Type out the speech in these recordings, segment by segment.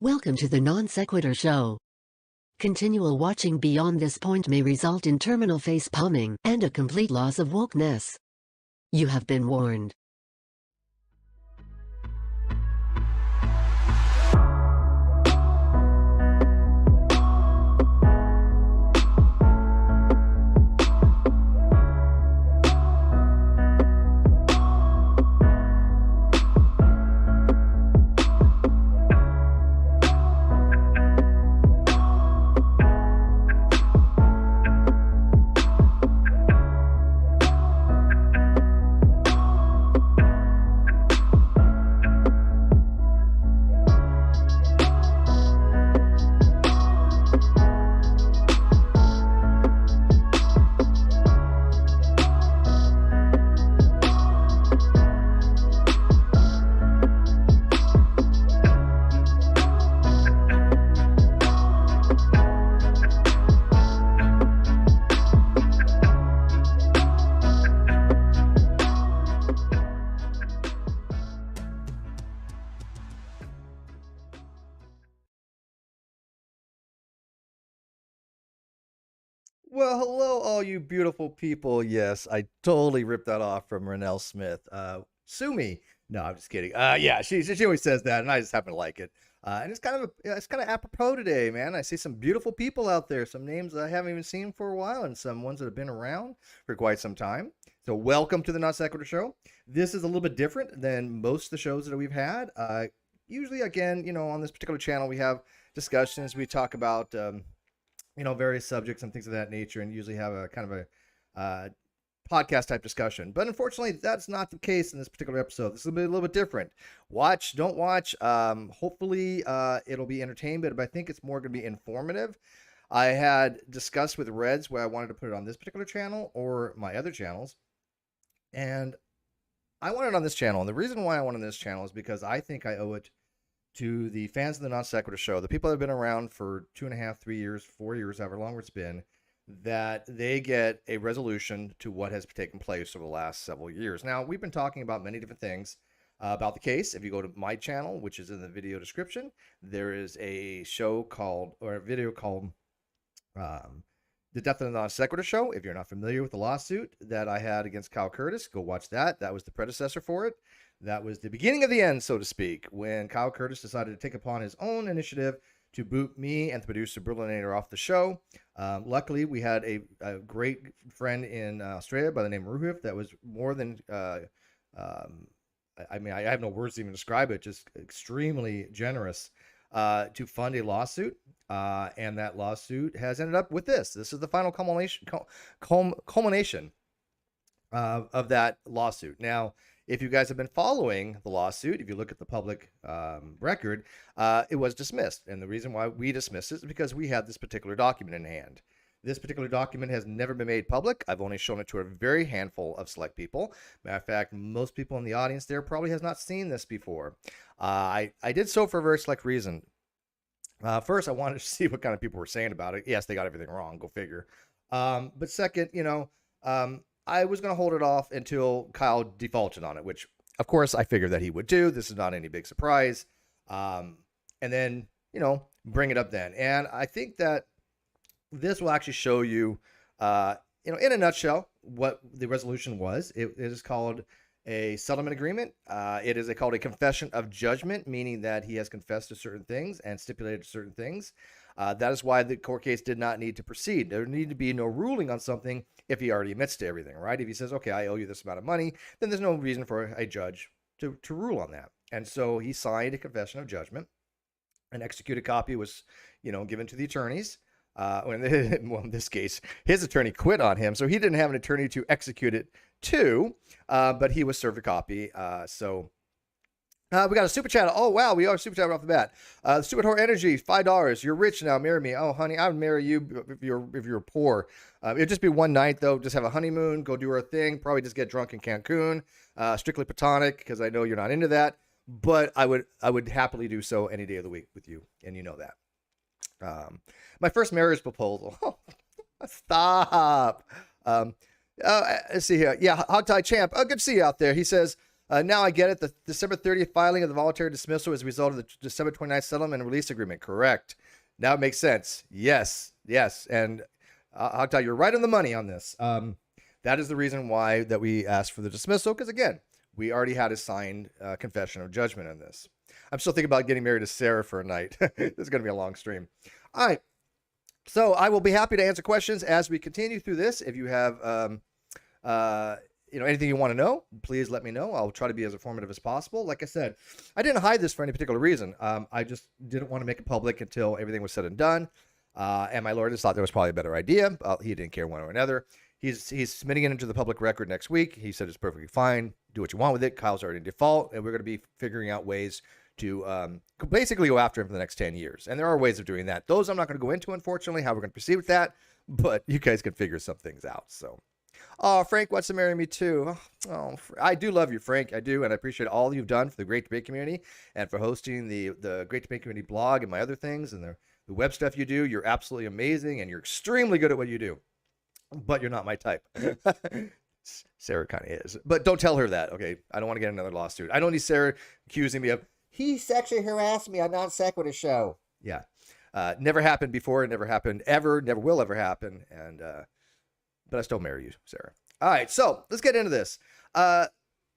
Welcome to the Non-Sequitur Show. Continual watching beyond this point may result in terminal face palming and a complete loss of wokeness. You have been warned. Well, hello, all you beautiful people. Yes, I totally ripped that off from Renelle Smith. Sue me. No, I'm just kidding. Yeah, she always says that, and I just happen to like it. And it's kind of apropos today, man. I see some beautiful people out there, some names I haven't even seen for a while, and some ones that have been around for quite some time. So welcome to the Non-Sequitur Show. This is a little bit different than most of the shows that we've had. Usually, again, on this particular channel, we have discussions. We talk about various subjects and things of that nature, and usually have a kind of a podcast type discussion. But unfortunately, that's not the case in this particular episode. This will be a little bit different. Watch, don't watch. Hopefully, it'll be entertainment, but I think it's more going to be informative. I had discussed with Reds where I wanted to put it on this particular channel or my other channels, and I want it on this channel. And the reason why I want it on this channel is because I think I owe it to the fans of the Non-Sequitur Show, the people that have been around for 2.5, 3 years, 4 years, however long it's been, that they get a resolution to what has taken place over the last several years. Now, we've been talking about many different things about the case. If you go to my channel, which is in the video description, there is a video called The Death of the Non-Sequitur Show. If you're not familiar with the lawsuit that I had against Kyle Curtis, go watch that. That was the predecessor for it. That was the beginning of the end, so to speak, when Kyle Curtis decided to take upon his own initiative to boot me and the producer Berlinator off the show. Luckily, we had a great friend in Australia by the name of Ruhif that was more than, I have no words to even describe it, just extremely generous to fund a lawsuit. And that lawsuit has ended up with this. This is the final culmination of that lawsuit. Now, if you guys have been following the lawsuit, if you look at the public record, it was dismissed. And the reason why we dismissed it is because we had this particular document in hand. This particular document has never been made public. I've only shown it to a very handful of select people. Matter of fact, most people in the audience there probably has not seen this before. I did so for a very select reason. First, I wanted to see what kind of people were saying about it. Yes, they got everything wrong. Go figure. But second, I was going to hold it off until Kyle defaulted on it, which, of course, I figured that he would do. This is not any big surprise. And then, bring it up then. And I think that this will actually show you, in a nutshell, what the resolution was. It is called a settlement agreement. It is called a confession of judgment, meaning that he has confessed to certain things and stipulated to certain things. That is why the court case did not need to proceed. There need to be no ruling on something if he already admits to everything, right? If he says, okay, I owe you this amount of money, then there's no reason for a judge to rule on that. And so he signed a confession of judgment. An executed copy was, given to the attorneys. In this case, his attorney quit on him, so he didn't have an attorney to execute it to, but he was served a copy. We got a super chat. Oh, wow. We are super chat right off the bat. Stupid Whore Energy, $5. You're rich now. Marry me. Oh, honey, I would marry you if you're poor. It'd just be one night, though. Just have a honeymoon. Go do our thing. Probably just get drunk in Cancun. Strictly platonic, because I know you're not into that. But I would happily do so any day of the week with you, and you know that. My first marriage proposal. Stop. Let's see here. Yeah, Hogtie Champ. Oh, good to see you out there. He says, Now I get it. The December 30th filing of the voluntary dismissal is a result of the December 29th settlement and release agreement. Correct. Now it makes sense. Yes. And I'll tell you, you're right on the money on this. That is the reason why that we asked for the dismissal, because again, we already had a signed confession of judgment on this. I'm still thinking about getting married to Sarah for a night. This is going to be a long stream. All right. So I will be happy to answer questions as we continue through this. If you have, anything you want to know, please let me know. I'll try to be as informative as possible. Like I said, I didn't hide this for any particular reason. I just didn't want to make it public until everything was said and done. And my lawyer just thought there was probably a better idea. He didn't care one or another. He's submitting it into the public record next week. He said it's perfectly fine. Do what you want with it. Kyle's already in default, and we're going to be figuring out ways to basically go after him for the next 10 years. And there are ways of doing that. Those I'm not going to go into, unfortunately, how we're going to proceed with that. But you guys can figure some things out. So, Frank wants to marry me too. Oh, I do love you, Frank. I do, and I appreciate all you've done for the Great Debate community and for hosting the Great Debate community blog and my other things and the web stuff you do. You're absolutely amazing, and you're extremely good at what you do. But you're not my type. Sarah kind of is. But don't tell her that, okay? I don't want to get another lawsuit. I don't need Sarah accusing me of, he sexually harassed me on NonSequitur Show. Yeah. Never happened before. Never happened ever. Never will ever happen. And but I still marry you, Sarah. All right, so let's get into this.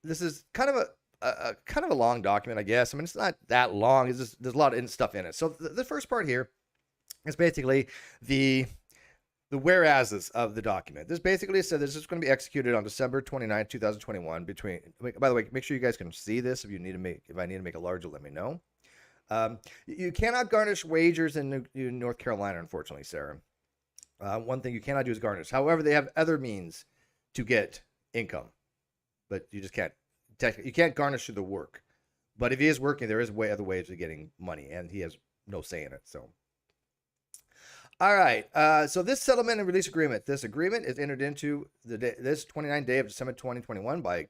This is kind of a long document, I guess. I mean, it's not that long. It's just, there's a lot of stuff in it. So the first part here is basically the whereases of the document. This basically said this is going to be executed on December 29, 2021. By the way, make sure you guys can see this. If I need to make it larger, let me know. You cannot garnish wagers in North Carolina, unfortunately, Sarah. One thing you cannot do is garnish. However, they have other means to get income, but you just can't. You can't garnish through the work. But if he is working, there is other ways of getting money, and he has no say in it. So. All right, so this settlement and release agreement, this agreement is entered into this 29th day of December 2021 by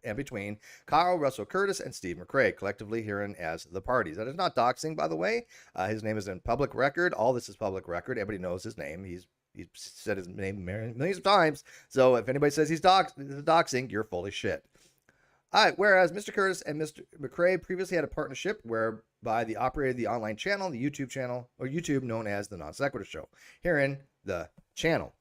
and between Kyle Russell Curtis and Steve McRae, collectively herein as the parties. That is not doxing, by the way. His name is in public record. All this is public record. Everybody knows his name. He's said his name millions of times. So if anybody says he's doxing, you're full of shit. All right, whereas Mr. Curtis and Mr. McRae previously had a partnership whereby they operated the online channel, the YouTube channel, or YouTube known as the Non-Sequitur Show. Herein, the channel.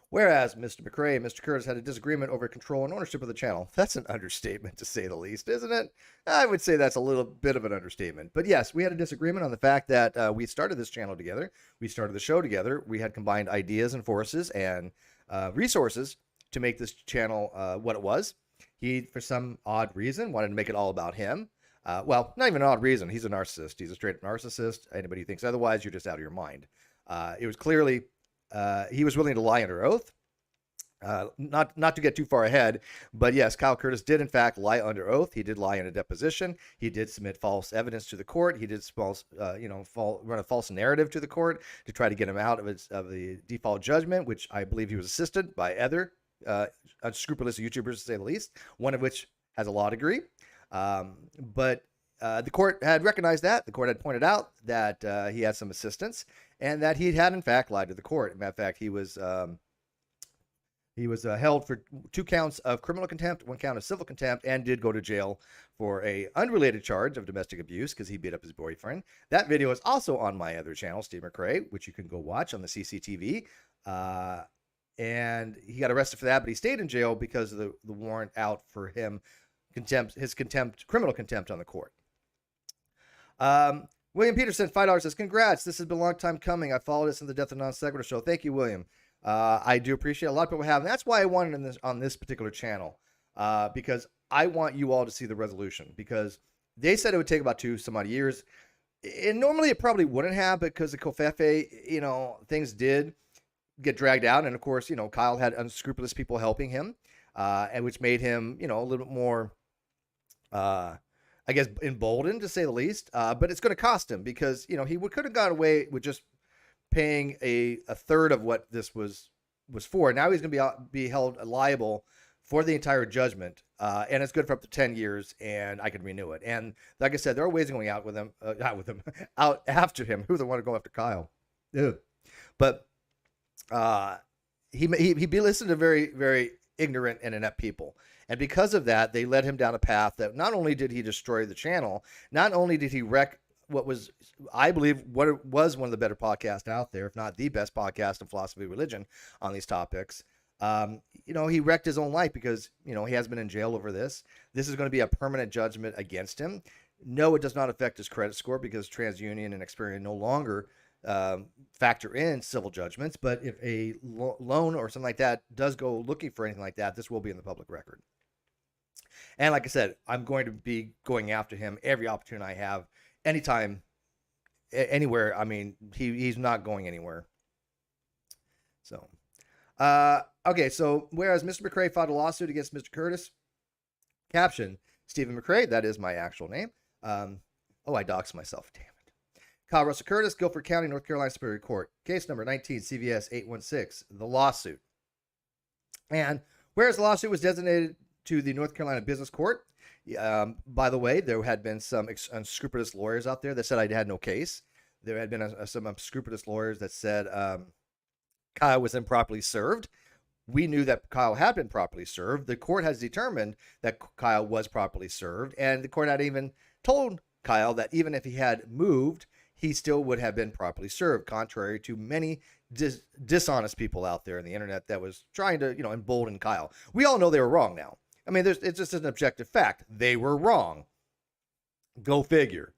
Whereas Mr. McRae and Mr. Curtis had a disagreement over control and ownership of the channel. That's an understatement, to say the least, isn't it? I would say that's a little bit of an understatement. But yes, we had a disagreement on the fact that we started this channel together. We started the show together. We had combined ideas and forces and resources to make this channel what it was. He, for some odd reason, wanted to make it all about him. Well, not even an odd reason. He's a narcissist. He's a straight narcissist. Anybody who thinks otherwise, you're just out of your mind. It was clearly he was willing to lie under oath. Not to get too far ahead, but yes, Kyle Curtis did in fact lie under oath. He did lie in a deposition. He did submit false evidence to the court. He did run a false narrative to the court to try to get him out of the default judgment, which I believe he was assisted by other unscrupulous YouTubers, to say the least, one of which has a law degree. But the court had recognized that. The court had pointed out that he had some assistance and that he had in fact lied to the court. As a matter of fact, he was held for 2 counts of criminal contempt, 1 count of civil contempt, and did go to jail for a unrelated charge of domestic abuse because he beat up his boyfriend. That video is also on my other channel, Steve McRae, which you can go watch on the CCTV. And he got arrested for that, but he stayed in jail because of the warrant out for him, criminal contempt on the court. William Peterson, $5 says, congrats. This has been a long time coming. I followed this in the Death of Non-Sequitur Show. Thank you, William. I do appreciate it. A lot of people have, and that's why I wanted on this particular channel, because I want you all to see the resolution, because they said it would take about 2 some odd years. And normally it probably wouldn't have, because the Covfefe, things did get dragged out. And of course, Kyle had unscrupulous people helping him, and which made him, a little bit more, I guess, emboldened, to say the least. But it's going to cost him, because, he could have got away with just paying a third of what this was for. Now he's going to be held liable for the entire judgment, and it's good for up to 10 years, and I can renew it. And like I said, there are ways of going out with him, out after him. Who would want to go after Kyle? Ew. But he listened to very, very ignorant and inept people. And because of that, they led him down a path that not only did he destroy the channel, not only did he wreck what was, I believe, what it was one of the better podcasts out there, if not the best podcast in philosophy of religion on these topics. He wrecked his own life because, he has been in jail over this. This is going to be a permanent judgment against him. No, it does not affect his credit score because TransUnion and Experian no longer factor in civil judgments. But if a loan or something like that does go looking for anything like that, this will be in the public record. And like I said, I'm going to be going after him every opportunity I have, anytime, anywhere. I mean, he's not going anywhere. So, okay. So whereas Mr. McRae filed a lawsuit against Mr. Curtis, caption, Stephen McRae, that is my actual name. I doxed myself. Damn it. Kyle Russell Curtis, Guilford County, North Carolina Superior Court. Case number 19, CVS 816, the lawsuit. And whereas the lawsuit was designated to the North Carolina Business Court, by the way, there had been some unscrupulous lawyers out there that said I had no case. There had been some unscrupulous lawyers that said Kyle was improperly served. We knew that Kyle had been properly served. The court has determined that Kyle was properly served, and the court had even told Kyle that even if he had moved, he still would have been properly served, contrary to many dishonest people out there on the internet that was trying to, embolden Kyle. We all know they were wrong now. I mean, it's just an objective fact. They were wrong. Go figure.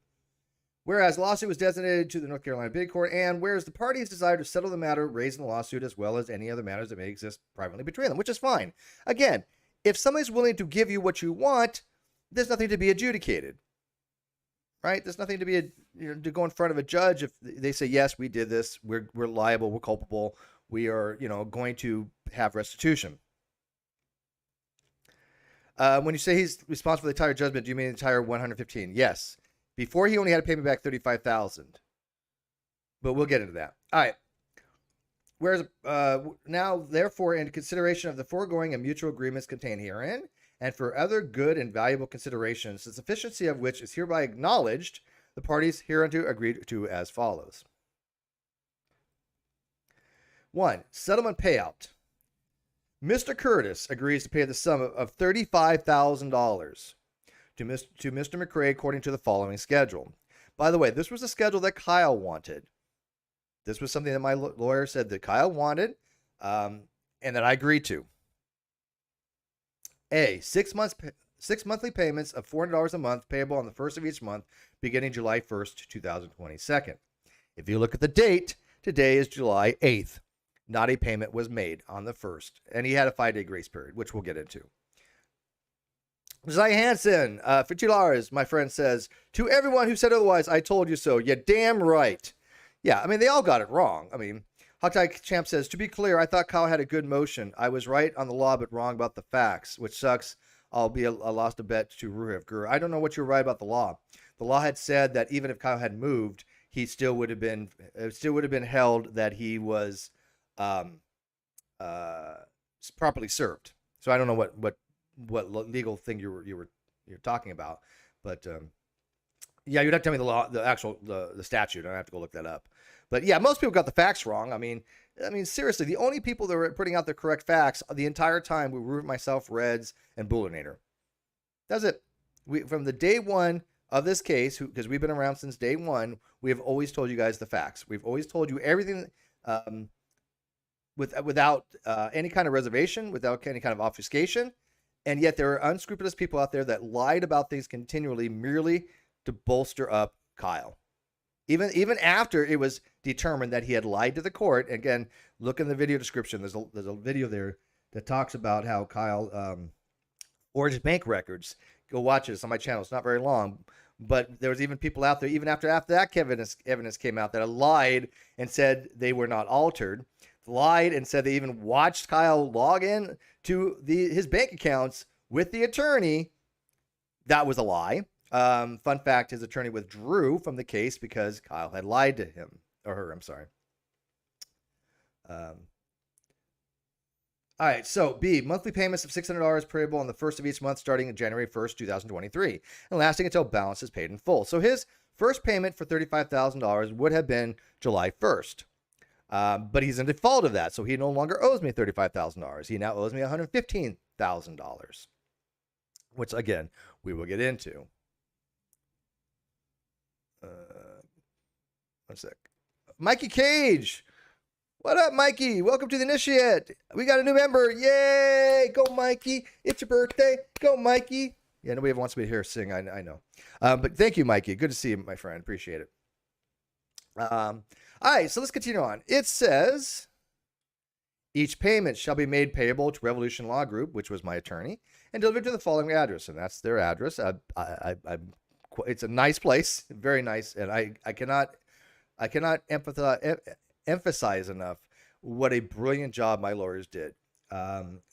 Whereas the lawsuit was designated to the North Carolina Bid Court, and whereas the parties desire to settle the matter raised in the lawsuit as well as any other matters that may exist privately between them, which is fine. Again, if somebody's willing to give you what you want, there's nothing to be adjudicated. Right? There's nothing to be, to go in front of a judge if they say, yes, we did this, we're liable, we're culpable, we are, going to have restitution. When you say he's responsible for the entire judgment, do you mean the entire 115? Yes. Before he only had to pay me back $35,000. But we'll get into that. All right. Whereas now, therefore, in consideration of the foregoing and mutual agreements contained herein, and for other good and valuable considerations, the sufficiency of which is hereby acknowledged, the parties hereunto agreed to as follows. 1. Settlement payout. Mr. Curtis agrees to pay the sum of $35,000 to Mr. McRae according to the following schedule. By the way, this was a schedule that Kyle wanted. This was something that my lawyer said that Kyle wanted, and that I agreed to. A, 6 monthly payments of $400 a month payable on the first of each month beginning July 1st, 2022. If you look at the date, today is July 8th. Not a payment was made on the 1st, and he had a 5-day grace period, which we'll get into. Josiah Hansen, for $2, my friend says, to everyone who said otherwise, I told you so. You damn right. Yeah, I mean, they all got it wrong. I mean, Hogtie Champ says, to be clear, I thought Kyle had a good motion. I was right on the law, but wrong about the facts, which sucks. I'll be a lost a bet to Ruhev Gur. I don't know what you're right about the law. The law had said that even if Kyle had moved, he still would have been held that he was properly served. So I don't know what legal thing you're talking about, but yeah, you'd have to tell me the law, the statute. I have to go look that up. But yeah, most people got the facts wrong. I mean, seriously, the only people that were putting out the correct facts the entire time were Root, myself, Reds, and Bullinator. That's it. From the day one of this case, because we've been around since day one, we have always told you guys the facts. We've always told you everything without any kind of reservation, without any kind of obfuscation. And yet there are unscrupulous people out there that lied about things continually merely to bolster up Kyle. Even after it was determined that he had lied to the court. Again, look in the video description. There's a video there that talks about how Kyle forged bank records. Go watch it. It's on my channel. It's not very long. But there was even people out there, even after that evidence came out, that lied and said they were not altered. Lied and said they even watched Kyle log in to his bank accounts with the attorney. That was a lie. Fun fact, his attorney withdrew from the case because Kyle had lied to him, or her, I'm sorry. All right, so B, monthly payments of $600 payable on the first of each month starting January 1st, 2023, and lasting until balance is paid in full. So his first payment for $35,000 would have been July 1st. But he's in default of that, so he no longer owes me $35,000. He now owes me $115,000, which, again, we will get into. One sec. Mikey Cage. What up, Mikey? Welcome to the Initiate. We got a new member. Yay! Go, Mikey. It's your birthday. Go, Mikey. Yeah, nobody ever wants me to hear sing. I know. But thank you, Mikey. Good to see you, my friend. Appreciate it. All right, so let's continue on. It says, each payment shall be made payable to Revolution Law Group, which was my attorney, and delivered to the following address. And that's their address. It's a nice place, very nice. And I cannot emphasize enough what a brilliant job my lawyers did.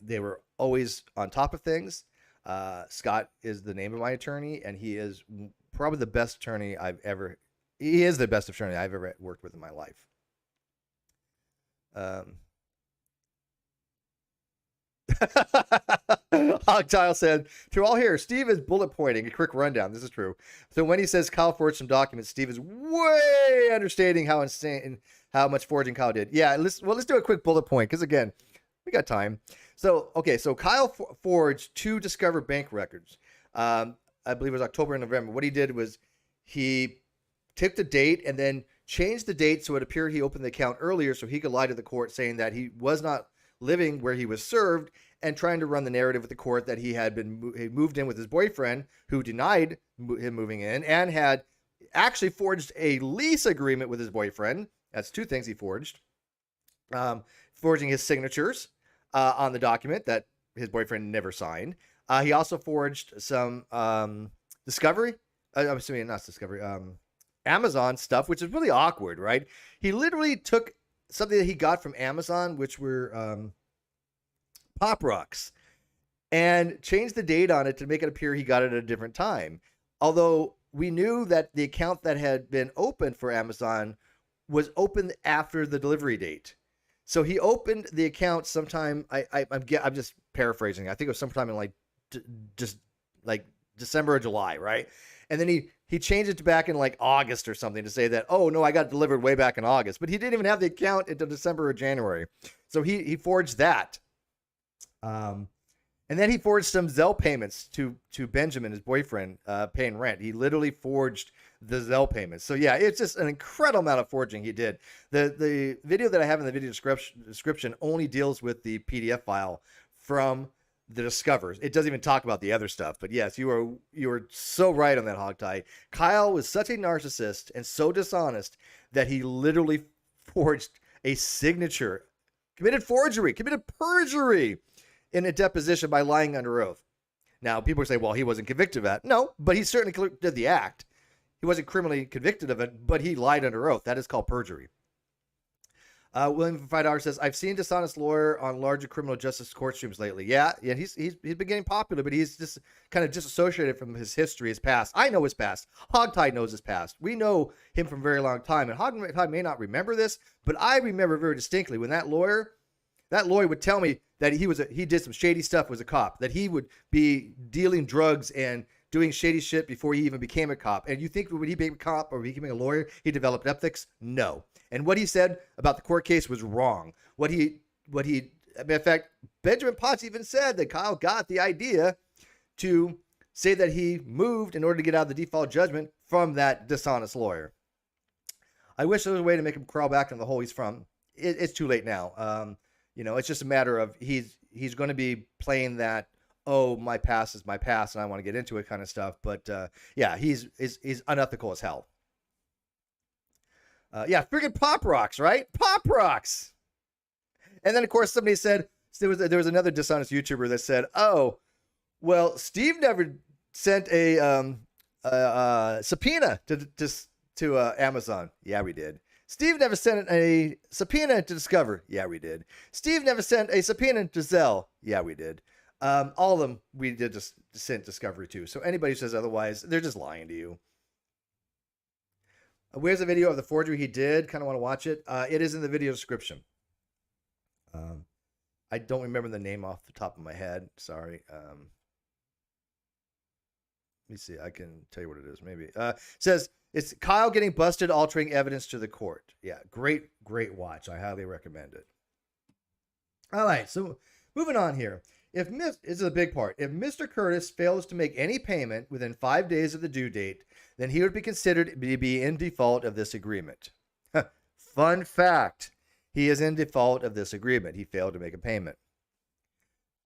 They were always on top of things. Scott is the name of my attorney, and he is probably the best attorney he is the best attorney I've ever worked with in my life. Hogtile said, through all here, Steve is bullet pointing a quick rundown. This is true. So when he says Kyle forged some documents, Steve is way understating how much forging Kyle did. Yeah, let's do a quick bullet point, because again, we got time. So, okay, so Kyle forged 2 Discover bank records. I believe it was October and November. What he did was he took the date and then changed the date so it appeared he opened the account earlier so he could lie to the court saying that he was not living where he was served, and trying to run the narrative with the court that he had moved in with his boyfriend, who denied him moving in, and had actually forged a lease agreement with his boyfriend. That's 2 things he forged. Forging his signatures on the document that his boyfriend never signed. He also forged some Discovery. I'm assuming not Discovery. Amazon stuff, which is really awkward, right? He literally took something that he got from Amazon, which were Pop Rocks, and changed the date on it to make it appear he got it at a different time. Although we knew that the account that had been opened for Amazon was opened after the delivery date. So he opened the account sometime, I'm just paraphrasing. I think it was sometime in just December or July, right? And then he changed it to back in August or something to say that, oh no, I got delivered way back in August, but he didn't even have the account until December or January. So he forged that. And then he forged some Zelle payments to Benjamin, his boyfriend, paying rent. He literally forged the Zelle payments. So yeah, it's just an incredible amount of forging he did. The video that I have in the video description only deals with the PDF file from the Discovers. It doesn't even talk about the other stuff. But yes, you are so right on that, Hogtie. Kyle was such a narcissist and so dishonest that he literally forged a signature, committed forgery, committed perjury in a deposition by lying under oath. Now, people say, well, he wasn't convicted of that. No, but he certainly did the act. He wasn't criminally convicted of it, but he lied under oath. That is called perjury. William from $5 says, I've seen dishonest lawyer on larger criminal justice court streams lately. Yeah, he's been getting popular, but he's just kind of disassociated from his history, his past. I know his past. Hogtie knows his past. We know him from a very long time, and Hogtie may not remember this, but I remember very distinctly when that lawyer would tell me that he did some shady stuff, was a cop, that he would be dealing drugs and doing shady shit before he even became a cop. And you think when he became a cop or becoming a lawyer, he developed ethics? No. And what he said about the court case was wrong. In fact, Benjamin Potts even said that Kyle got the idea to say that he moved in order to get out of the default judgment from that dishonest lawyer. I wish there was a way to make him crawl back in the hole he's from. It's too late now. It's just a matter of he's going to be playing that, oh, my past is my past and I want to get into it kind of stuff. But yeah, he's unethical as hell. Yeah, friggin' Pop Rocks, right? Pop Rocks. And then, of course, somebody said, there was another dishonest YouTuber that said, oh, well, Steve never sent a subpoena to Amazon. Yeah, we did. Steve never sent a subpoena to Discover. Yeah, we did. Steve never sent a subpoena to Zelle. Yeah, we did. All of them we did just send Discovery to. So anybody who says otherwise, they're just lying to you. Where's the video of the forgery he did? Kind of want to watch it. It is in the video description. I don't remember the name off the top of my head. Sorry. Let me see. I can tell you what it is. Maybe. It says, It's Kyle getting busted altering evidence to the court. Yeah, great watch. I highly recommend it. All right, so moving on here. This is a big part. If Mr. Curtis fails to make any payment within 5 days of the due date, then he would be considered to be in default of this agreement. Fun fact, he is in default of this agreement. He failed to make a payment.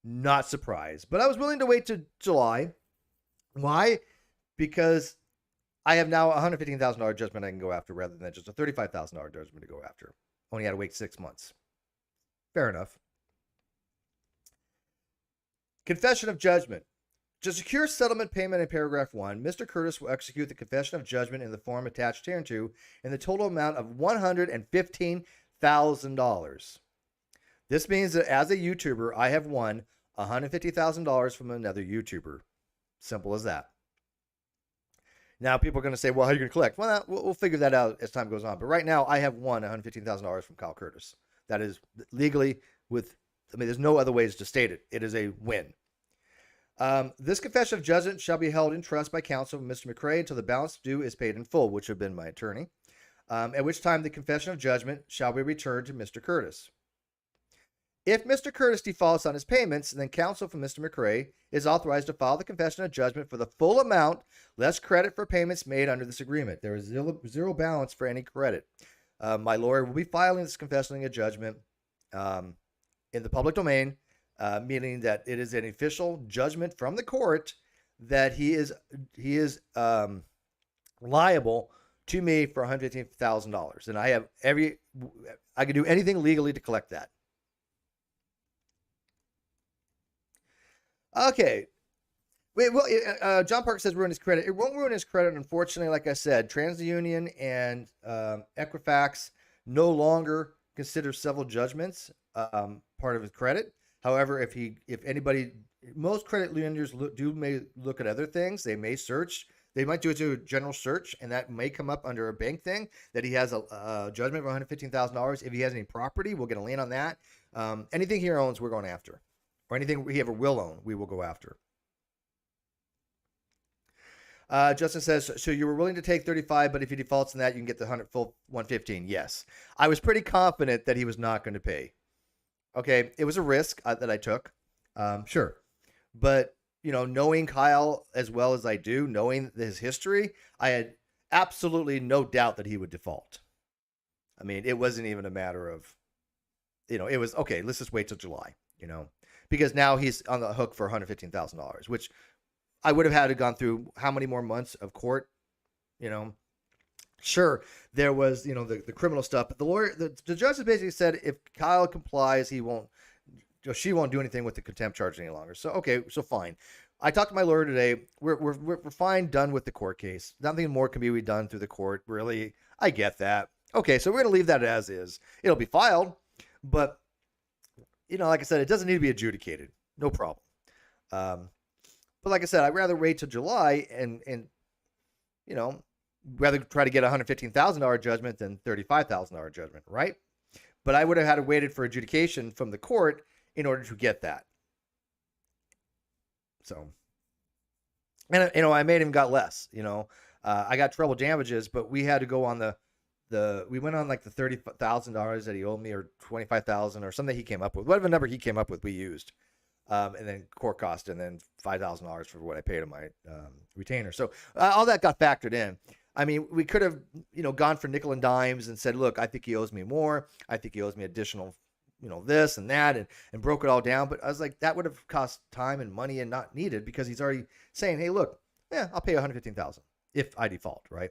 Not surprised, but I was willing to wait to July. Why? Because I have now a $115,000 judgment I can go after rather than just a $35,000 judgment to go after. Only had to wait 6 months. Fair enough. Confession of judgment. To secure settlement payment in paragraph 1, Mr. Curtis will execute the confession of judgment in the form attached hereto in the total amount of $115,000. This means that as a YouTuber, I have won $150,000 from another YouTuber. Simple as that. Now, people are going to say, well, how are you going to collect? Well, we'll figure that out as time goes on. But right now, I have won $115,000 from Kyle Curtis. That is legally there's no other ways to state it. It is a win. This confession of judgment shall be held in trust by counsel of Mr. McRae until the balance due is paid in full, which would have been my attorney, at which time the confession of judgment shall be returned to Mr. Curtis. If Mr. Curtis defaults on his payments, then counsel from Mr. McRae is authorized to file the confession of judgment for the full amount, less credit for payments made under this agreement. There is zero balance for any credit. My lawyer will be filing this confession of judgment in the public domain, meaning that it is an official judgment from the court that he is liable to me for $115,000, and I can do anything legally to collect that. Okay. Wait, well, John Parker says ruin his credit. It won't ruin his credit, unfortunately. Like I said, TransUnion and Equifax no longer consider civil judgments part of his credit. However, most credit lenders may look at other things. They may search. They might do a general search, and that may come up under a bank thing that he has a judgment of $115,000. If he has any property, we'll get a lien on that. Anything he owns, we're going after. Or anything he ever will own, we will go after. Justin says, so you were willing to take 35, but if he defaults on that, you can get the full 115. Yes. I was pretty confident that he was not going to pay. Okay, it was a risk that I took. Sure. But, knowing Kyle as well as I do, knowing his history, I had absolutely no doubt that he would default. I mean, it wasn't even a matter of, it was, okay, let's just wait till July, because now he's on the hook for $115,000, which I would have had to gone through how many more months of court, Sure, there was, the criminal stuff, but the judge has basically said if Kyle complies, she won't do anything with the contempt charge any longer. So, okay, so fine. I talked to my lawyer today. We're fine, done with the court case. Nothing more can be done through the court, really. I get that. Okay, so we're going to leave that as is. It'll be filed, but, like I said, it doesn't need to be adjudicated. No problem. But like I said, I'd rather wait till July and rather try to get a $115,000 judgment than $35,000 judgment, right? But I would have had to waited for adjudication from the court in order to get that. So, and I made him got less. I got treble damages, but we had to go on we went on like the $30,000 that he owed me, or $25,000 or something he came up with. Whatever number he came up with, we used. And then court cost, and then $5,000 for what I paid on my retainer. So all that got factored in. I mean, we could have, gone for nickel and dimes and said, look, I think he owes me more. I think he owes me additional, this and that, and broke it all down. But I was like, that would have cost time and money and not needed, because he's already saying, hey, look, yeah, I'll pay $115,000 if I default, right?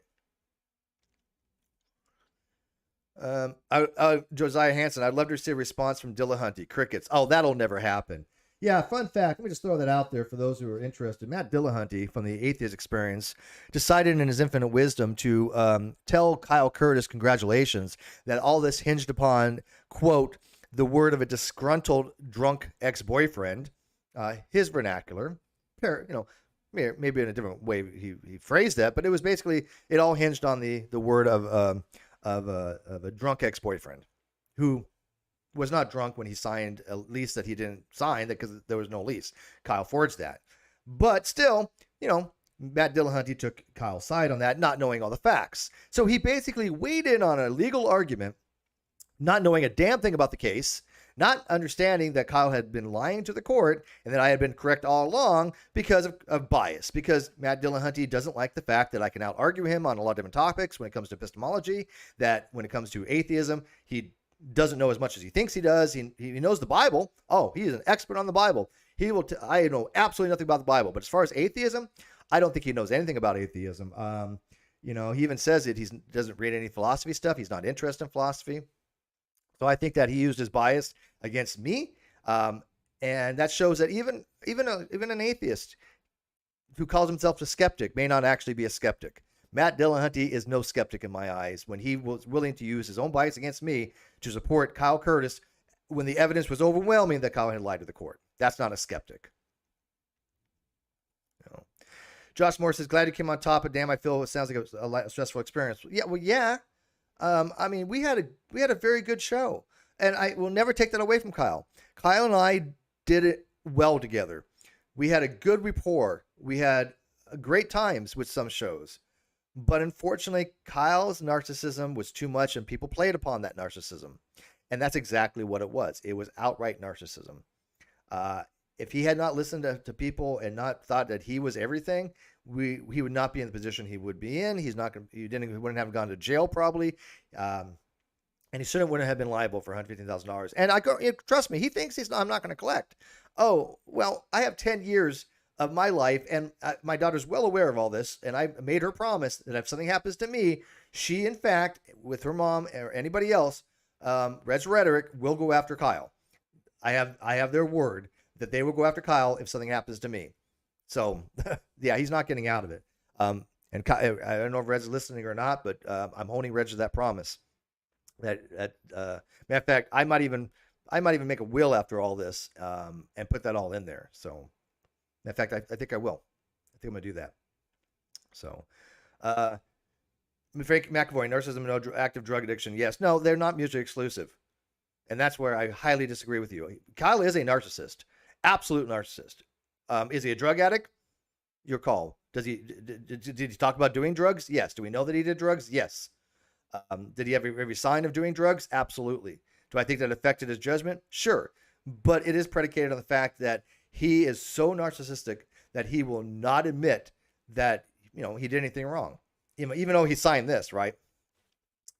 Josiah Hansen, I'd love to see a response from Dillahunty. Crickets. Oh, that'll never happen. Yeah, fun fact. Let me just throw that out there for those who are interested. Matt Dillahunty from the Atheist Experience decided in his infinite wisdom to tell Kyle Curtis congratulations, that all this hinged upon, quote, the word of a disgruntled drunk ex-boyfriend, his vernacular, maybe in a different way he phrased that, but it was basically, it all hinged on the word of a drunk ex-boyfriend who was not drunk when he signed a lease that he didn't sign, because there was no lease. Kyle forged that. But still, Matt Dillahunty took Kyle's side on that, not knowing all the facts. So he basically weighed in on a legal argument, not knowing a damn thing about the case, not understanding that Kyle had been lying to the court and that I had been correct all along because of bias, because Matt Dillahunty doesn't like the fact that I can out-argue him on a lot of different topics when it comes to epistemology, that when it comes to atheism, he doesn't know as much as he thinks he does. He knows the Bible. Oh, he is an expert on the Bible. I know absolutely nothing about the Bible, but as far as atheism, I don't think he knows anything about atheism. He even says that he doesn't read any philosophy stuff. He's not interested in philosophy. So I think that he used his bias against me, and that shows that even an atheist who calls himself a skeptic may not actually be a skeptic. Matt Dillahunty is no skeptic in my eyes when he was willing to use his own bias against me to support Kyle Curtis when the evidence was overwhelming that Kyle had lied to the court. That's not a skeptic. No. Josh Moore says, glad you came on top, but damn, I feel it sounds like it was a stressful experience. Yeah, well, yeah. I mean, we had a very good show, and I will never take that away from Kyle. Kyle and I did it well together. We had a good rapport. We had great times with some shows, but unfortunately, Kyle's narcissism was too much, and people played upon that narcissism, and that's exactly what it was. It was outright narcissism. If he had not listened to people and not thought that he was everything, he would not be in the position he would be in. He wouldn't have gone to jail probably, and he certainly wouldn't have been liable for $115,000. And trust me, he thinks I'm not going to collect. Oh well, I have 10 years of my life, and my daughter's well aware of all this, and I made her promise that if something happens to me, she, in fact, with her mom or anybody else, Red's Rhetoric will go after Kyle. I have their word that they will go after Kyle if something happens to me. So, yeah, he's not getting out of it. And Kyle, I don't know if Red's listening or not, but I'm holding Reg to that promise. Matter of fact, I might even make a will after all this and put that all in there. So, in fact, I think I will. I think I'm gonna do that. So, Frank McAvoy, narcissism, no active drug addiction. Yes, no, they're not mutually exclusive, and that's where I highly disagree with you. Kyle is a narcissist, absolute narcissist. Is he a drug addict? Your call. Did he talk about doing drugs? Yes. Do we know that he did drugs? Yes. Did he have every sign of doing drugs? Absolutely. Do I think that affected his judgment? Sure. But it is predicated on the fact that he is so narcissistic that he will not admit that, he did anything wrong. Even though he signed this, right?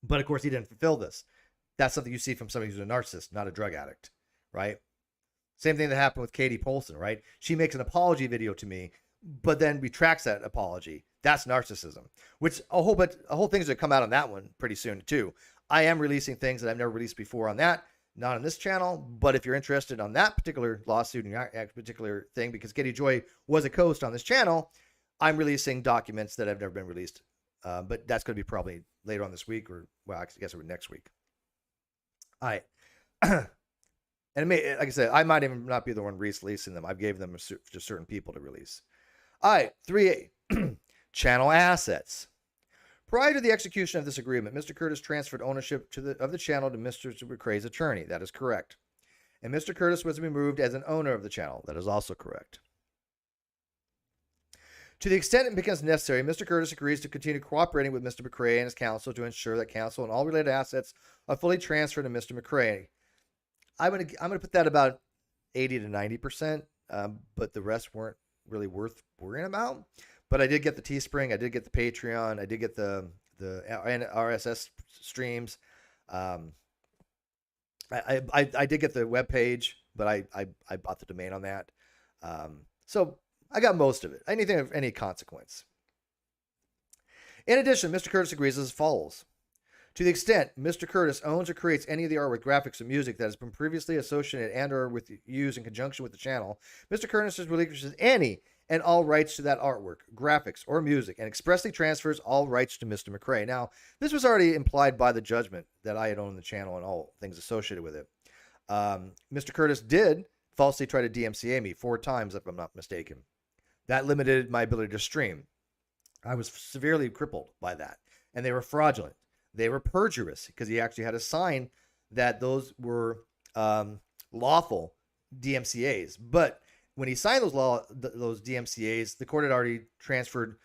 But of course he didn't fulfill this. That's something you see from somebody who's a narcissist, not a drug addict, right? Same thing that happened with Katie Polson, right? She makes an apology video to me, but then retracts that apology. That's narcissism, which a whole thing's going to come out on that one pretty soon too. I am releasing things that I've never released before on that, not on this channel, but if you're interested on that particular lawsuit and that particular thing, because Katie Joy was a co-host on this channel, I'm releasing documents that have never been released. But that's going to be probably later on this week, or well, I guess it would next week. All right. And it may, like I said, I might even not be the one releasing them. I've gave them to certain people to release. All right, 3A, channel assets. Prior to the execution of this agreement, Mr. Curtis transferred ownership of the channel to Mr. McRae's attorney. That is correct. And Mr. Curtis was removed as an owner of the channel. That is also correct. To the extent it becomes necessary, Mr. Curtis agrees to continue cooperating with Mr. McRae and his counsel to ensure that counsel and all related assets are fully transferred to Mr. McRae. I'm gonna put that about 80 to 90%, but the rest weren't really worth worrying about. But I did get the Teespring, I did get the Patreon, I did get the RSS streams. I did get the web page, but I bought the domain on that. So I got most of it. Anything of any consequence. In addition, Mr. Curtis agrees as follows. To the extent Mr. Curtis owns or creates any of the artwork, graphics, or music that has been previously associated and or with used in conjunction with the channel, Mr. Curtis relinquishes any and all rights to that artwork, graphics, or music, and expressly transfers all rights to Mr. McRae. Now, this was already implied by the judgment that I had owned the channel and all things associated with it. Mr. Curtis did falsely try to DMCA me 4 times, if I'm not mistaken. That limited my ability to stream. I was severely crippled by that, and they were fraudulent. They were perjurious because he actually had a sign that those were lawful DMCAs. But when he signed those DMCAs, the court had already transferred,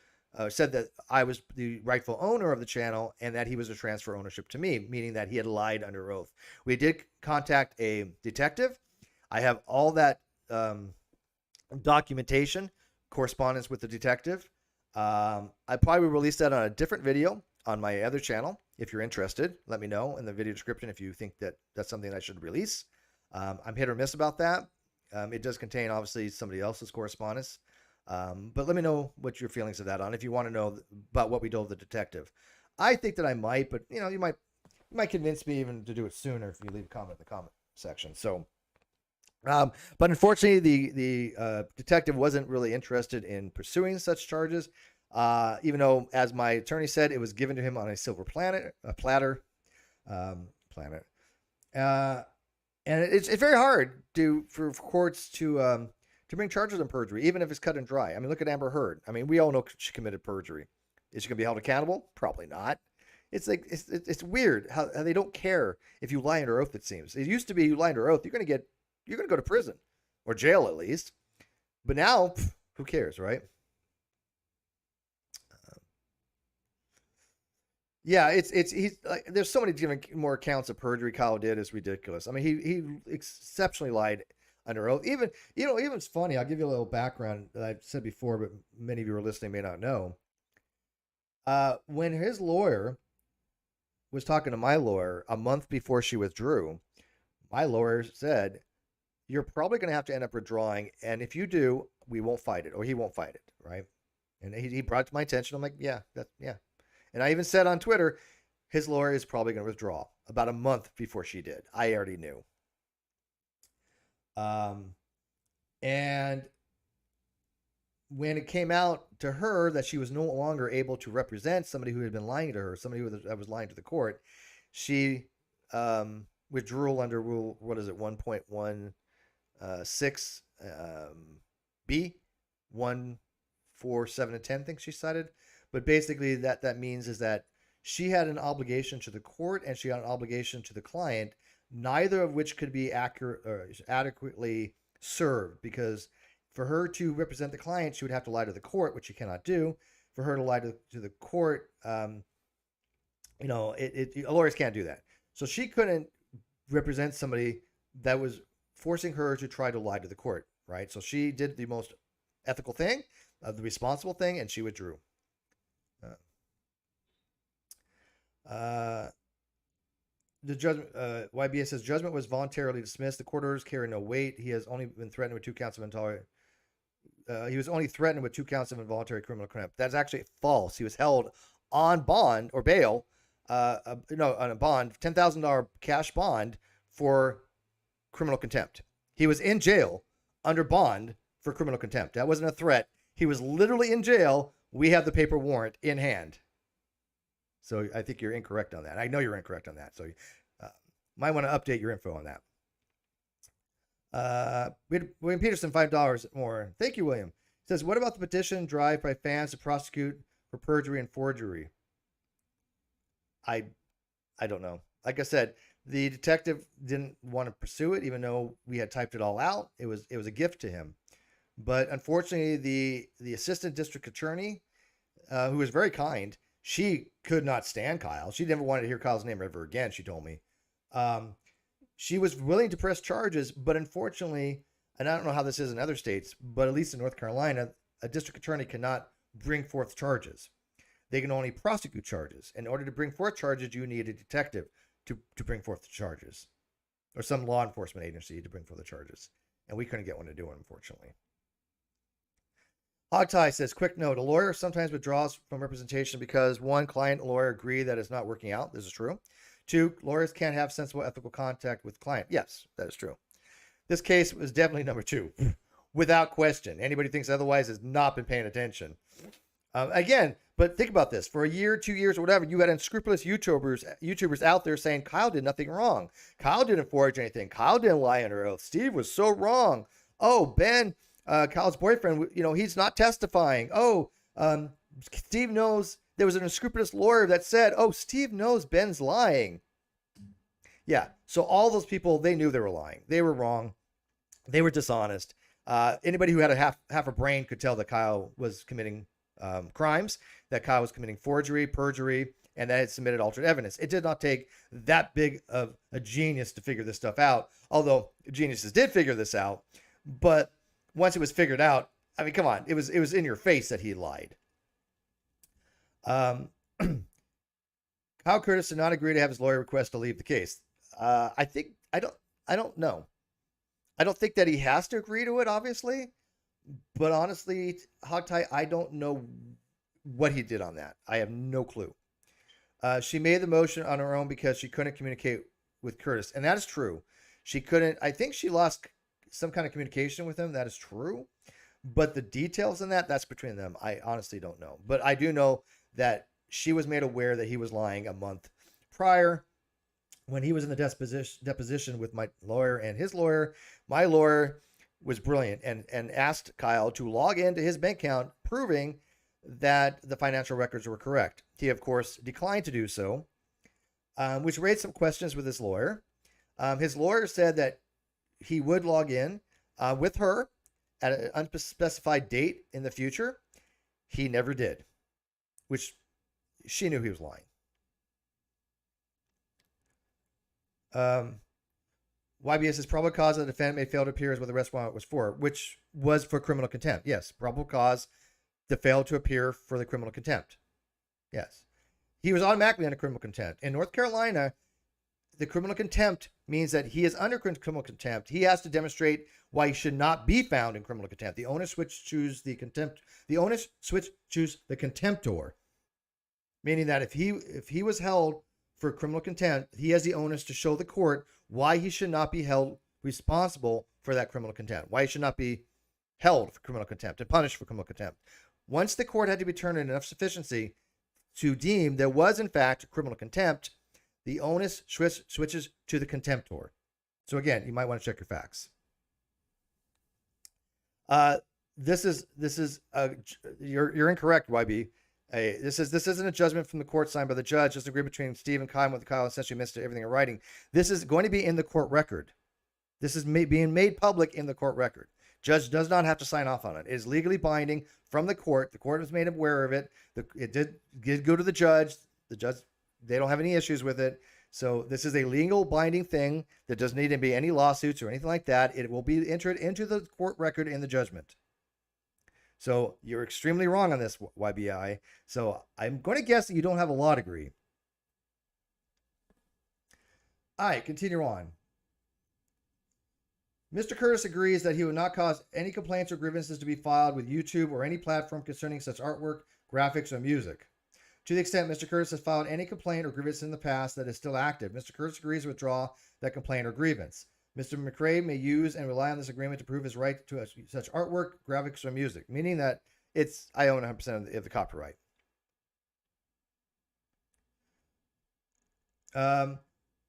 said that I was the rightful owner of the channel and that he was to transfer ownership to me, meaning that he had lied under oath. We did contact a detective. I have all that documentation, correspondence with the detective. I probably will release that on a different video on my other channel. If you're interested, let me know in the video description if you think that that's something I should release. I'm hit or miss about that. It does contain, obviously, somebody else's correspondence. But let me know what your feelings of that on, if you want to know about what we told the detective. I think that I might, but you might convince me even to do it sooner if you leave a comment in the comment section. So, but unfortunately, the detective wasn't really interested in pursuing such charges, even though, as my attorney said, it was given to him on a silver platter. And it's very hard for courts to bring charges on perjury, even if it's cut and dry. I mean, look at Amber Heard. I mean, we all know she committed perjury. Is she going to be held accountable? Probably not. It's like it's weird how they don't care if you lie under oath. It seems it used to be you lie under oath, you're going to go to prison or jail at least. But now, who cares, right? Yeah, he's like, there's so many different more accounts of perjury Kyle did. Is ridiculous. I mean, he exceptionally lied under oath. Even it's funny. I'll give you a little background that I've said before, but many of you are listening may not know. When his lawyer was talking to my lawyer a month before she withdrew, my lawyer said, "You're probably going to have to end up withdrawing, and if you do, we won't fight it, or he won't fight it, right?" And he brought it to my attention. I'm like, yeah. And I even said on Twitter, his lawyer is probably going to withdraw about a month before she did. I already knew. And when it came out to her that she was no longer able to represent somebody who had been lying to her, somebody that was lying to the court, she withdrew under rule, 1.16 B, 1, 4, 7, and 10, I think she cited. But basically that means is that she had an obligation to the court and she had an obligation to the client, neither of which could be accurate or adequately served, because for her to represent the client, she would have to lie to the court, which she cannot do. For her to lie to the court, lawyers can't do that. So she couldn't represent somebody that was forcing her to try to lie to the court, right? So she did the most ethical thing, the responsible thing, and she withdrew. The judgment, YBS says, judgment was voluntarily dismissed. The court orders carry no weight. He has only been threatened with 2 counts of intolerant. He was only threatened with 2 counts of involuntary criminal contempt. That's actually false. He was held on bond or bail, on a bond, $10,000 cash bond for criminal contempt. He was in jail under bond for criminal contempt. That wasn't a threat. He was literally in jail. We have the paper warrant in hand. So I think you're incorrect on that. I know you're incorrect on that. So might want to update your info on that. William Peterson, $5 more. Thank you, William. He says, what about the petition drive by fans to prosecute for perjury and forgery? I don't know. Like I said, the detective didn't want to pursue it, even though we had typed it all out. It was a gift to him. But unfortunately, the assistant district attorney, who was very kind, she could not stand Kyle. She never wanted to hear Kyle's name ever again, she told me. She was willing to press charges, but unfortunately, and I don't know how this is in other states, but at least in North Carolina, a district attorney cannot bring forth charges. They can only prosecute charges. In order to bring forth charges, you need a detective to bring forth the charges, or some law enforcement agency to bring forth the charges. And we couldn't get one to do it, unfortunately. Hogtie says, quick note, a lawyer sometimes withdraws from representation because 1, client and lawyer agree that it's not working out. This is true. 2, lawyers can't have sensible ethical contact with client. Yes, that is true. This case was definitely number 2, without question. Anybody thinks otherwise has not been paying attention. Again, but think about this. For a year, 2 years, or whatever, you had unscrupulous YouTubers out there saying Kyle did nothing wrong. Kyle didn't forge anything. Kyle didn't lie under oath. Steve was so wrong. Oh, Ben, Kyle's boyfriend, he's not testifying. Oh, Steve knows. There was an unscrupulous lawyer that said, oh, Steve knows Ben's lying. Yeah, so all those people, they knew they were lying. They were wrong. They were dishonest. Anybody who had a half a brain could tell that Kyle was committing crimes, that Kyle was committing forgery, perjury, and that it submitted altered evidence. It did not take that big of a genius to figure this stuff out, although geniuses did figure this out. But once it was figured out, I mean, come on, it was in your face that he lied. Kyle Curtis did not agree to have his lawyer request to leave the case. I don't know. I don't think that he has to agree to it, obviously. But honestly, hogtie, I don't know what he did on that. I have no clue. She made the motion on her own because she couldn't communicate with Curtis. And that is true. She couldn't. I think she lost some kind of communication with him. That is true. But the details in that's between them. I honestly don't know. But I do know that she was made aware that he was lying a month prior when he was in the deposition with my lawyer and his lawyer. My lawyer was brilliant and asked Kyle to log into his bank account, proving that the financial records were correct. He, of course, declined to do so, which raised some questions with his lawyer. His lawyer said that he would log in with her at an unspecified date in the future. He never did, which she knew he was lying. YBS is probable cause the defendant may fail to appear as what the arrest warrant was for, which was for criminal contempt. Yes, probable cause to fail to appear for the criminal contempt. Yes. He was automatically under criminal contempt. In North Carolina, the criminal contempt means that he is under criminal contempt. He has to demonstrate why he should not be found in criminal contempt. The onus switch choose the contempt. The onus switch choose the contemptor, meaning that if he was held for criminal contempt, he has the onus to show the court why he should not be held responsible for that criminal contempt, why he should not be held for criminal contempt and punished for criminal contempt. Once the court had to determine enough sufficiency to deem there was, in fact, criminal contempt, the onus switches to the contemptor. So again, you might want to check your facts. You're incorrect, YB. This isn't a judgment from the court signed by the judge. This agreement between Steve and Kyle, with Kyle essentially missed everything in writing. This is going to be in the court record. This is being made public in the court record. Judge does not have to sign off on it. It is legally binding from the court. The court was made aware of it. It did go to the judge. The judge, they don't have any issues with it. So this is a legal binding thing that doesn't need to be any lawsuits or anything like that. It will be entered into the court record in the judgment. So you're extremely wrong on this, YBI. So I'm going to guess that you don't have a law degree. All right, continue on. Mr. Curtis agrees that he would not cause any complaints or grievances to be filed with YouTube or any platform concerning such artwork, graphics, or music. To the extent Mr. Curtis has filed any complaint or grievance in the past that is still active, Mr. Curtis agrees to withdraw that complaint or grievance. Mr. McRae may use and rely on this agreement to prove his right to such artwork, graphics, or music, meaning that I own 100% of the copyright.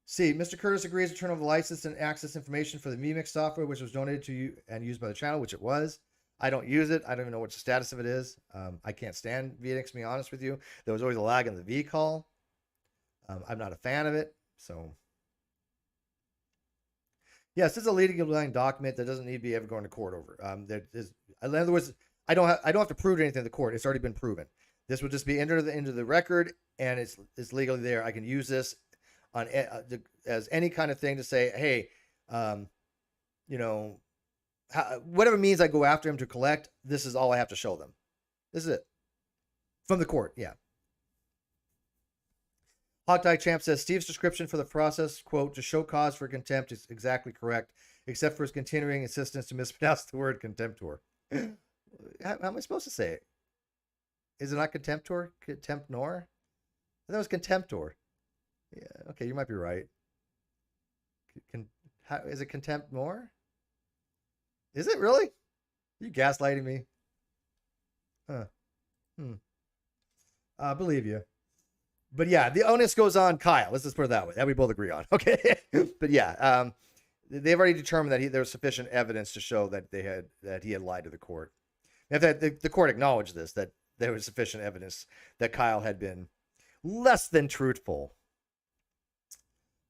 C. Mr. Curtis agrees to turn over the license and access information for the vMix software, which was donated to you and used by the channel, which it was. I don't use it. I don't even know what the status of it is. I can't stand vMix, to be honest with you. There was always a lag in the V call. I'm not a fan of it. So, yes, this is a legal document that doesn't need to be ever going to court over. In other words, I don't have to prove anything to the court. It's already been proven. This will just be entered into the record, and it's legally there. I can use this on as any kind of thing to say, hey, whatever means I go after him to collect, this is all I have to show them. This is it. From the court, yeah. Hogtie Champ says, Steve's description for the process, quote, to show cause for contempt is exactly correct, except for his continuing insistence to mispronounce the word contemptor. How am I supposed to say it? Is it not contemptor? Contemptor? I thought it was contemptor. Yeah, okay, you might be right. Is it contempt more? Is it really? Are you gaslighting me? I believe you. But yeah, the onus goes on Kyle. Let's just put it that way. That we both agree on. Okay. But yeah, they've already determined that there was sufficient evidence to show that he had lied to the court. And the court acknowledged this, that there was sufficient evidence that Kyle had been less than truthful.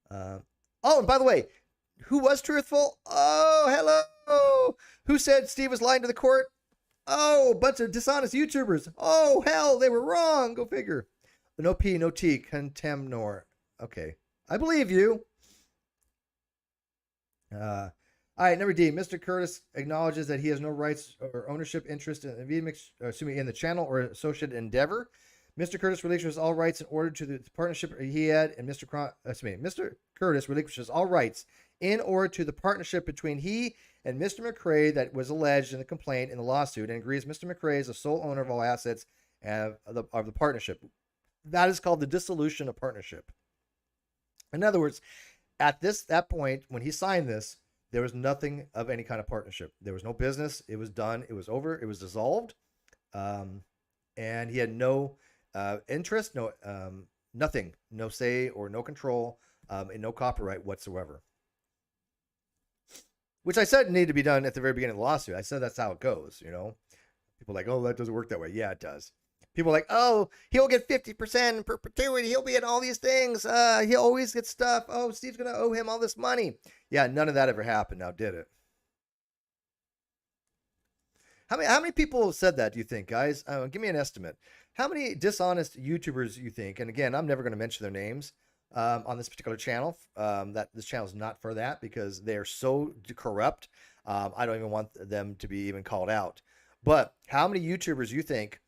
And by the way, who was truthful? Oh, hello. Who said Steve was lying to the court? Oh, a bunch of dishonest YouTubers. Oh, hell, they were wrong. Go figure. No P, no T, contemnor. Okay, I believe you. All right, number D. Mr. Curtis acknowledges that he has no rights or ownership interest in the channel or associated endeavor. Mr. Curtis relinquishes all rights in order to the partnership he had, and Mr. Curtis relinquishes all rights in order to the partnership between he and Mr. McRae that was alleged in the complaint in the lawsuit, and agrees Mr. McRae is the sole owner of all assets of the partnership. That is called the dissolution of partnership. In other words, at that point, when he signed this, there was nothing of any kind of partnership. There was no business. It was done. It was over. It was dissolved. And he had no interest, nothing, no say or no control, and no copyright whatsoever. Which I said needed to be done at the very beginning of the lawsuit. I said that's how it goes, you know. People are like, oh, that doesn't work that way. Yeah, it does. People are like, oh, he'll get 50% in perpetuity. He'll be in all these things. He'll always get stuff. Oh, Steve's going to owe him all this money. Yeah, none of that ever happened now, did it? How many people said that, do you think, guys? Give me an estimate. How many dishonest YouTubers you think, and again, I'm never going to mention their names on this particular channel. That this channel is not for that because they are so corrupt. I don't even want them to be even called out. But how many YouTubers you think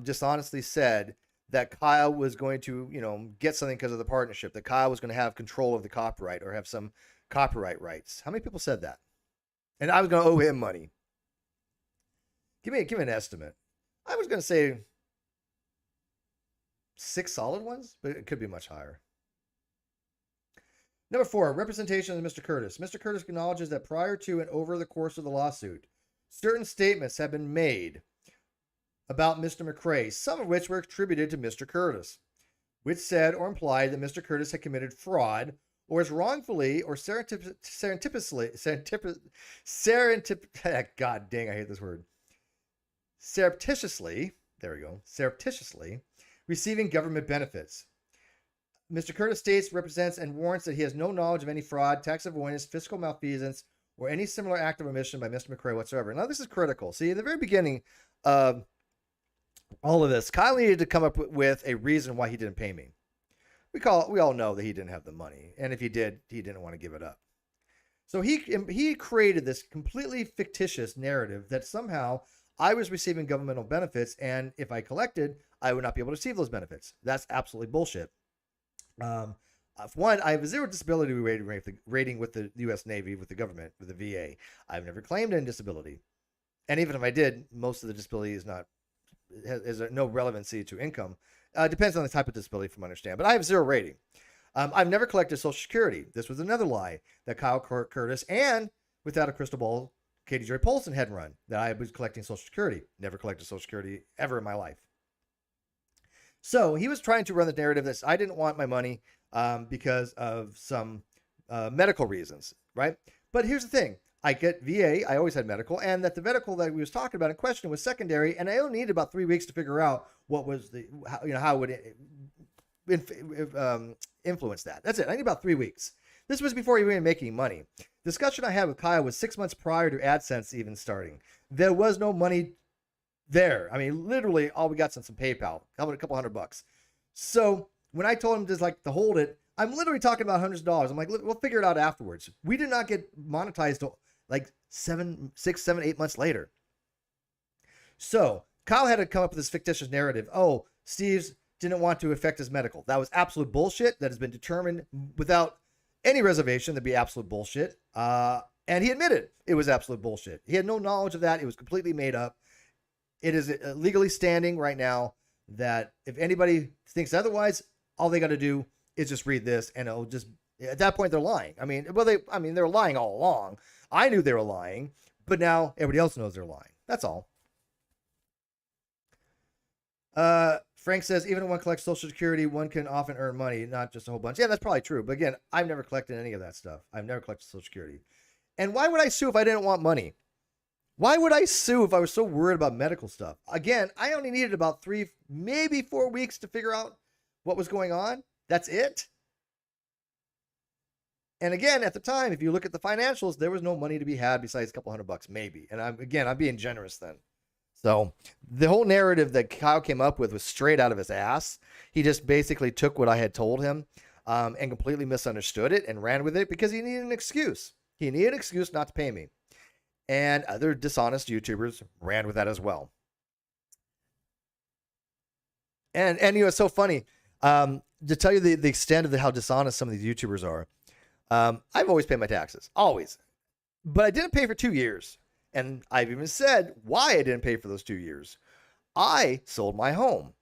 dishonestly said that Kyle was going to, get something because of the partnership, that Kyle was going to have control of the copyright or have some copyright rights? How many people said that? And I was going to owe him money. Give me an estimate. I was going to say 6 solid ones, but it could be much higher. Number 4, representation of Mr. Curtis. Mr. Curtis acknowledges that prior to and over the course of the lawsuit, certain statements have been made about Mr. McRae, some of which were attributed to Mr. Curtis, which said or implied that Mr. Curtis had committed fraud or is wrongfully or surreptitiously, God dang, I hate this word. Surreptitiously receiving government benefits. Mr. Curtis states, represents, and warrants that he has no knowledge of any fraud, tax avoidance, fiscal malfeasance, or any similar act of omission by Mr. McRae whatsoever. Now, this is critical. See, in the very beginning of all of this, Kyle needed to come up with a reason why he didn't pay me. We all know that he didn't have the money, and if he did, he didn't want to give it up. So he created this completely fictitious narrative that somehow I was receiving governmental benefits, and if I collected, I would not be able to receive those benefits. That's absolutely bullshit. One, I have a 0 disability rating with the U.S. Navy, with the government, with the VA. I've never claimed any disability. And even if I did, most of the disability has no relevancy to income. Depends on the type of disability, from what I understand. But I have 0 rating. I've never collected Social Security. This was another lie that Kyle Curtis and, without a crystal ball, Katie Joy Polson had run, that I was collecting Social Security. Never collected Social Security ever in my life. So he was trying to run the narrative that I didn't want my money because of some medical reasons, right? But here's the thing. I get VA, I always had medical, and that the medical that we was talking about in question was secondary, and I only needed about 3 weeks to figure out what was how would it influence that. That's it. I need about 3 weeks. This was before even making money. Discussion I had with Kyle was 6 months prior to AdSense even starting. There was no money there. I mean, literally all we got is some PayPal, a couple $100. So when I told him to hold it, I'm literally talking about hundreds of dollars. I'm like, we'll figure it out afterwards. We did not get monetized till like 6, 7, 8 months later. So Kyle had to come up with this fictitious narrative. Oh, Steve's didn't want to affect his medical. That was absolute bullshit. That has been determined without any reservation to be absolute bullshit. And he admitted it was absolute bullshit. He had no knowledge of that. It was completely made up. It is legally standing right now that if anybody thinks otherwise, all they got to do is just read this, and it'll just, at that point, they're lying. They're lying all along. I knew they were lying, but now everybody else knows they're lying. That's all. Frank says, even when one collects Social Security, one can often earn money, not just a whole bunch. Yeah, that's probably true. But again, I've never collected any of that stuff. I've never collected Social Security. And why would I sue if I didn't want money? Why would I sue if I was so worried about medical stuff? Again, I only needed about 3, maybe 4 weeks to figure out what was going on. That's it. And again, at the time, if you look at the financials, there was no money to be had besides a couple $100 maybe. And I'm being generous then. So the whole narrative that Kyle came up with was straight out of his ass. He just basically took what I had told him and completely misunderstood it and ran with it because he needed an excuse. He needed an excuse not to pay me. And other dishonest YouTubers ran with that as well. And it's so funny. To tell you the extent of how dishonest some of these YouTubers are, I've always paid my taxes. Always. But I didn't pay for 2 years. And I've even said why I didn't pay for those 2 years. I sold my home.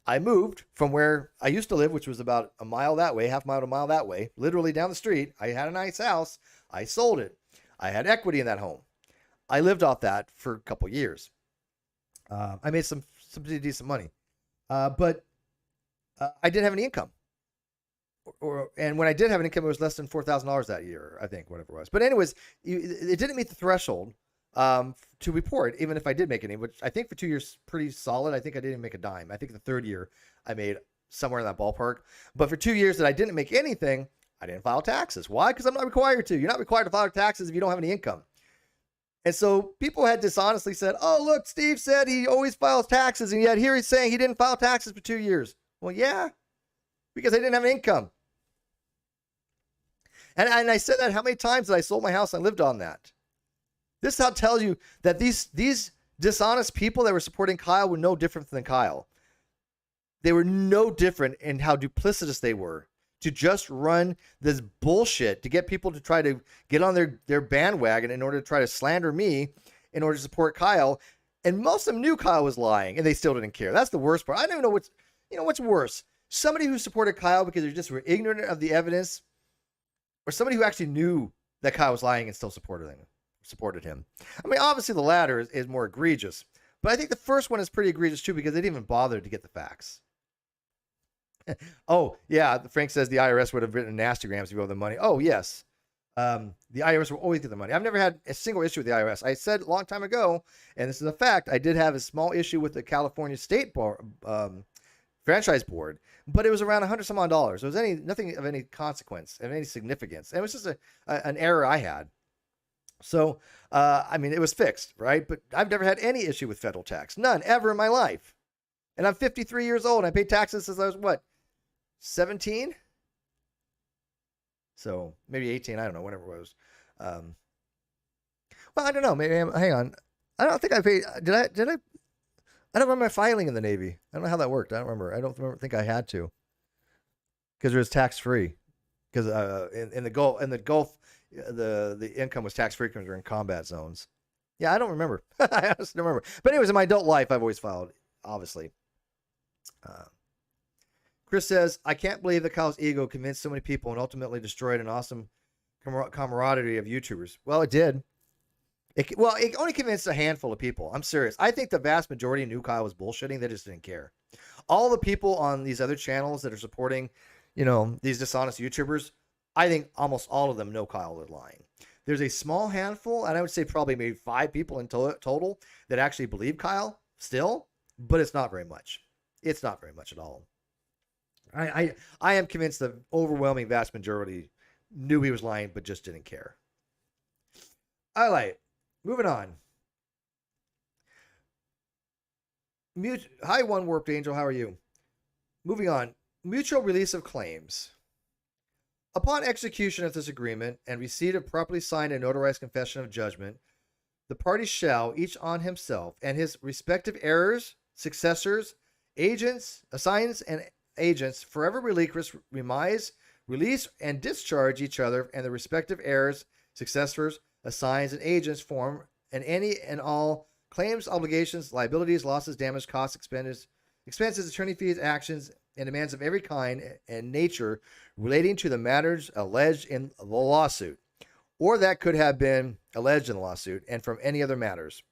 I moved from where I used to live, which was about a mile that way, half mile to a mile that way, literally down the street. I had a nice house. I sold it. I had equity in that home. I lived off that for a couple years. I made some decent money. But I didn't have any income. And when I did have an income, it was less than $4,000 that year, I think, whatever it was. But anyways, it didn't meet the threshold to report, even if I did make any, which I think for 2 years, pretty solid. I think I didn't make a dime. I think the third year I made somewhere in that ballpark. But for 2 years that I didn't make anything, I didn't file taxes. Why? Because I'm not required to. You're not required to file taxes if you don't have any income. And so people had dishonestly said, oh, look, Steve said he always files taxes. And yet here he's saying he didn't file taxes for 2 years. Well, yeah, because I didn't have an income. And I said that how many times that I sold my house and I lived on that. This tells you that these dishonest people that were supporting Kyle were no different than Kyle. They were no different in how duplicitous they were to just run this bullshit to get people to try to get on their bandwagon in order to try to slander me in order to support Kyle. And most of them knew Kyle was lying and they still didn't care. That's the worst part. I don't even know what's worse. Somebody who supported Kyle because they just were ignorant of the evidence, or somebody who actually knew that Kyle was lying and still supported him. I mean, obviously the latter is more egregious, but I think the first one is pretty egregious too because they didn't even bother to get the facts. Oh, yeah, Frank says the IRS would have written nastygrams if you owe them money. Oh, yes. The IRS will always get the money. I've never had a single issue with the IRS. I said a long time ago, and this is a fact, I did have a small issue with the California State Franchise Board, but it was around $100 some odd. It was nothing of any consequence, of any significance. And it was just an error I had. So, I mean, it was fixed, right? But I've never had any issue with federal tax. None, ever in my life. And I'm 53 years old. And I paid taxes since I was, 17? So, maybe 18. I don't know, whatever it was. Well, I don't know. Maybe, hang on. I don't think I paid. Did I? I don't remember my filing in the Navy. I don't know how that worked. I don't remember. I don't think I had to. Because it was tax-free. Because in the Gulf, the income was tax-free because we were in combat zones. Yeah, I don't remember. I honestly don't remember. But anyways, in my adult life, I've always filed, obviously. Chris says, I can't believe that Kyle's ego convinced so many people and ultimately destroyed an awesome camaraderie of YouTubers. Well, it did. It only convinced a handful of people. I'm serious. I think the vast majority knew Kyle was bullshitting. They just didn't care. All the people on these other channels that are supporting, these dishonest YouTubers, I think almost all of them know Kyle is lying. There's a small handful, and I would say probably maybe 5 people in total that actually believe Kyle still, but it's not very much. It's not very much at all. I am convinced the overwhelming vast majority knew he was lying, but just didn't care. All right. Moving on. Hi, One Warped Angel. How are you? Moving on. Mutual release of claims. Upon execution of this agreement and receipt of properly signed and notarized confession of judgment, the parties shall, each on himself and his respective heirs, successors, agents, assigns, and agents, forever relinquish, remise, release, and discharge each other and the respective heirs, successors, assigns, and agents form, and any and all claims, obligations, liabilities, losses, damage, costs, expenses, attorney fees, actions, and demands of every kind and nature relating to the matters alleged in the lawsuit, or that could have been alleged in the lawsuit, and from any other matters,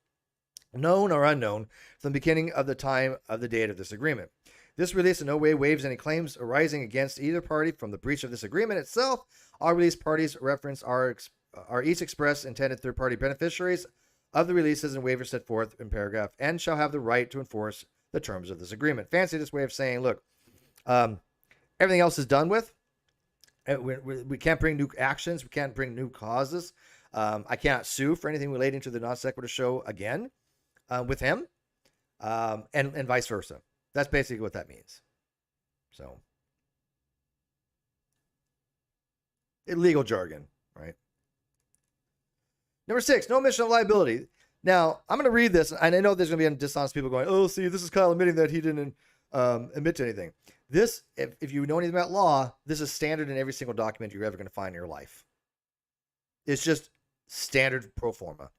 known or unknown, from the beginning of the time of the date of this agreement. This release in no way waives any claims arising against either party from the breach of this agreement itself. All released parties referenced are each express intended third-party beneficiaries of the releases and waivers set forth in paragraph, and shall have the right to enforce the terms of this agreement. Fancy this way of saying, look, everything else is done with. We can't bring new actions. We can't bring new causes. I cannot sue for anything relating to the Non-Sequitur Show again with him, and vice versa. That's basically what that means. So, legal jargon, right? Number 6, no omission of liability. Now, I'm going to read this, and I know there's going to be dishonest people going, oh, see, this is Kyle admitting that he didn't admit to anything. This, if you know anything about law, this is standard in every single document you're ever going to find in your life. It's just standard pro forma.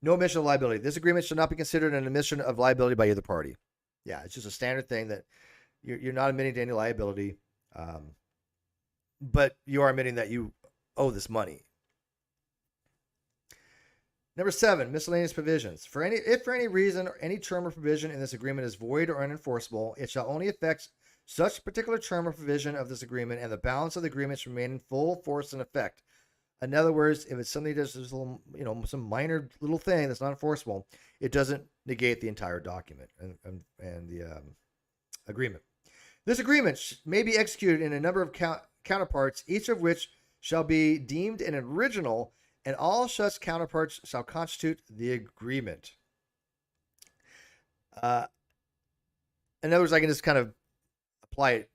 No omission of liability. This agreement shall not be considered an omission of liability by either party. Yeah, it's just a standard thing that you're not admitting to any liability, but you are admitting that you owe this money. Number 7, miscellaneous provisions. If for any reason or any term or provision in this agreement is void or unenforceable, it shall only affect such particular term or provision of this agreement, and the balance of the agreement shall remain in full force and effect. In other words, if it's something that's just a little, some minor little thing that's not enforceable, it doesn't negate the entire document and the agreement. This agreement may be executed in a number of counterparts, each of which shall be deemed an original, and all such counterparts shall constitute the agreement. In other words, I can just kind of apply it.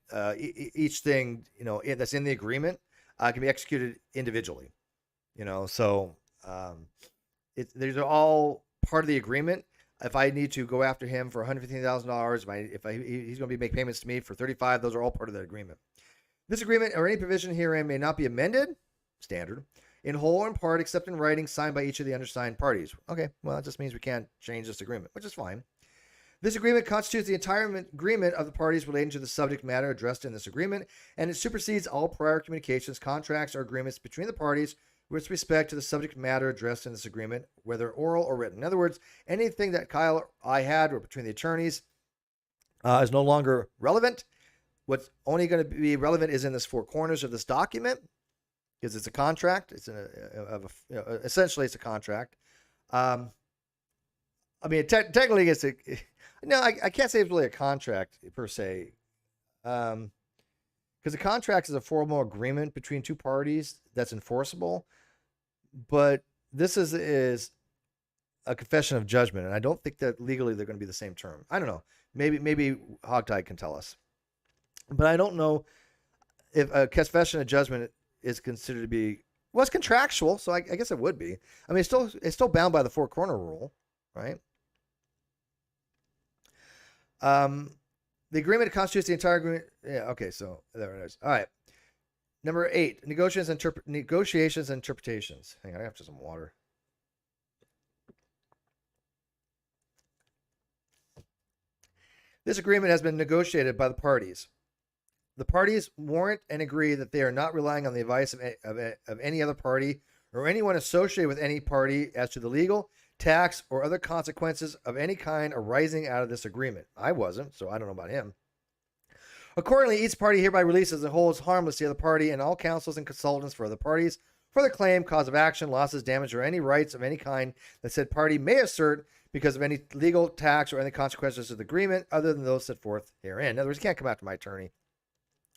Each thing, that's in the agreement can be executed individually. So these are all part of the agreement. If I need to go after him for $115,000, he's going to make payments to me for $35,000, those are all part of that agreement. This agreement or any provision herein may not be amended, standard, in whole or in part, except in writing signed by each of the undersigned parties. Okay, well, that just means we can't change this agreement, which is fine. This agreement constitutes the entire agreement of the parties relating to the subject matter addressed in this agreement, and it supersedes all prior communications, contracts, or agreements between the parties with respect to the subject matter addressed in this agreement, whether oral or written. In other words, anything that Kyle or I had or between the attorneys is no longer relevant. What's only going to be relevant is in this 4 corners of this document, because it's a contract. It's essentially it's a contract. Technically it's I can't say it's really a contract per se, because a contract is a formal agreement between 2 parties that's enforceable. But this is a confession of judgment, and I don't think that legally they're going to be the same term. I don't know. Maybe Hogtie can tell us, but I don't know if a confession of judgment is considered to be, well, it's contractual, so I guess it would be. I mean, it's still bound by the 4 corner rule, right? The agreement constitutes the entire agreement. Yeah, okay, so there it is. All right. Number 8, negotiations and interpretations. Hang on, I have some water. This agreement has been negotiated by the parties. The parties warrant and agree that they are not relying on the advice of any other party or anyone associated with any party as to the legal, tax, or other consequences of any kind arising out of this agreement. I wasn't, so I don't know about him. Accordingly, each party hereby releases and holds harmless the other party and all counsels and consultants for other parties for the claim, cause of action, losses, damage, or any rights of any kind that said party may assert because of any legal, tax, or any consequences of the agreement other than those set forth herein. In other words, you can't come after my attorney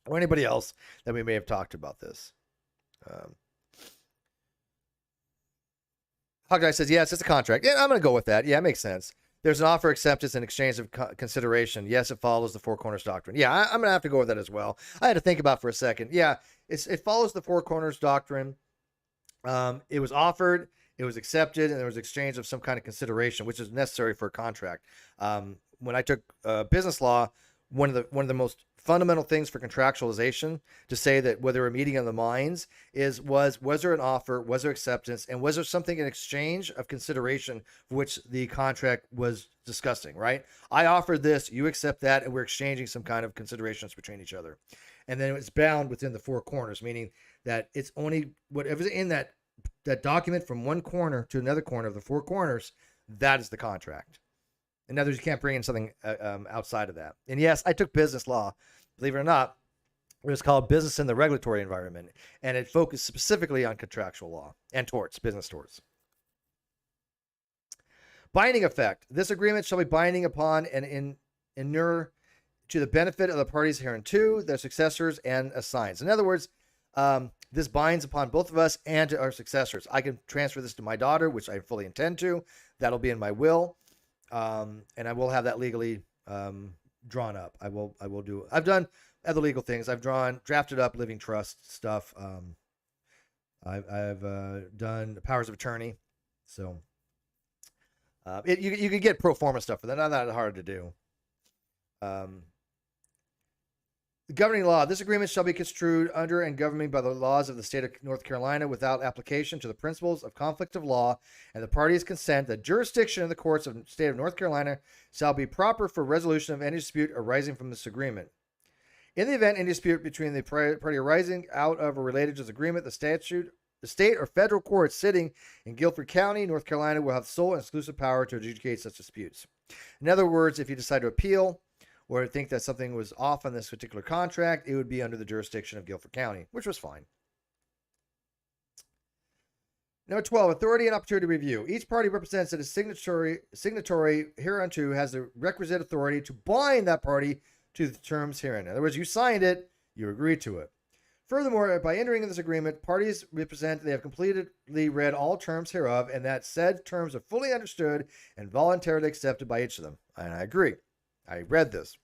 or anybody else that we may have talked about this. Hogtie says, yes, it's a contract. Yeah, I'm going to go with that. Yeah, it makes sense. There's an offer acceptance and exchange of consideration. Yes, it follows the 4 corners doctrine. Yeah, I'm going to have to go with that as well. I had to think about it for a second. Yeah, it follows the 4 corners doctrine. It was offered, it was accepted, and there was exchange of some kind of consideration, which is necessary for a contract. When I took business law, one of the most fundamental things for contractualization to say that whether a meeting of the minds was there an offer, was there acceptance, and was there something in exchange of consideration for which the contract was discussing, right? I offered this, you accept that, and we're exchanging some kind of considerations between each other. And then it's bound within the 4 corners, meaning that it's only whatever's in that document from one corner to another corner of the 4 corners, that is the contract. In other words, you can't bring in something outside of that. And yes, I took business law. Believe it or not, it was called Business in the Regulatory Environment, and it focused specifically on contractual law and torts, business torts. Binding effect. This agreement shall be binding upon and inure to the benefit of the parties hereunto, their successors, and assigns. In other words, This binds upon both of us and to our successors. I can transfer this to my daughter, which I fully intend to. That'll be in my will, and I will have that legally drawn up. I will do. I've done other legal things. I've drafted up living trust stuff. I've done powers of attorney. So you can get pro forma stuff, but they're not that hard to do. The governing law. This agreement shall be construed under and governed by the laws of the state of North Carolina without application to the principles of conflict of law, and the parties consent that jurisdiction in the courts of the state of North Carolina shall be proper for resolution of any dispute arising from this agreement. In the event any dispute between the party arising out of or related to this agreement, the state or federal court sitting in Guilford County, North Carolina, will have sole and exclusive power to adjudicate such disputes. In other words, if you decide to appeal or think that something was off on this particular contract, it would be under the jurisdiction of Guilford County, which was fine. Number 12, authority and opportunity review. Each party represents that a signatory hereunto has the requisite authority to bind that party to the terms herein. In other words, you signed it, you agreed to it. Furthermore, by entering in this agreement, parties represent they have completely read all terms hereof, and that said terms are fully understood and voluntarily accepted by each of them. And I agree. I read this.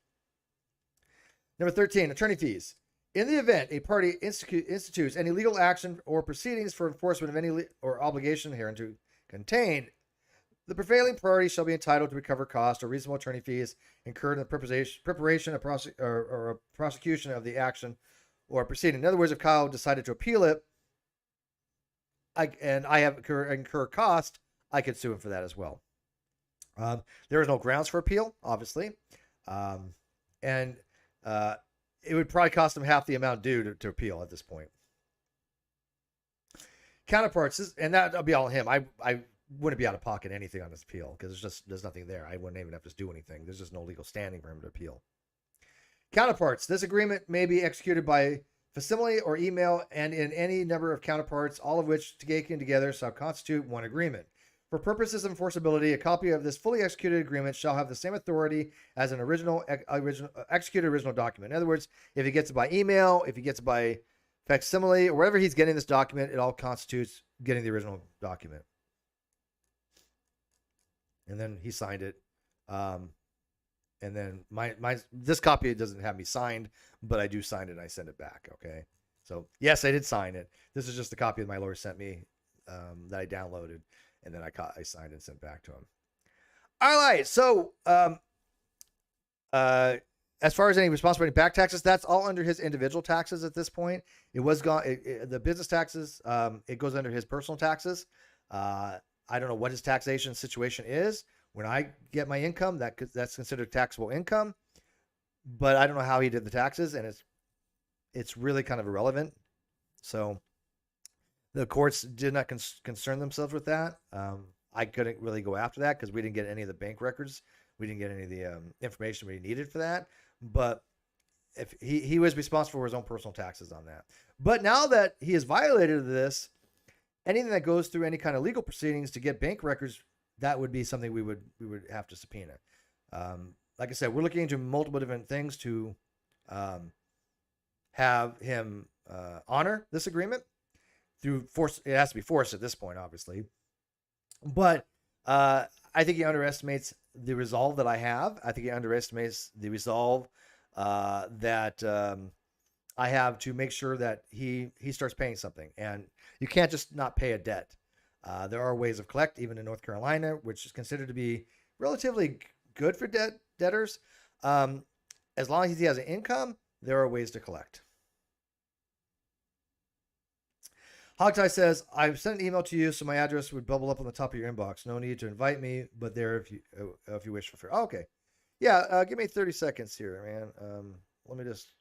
Number 13, attorney fees. In the event a party institutes any legal action or proceedings for enforcement of any or obligation hereunto contained, the prevailing party shall be entitled to recover costs or reasonable attorney fees incurred in the preparation of prosecution of the action or proceeding. In other words, if Kyle decided to appeal it, and I have incur cost, I could sue him for that as well. There is no grounds for appeal, obviously, and it would probably cost him half the amount due to appeal at this point. Counterparts, and that'll be all him. I wouldn't be out of pocket anything on this appeal because there's nothing there. I wouldn't even have to do anything. There's just no legal standing for him to appeal. Counterparts. This agreement may be executed by facsimile or email and in any number of counterparts, all of which taken together shall constitute one agreement. For purposes of enforceability, a copy of this fully executed agreement shall have the same authority as an executed original document. In other words, if he gets it by email, if he gets it by facsimile, or whatever he's getting this document, it all constitutes getting the original document. And then he signed it. And then this copy doesn't have me signed, but I do sign it and I send it back. Okay. So yes, I did sign it. This is just the copy that my lawyer sent me that I downloaded. And then I signed and sent back to him. All right. So as far as any responsibility back taxes, that's all under his individual taxes at this point. It was gone. The business taxes, it goes under his personal taxes. I don't know what his taxation situation is. When I get my income, that's considered taxable income. But I don't know how he did the taxes, and it's really kind of irrelevant. So the courts did not concern themselves with that. I couldn't really go after that because we didn't get any of the bank records. We didn't get any of the information we needed for that. But if he was responsible for his own personal taxes on that. But now that he has violated this, anything that goes through any kind of legal proceedings to get bank records, that would be something we would have to subpoena. Like I said, we're looking into multiple different things to have him honor this agreement through force. It has to be forced at this point, obviously. But I think he underestimates the resolve that I have. I think he underestimates the resolve that I have to make sure that he starts paying something. And you can't just not pay a debt. There are ways of collect, even in North Carolina, which is considered to be relatively good for debtors. As long as he has an income, there are ways to collect. Hogtie says, I've sent an email to you, so my address would bubble up on the top of your inbox. No need to invite me, but there if you wish for free. Oh, okay. Yeah, give me 30 seconds here, man. Let me just...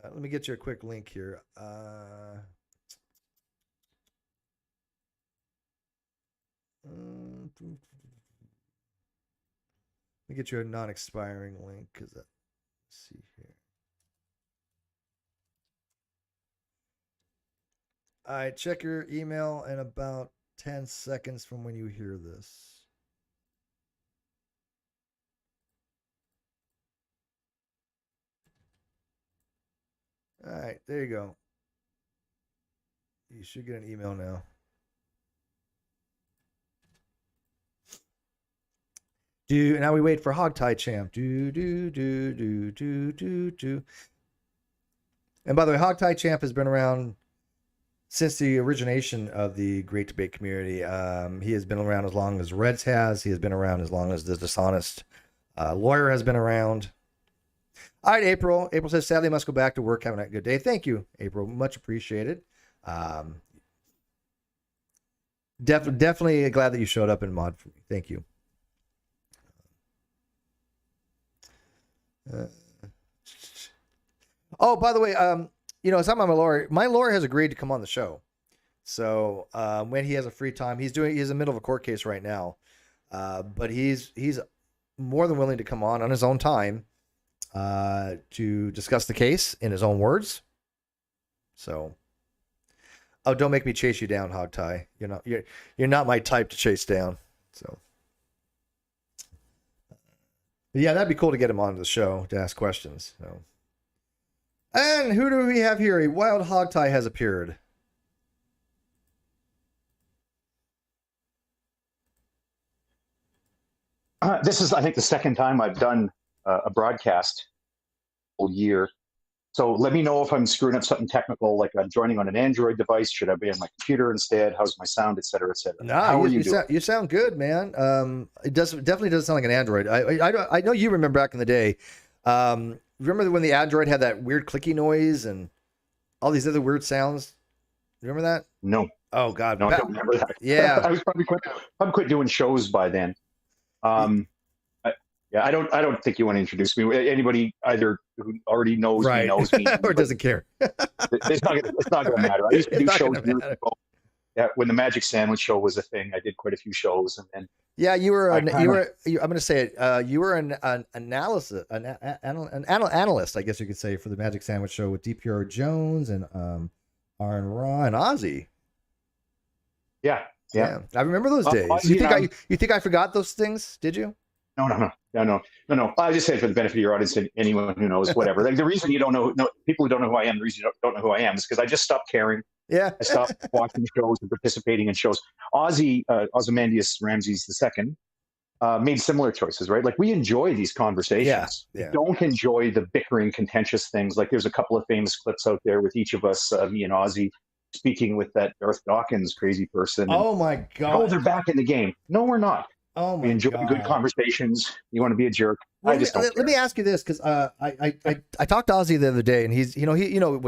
let me get you a quick link here. Let me get you a non-expiring link because let's see here. All right, check your email in about 10 seconds from when you hear this. All right, there you go. You should get an email now. Now we wait for Hogtie Champ. And by the way, Hogtie Champ has been around since the origination of the Great Debate community. He has been around as long as Reds has. He has been around as long as the Dishonest Lawyer has been around. All right, April. April says, sadly, I must go back to work. Have a good day. Thank you, April. Much appreciated. Definitely glad that you showed up and mod for me. Thank you. Oh, by the way, as I'm a lawyer, my lawyer has agreed to come on the show. So when he has a free time, he's in the middle of a court case right now, but he's more than willing to come on his own time to discuss the case in his own words. So, oh, don't make me chase you down, Hogtie. You're not my type to chase down. So, yeah, that'd be cool to get him onto the show to ask questions. So. And who do we have here? A wild hogtie has appeared. This is, I think, the second time I've done a broadcast all year. So let me know if I'm screwing up something technical, like I'm joining on an Android device. Should I be on my computer instead? How's my sound, et cetera, et cetera? No, How are you doing? You sound good, man. It definitely doesn't sound like an Android. I know you remember back in the day. Remember when the Android had that weird clicky noise and all these other weird sounds? Remember that? No. Oh God, no, I don't remember that. Yeah, I was probably quit doing shows by then. I don't think you want to introduce me. Anybody either who already knows me knows me, or doesn't care. It's not going to matter. I used to do shows years ago. Yeah, when the Magic Sandwich Show was a thing, I did quite a few shows, and then. Yeah, I'm going to say it. You were an analyst, I guess you could say, for the Magic Sandwich Show with DPR Jones and Aaron Ra and Ozzy. Yeah. I remember those days. You think I forgot those things? Did you? No. I just say it for the benefit of your audience and anyone who knows, whatever. Like the reason you don't know, people who don't know who I am, the reason you don't know who I am is because I just stopped caring. Yeah. I stopped watching shows and participating in shows. Ozymandias Ramses II made similar choices, right? Like we enjoy these conversations. Yeah. We don't enjoy the bickering, contentious things. Like there's a couple of famous clips out there with each of us, me and Ozzy, speaking with that Darth Dawkins crazy person. Oh my God. Oh, they're back in the game. No, we're not. Oh my we enjoy God. Good conversations. You want to be a jerk. Let me ask you this, because I talked to Ozzy the other day, and he's he what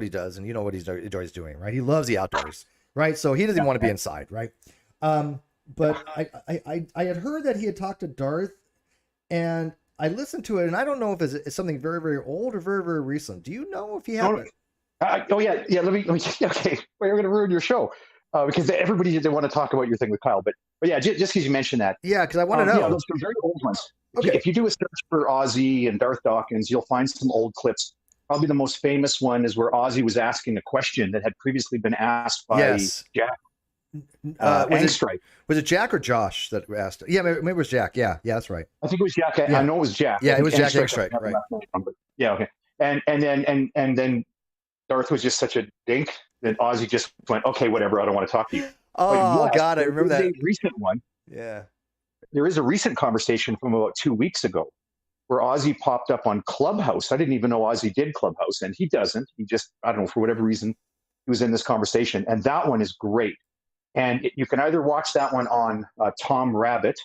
he does, and what he enjoys doing, right? He loves the outdoors, right? So he doesn't even want to be inside, right? But I had heard that he had talked to Darth, and I listened to it, and I don't know if it's something very, very old or very, very recent. Do you know if he had? Let me. Okay, we're going to ruin your show because everybody they want to talk about your thing with Kyle, but yeah, just because you mentioned that. Yeah, because I want to know. Yeah, those are very old ones. Okay. If you do a search for Ozzy and Darth Dawkins, you'll find some old clips. Probably the most famous one is where Ozzy was asking a question that had previously been asked by Jack. Was it Jack or Josh that asked? Yeah, maybe it was Jack. Yeah, that's right. I think it was Jack. I know it was Jack. Yeah, it was Jack Engstrike, right? Yeah, okay. And then Darth was just such a dink that Ozzy just went, okay, whatever. I don't want to talk to you. Oh God, I remember that recent one. Yeah. There is a recent conversation from about 2 weeks ago where Ozzy popped up on Clubhouse. I didn't even know Ozzy did Clubhouse, and he doesn't. He just, I don't know, for whatever reason, he was in this conversation. And that one is great. And you can either watch that one on Tom Rabbit,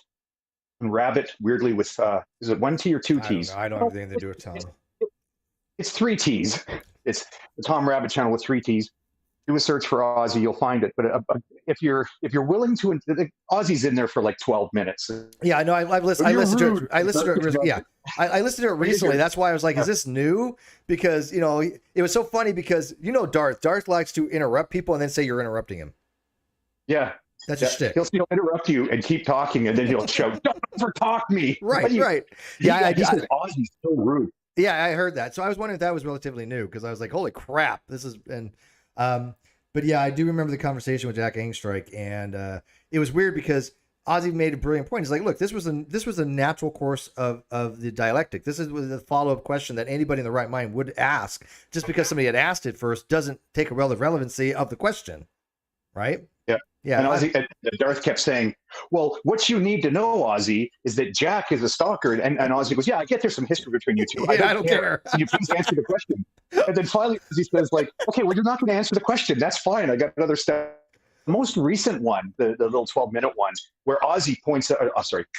and Rabbit, weirdly, with, is it one T or two T's? I don't have anything to do with Tom. It's three T's. It's the Tom Rabbit channel with three T's. Do a search for Ozzy, you'll find it. But if you're willing to, Ozzy's in there for like 12 minutes. Yeah, I know. I listened to it recently. That's why I was like, is this new? Because it was so funny because Darth. Darth likes to interrupt people and then say you're interrupting him. Yeah. That's just shtick. He'll interrupt you and keep talking, and then he'll shout, "Don't overtalk me!" Right. Yeah, he says Ozzy's so rude. Yeah, I heard that. So I was wondering if that was relatively new because I was like, "Holy crap, this is." But yeah, I do remember the conversation with Jack Engstrike, and it was weird because Ozzy made a brilliant point. He's like, look, this was a natural course of the dialectic. This is the follow-up question that anybody in the right mind would ask. Just because somebody had asked it first doesn't take away the relevancy of the question, right? Yeah. Yeah. And Ozzy, and Darth kept saying, well, what you need to know, Ozzy, is that Jack is a stalker. And Ozzy goes, yeah, I get there's some history between you two. I don't care. So you please answer the question. And then finally, he says, like, okay, well, you're not going to answer the question. That's fine. I got another step. The most recent one, the little 12-minute one, where Ozzy points out,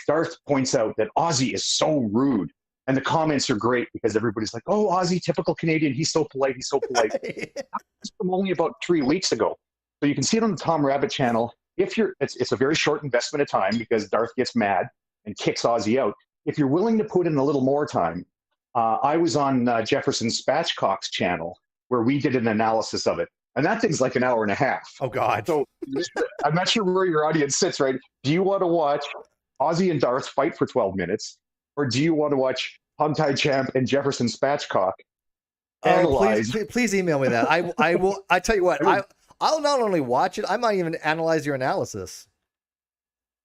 Darth points out that Ozzy is so rude. And the comments are great because everybody's like, oh, Ozzy, typical Canadian. He's so polite. He's so polite. That's from only about 3 weeks ago. So you can see it on the Tom Rabbit channel. It's a very short investment of time because Darth gets mad and kicks Ozzy out. If you're willing to put in a little more time, I was on Jefferson Spatchcock's channel where we did an analysis of it. And that thing's like an hour and a half. Oh, God. So I'm not sure where your audience sits, right? Do you want to watch Ozzy and Darth fight for 12 minutes? Or do you want to watch Hogtie Champ and Jefferson Spatchcock analyze? Please email me that. I will. I tell you what, I'll not only watch it, I might even analyze your analysis.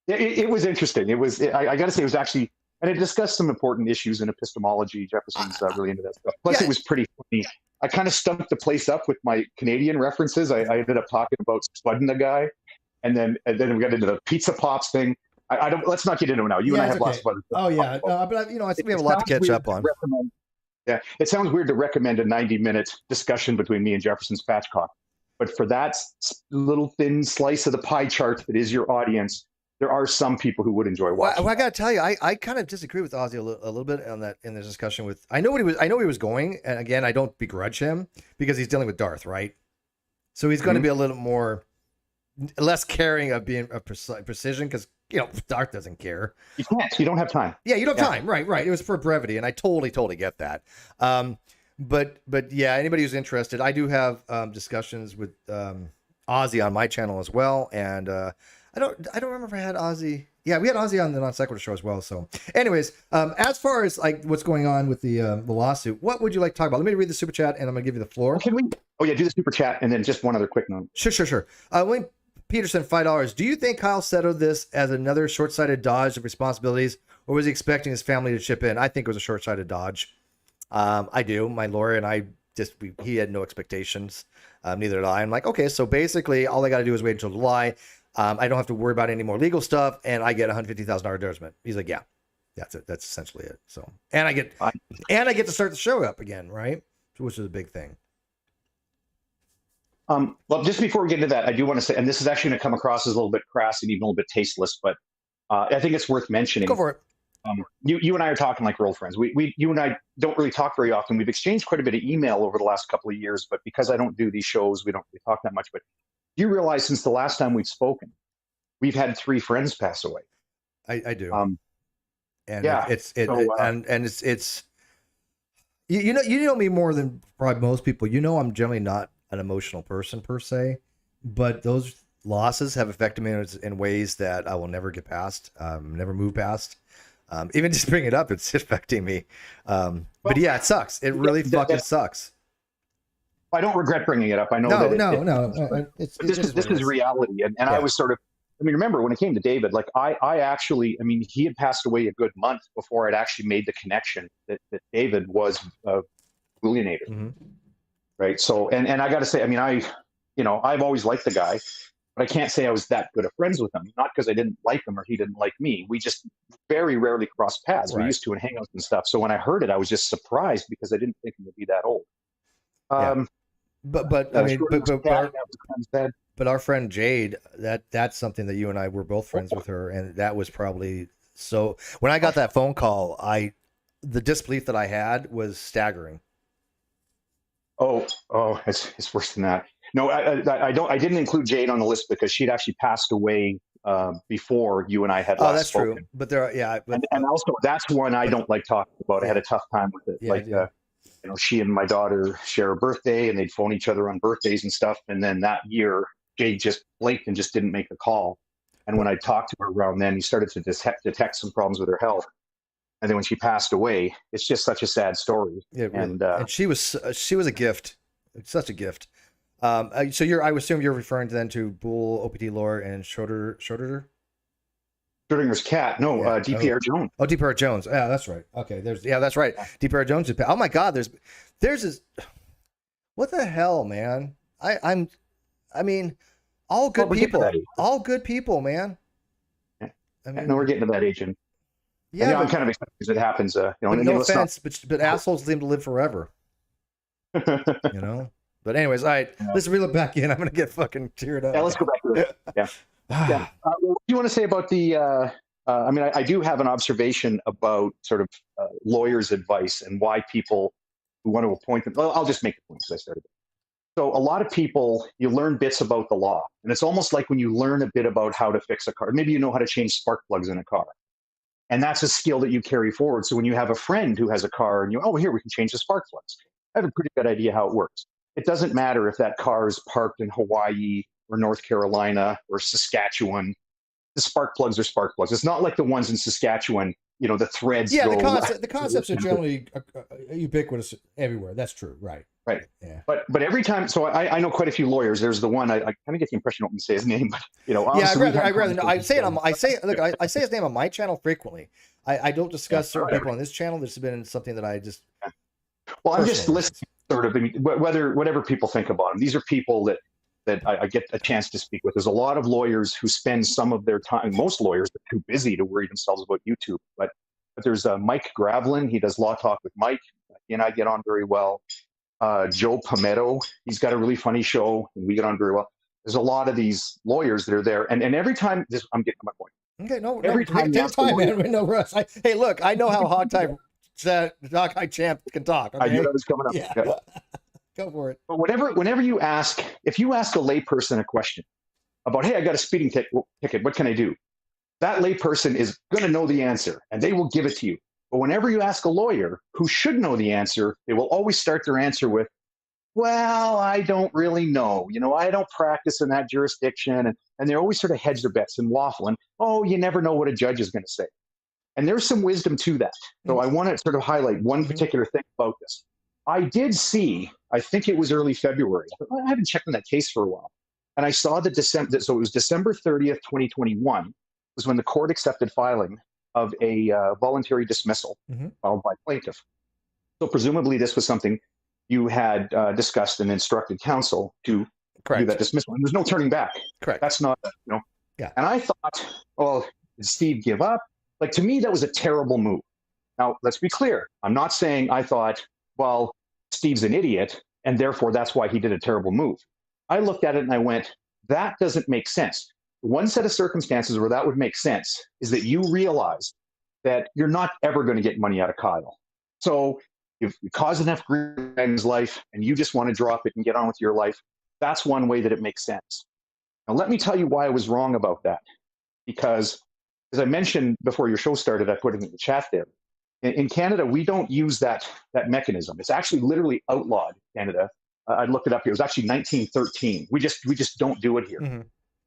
It was interesting. I got to say, it was actually, and it discussed some important issues in epistemology. Jefferson's really into that stuff. Plus, It was pretty funny. I kind of stumped the place up with my Canadian references. I ended up talking about Spudding the guy, and then we got into the pizza pops thing. I don't. Let's not get into it now. You and I have lots of other stuff. Oh yeah, but I think we have a lot to catch up on. Yeah, it sounds weird to recommend a 90-minute discussion between me and Jefferson Spatchcock, but for that little thin slice of the pie chart that is your audience, there are some people who would enjoy watching. Well, I got to tell you, I kind of disagree with Ozzy a little bit on that in the discussion with. I know he was going, and again, I don't begrudge him because he's dealing with Darth, right? So he's going to be a little more less caring of being of precision because Darth doesn't care. You can't. You don't have time. Yeah, you don't have time. Right. It was for brevity, and I totally get that. But yeah, anybody who's interested, I do have discussions with Ozzy on my channel as well, and I don't remember if I had Ozzy. Yeah, we had Ozzy on the NonSequitur Show as well. So, anyways, as far as like what's going on with the lawsuit, what would you like to talk about? Let me read the super chat, and I'm gonna give you the floor. Can we? Oh yeah, do the super chat, and then just one other quick note. Sure. William Peterson, $5. Do you think Kyle settled this as another short-sighted dodge of responsibilities, or was he expecting his family to chip in? I think it was a short-sighted dodge. I do. My lawyer and I he had no expectations. Neither did I. I'm like, okay, so basically all I got to do is wait until July. I don't have to worry about any more legal stuff, and I get $150,000 judgment. He's like, yeah, that's it. That's essentially it. So, and I get to start the show up again, right? Which is a big thing. Well, just before we get into that, I do want to say, and this is actually going to come across as a little bit crass and even a little bit tasteless, but I think it's worth mentioning. Go for it. You and I are talking like we're old friends. You and I don't really talk very often. We've exchanged quite a bit of email over the last couple of years, but because I don't do these shows, we don't really talk that much. But you realize since the last time we've spoken, we've had 3 friends pass away. I do. And yeah, it's you know me more than probably most people. I'm generally not an emotional person per se, but those losses have affected me in ways that I will never get past, never move past. Even just bring it up, it's affecting me. But yeah, it sucks. It really fucking sucks. I don't regret bringing it up. I know this is reality. And I was sort of, remember when it came to David, like I actually, he had passed away a good month before I'd actually made the connection that David was billionated. Mm-hmm. Right. So, and I got to say, I've always liked the guy, but I can't say I was that good of friends with him. Not because I didn't like him or he didn't like me. We just very rarely crossed paths. Right. We used to in hangouts and stuff. So when I heard it, I was just surprised because I didn't think he would be that old. But our friend Jade, that's something that you and I were both friends with her, and that was probably so. When I got that phone call, the disbelief that I had was staggering. Oh, it's worse than that. No, I didn't include Jade on the list because she'd actually passed away before you and I had last that's spoken. True. But there, and also that's one I don't like talking about. I had a tough time with it. She and my daughter share a birthday, and they'd phone each other on birthdays and stuff. And then that year, Jade just blinked and just didn't make the call. And when I talked to her around then, he started to detect some problems with her health. And then when she passed away, it's just such a sad story. Yeah, and she was a gift. It's such a gift. So I assume you're referring then to Bull, OPT Lore, and Schroeder? Schrodinger's cat. No, DPR Jones. Oh, DPR Jones. Yeah, that's right. Okay, that's right. DPR Jones. Oh my God, there's this. What the hell, man? I mean, all good people. All good people, man. Yeah. I mean, we're getting to that age, and yeah, I'm kind of excited because it happens. No offense, but assholes seem to live forever. You know. But anyways, all right, let's reel it back in. I'm gonna get fucking teared up. Yeah, let's go back to it. Yeah. Yeah. What do you want to say about the? I mean, I do have an observation about sort of lawyers' advice and why people who want to appoint them. Well, I'll just make the point because I started. So a lot of people, you learn bits about the law, and it's almost like when you learn a bit about how to fix a car. Maybe you know how to change spark plugs in a car, and that's a skill that you carry forward. So when you have a friend who has a car, and here we can change the spark plugs. I have a pretty good idea how it works. It doesn't matter if that car is parked in Hawaii or North Carolina or Saskatchewan. The spark plugs are spark plugs. It's not like the ones in Saskatchewan, the threads. Yeah, the concepts are generally ubiquitous everywhere. That's true, right? Right. Yeah. But every time, so I know quite a few lawyers. There's the one I kind of get the impression I don't say his name, but yeah, I'd rather know. I say his name on my channel frequently. I don't discuss certain people on this channel. This has been something that I just. Well, I'm just listening, sort of. I mean, whatever people think about them, these are people that I get a chance to speak with. There's a lot of lawyers who spend some of their time. Most lawyers are too busy to worry themselves about YouTube. But there's Mike Gravlin. He does Law Talk with Mike. He and I get on very well. Joe Palmetto. He's got a really funny show, and we get on very well. There's a lot of these lawyers that are there, and every time I'm getting to my point. Okay, every time, man. No rush. Hey, look, I know how hogtie champ can talk. Okay? I knew that was coming up. Yeah. Okay. Go for it. But whenever you ask, if you ask a layperson a question about, hey, I got a speeding ticket, what can I do? That layperson is going to know the answer, and they will give it to you. But whenever you ask a lawyer who should know the answer, they will always start their answer with, well, I don't really know. I don't practice in that jurisdiction. And they always sort of hedge their bets and waffle. And, you never know what a judge is going to say. And there's some wisdom to that. So I want to sort of highlight one particular thing about this. I did see, I think it was early February. I haven't checked on that case for a while. And I saw so it was December 30th, 2021, was when the court accepted filing of a voluntary dismissal filed by plaintiff. So presumably this was something you had discussed and instructed counsel to do that dismissal. And there's no turning back. Correct. That's not, Yeah. And I thought, well, did Steve give up? Like, to me, that was a terrible move. Now, let's be clear. I'm not saying I thought, well, Steve's an idiot, and therefore that's why he did a terrible move. I looked at it and I went, that doesn't make sense. One set of circumstances where that would make sense is that you realize that you're not ever going to get money out of Kyle. So if you cause enough grief in his life and you just want to drop it and get on with your life, that's one way that it makes sense. Now, let me tell you why I was wrong about that. Because, as I mentioned before your show started, I put it in the chat there. In Canada, we don't use that mechanism. It's actually literally outlawed in Canada. I looked it up here. It was actually 1913. We just don't do it here. Mm-hmm.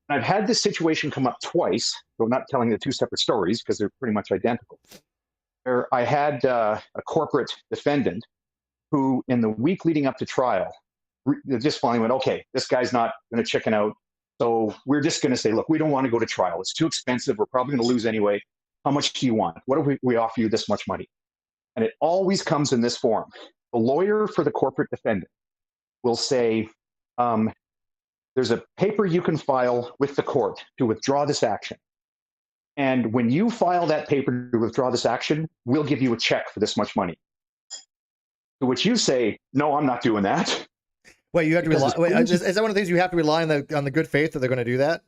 I've had this situation come up twice. So I'm not telling the two separate stories because they're pretty much identical. Where I had a corporate defendant who, in the week leading up to trial, just finally went, okay, this guy's not going to chicken out. So we're just going to say, look, we don't want to go to trial. It's too expensive. We're probably going to lose anyway. How much do you want? What if we offer you this much money? And it always comes in this form. The lawyer for the corporate defendant will say, there's a paper you can file with the court to withdraw this action. And when you file that paper to withdraw this action, we'll give you a check for this much money. To which you say, no, I'm not doing that. Wait, you have to rely. Wait, is that one of the things you have to rely on the good faith that they're going to do that?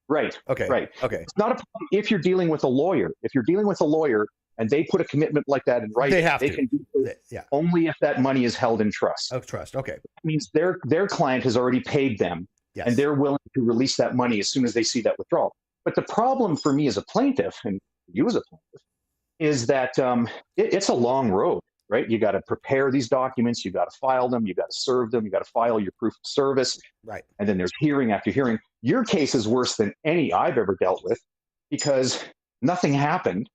Right. Okay. Right. Okay. It's not a problem if you're dealing with a lawyer. If you're dealing with a lawyer and they put a commitment like that in writing, they can do it only if that money is held in trust. Oh, trust. Okay. That means their client has already paid them, and they're willing to release that money as soon as they see that withdrawal. But the problem for me as a plaintiff, and you as a plaintiff, is that it's a long road, right? You got to prepare these documents, you got to file them, you got to serve them, you got to file your proof of service, right? And then there's hearing after hearing. Your case is worse than any I've ever dealt with because nothing happened.